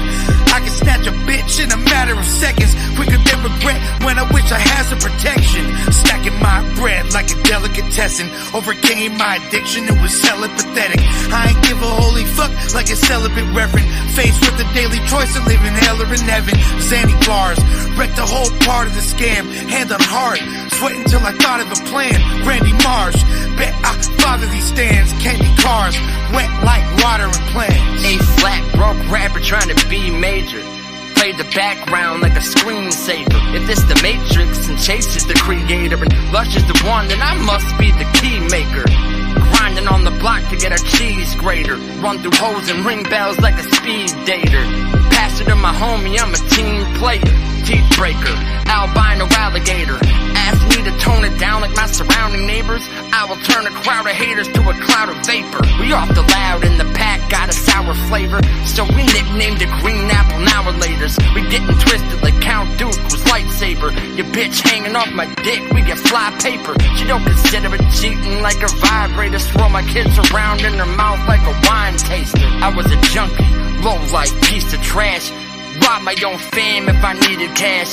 I can snatch a bitch in a matter of seconds, quicker than regret when I wish I had some protection. Stacking my bread like a delicatessen, overcame my addiction, it was hella pathetic. I ain't give a holy fuck like a celibate reverend, faced with the daily choice of living hell or in heaven. Zanny bars, wrecked the whole part of the scam, hand on heart, sweating till I thought of a plan. Randy Marsh, bet I father these stands, candy cars, wet like water and plants. A flat broke rapper trying to be major. Played the background like a screensaver. If it's the Matrix and Chase is the creator and Lush is the one, then I must be the key maker. Grinding on the block to get a cheese grater. Run through holes and ring bells like a speed dater. Pass it to my homie, I'm a team player. Teeth breaker, albino alligator. Ask me to tone it down like my surrounding neighbors. I will turn a crowd of haters to a cloud of vapor. We off the loud and the pack got a sour flavor, so we nicknamed it Green Apple Now-a-laters. We getting twisted like Count Duke was lightsaber. Your bitch hanging off my dick, we get fly paper. She don't consider it cheating like a vibrator. Swirl my kids around in her mouth like a wine taster. I was a junkie, low life piece of trash. Rob my own fame if I needed cash.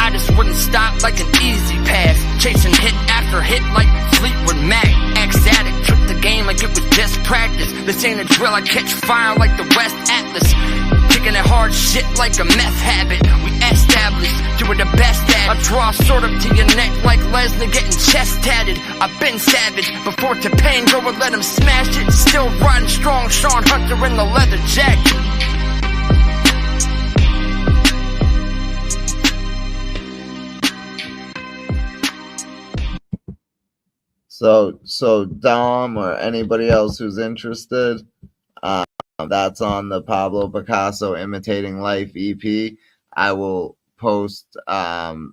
I just wouldn't stop like an easy pass, chasing hit after hit like Fleetwood Mac. Ex-addict, took the game like it was just practice. This ain't a drill, I catch fire like the West Atlas. Kicking at hard shit like a meth habit. We established, doing the best at it. I draw sword up to your neck like Lesnar getting chest tatted. I've been savage, before T-Pain go and let him smash it. Still riding strong, Sean Hunter in the leather jacket. So Dom or anybody else who's interested, that's on the Pablo Picasso Imitating Life EP. I will post the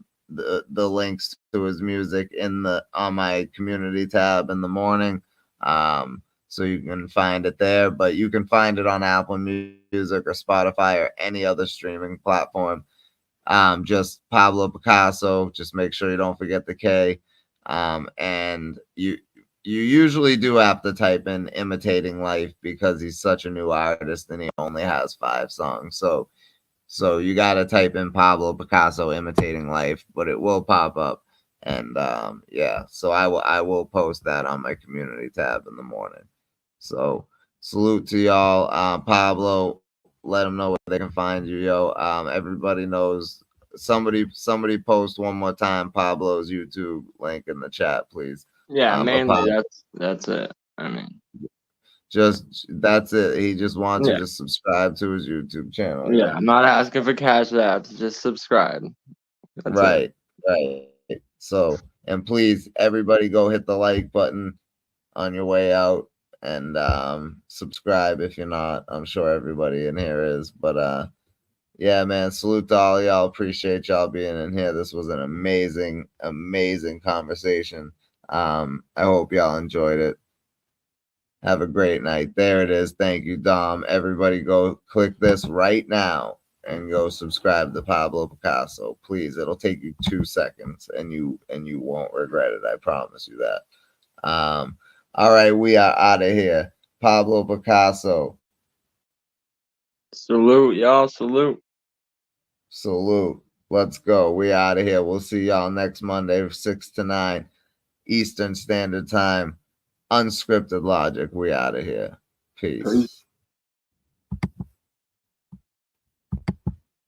links to his music on my community tab in the morning, so you can find it there. But you can find it on Apple Music or Spotify or any other streaming platform. Just Pablo Picasso. Just make sure you don't forget the K. And you usually do have to type in Imitating Life because he's such a new artist and he only has 5 songs. So you got to type in Pablo Picasso Imitating Life, but it will pop up. And yeah, so I will post that on my community tab in the morning. So salute to y'all. Pablo, let them know where they can find you, yo. Everybody knows. Somebody post one more time Pablo's YouTube link in the chat, please. Yeah, mainly that's it. I mean, just that's it. He just wants you to subscribe to his YouTube channel. Yeah, I'm not asking for cash apps. Just subscribe. That's right. So, and please, everybody, go hit the like button on your way out and subscribe if you're not. I'm sure everybody in here is, but yeah, man, salute to all y'all. Appreciate y'all being in here. This was an amazing conversation. I hope y'all enjoyed it. Have a great night. There it is. Thank you, Dom. Everybody go click this right now and go subscribe to Pablo Picasso. Please, it'll take you 2 seconds and you won't regret it. I promise you that. All right, we are out of here. Pablo Picasso. Salute, y'all. Salute. Let's go. We out of here. We'll see y'all next Monday, 6 to 9 Eastern Standard Time. Unscripted Logic. We out of here. Peace.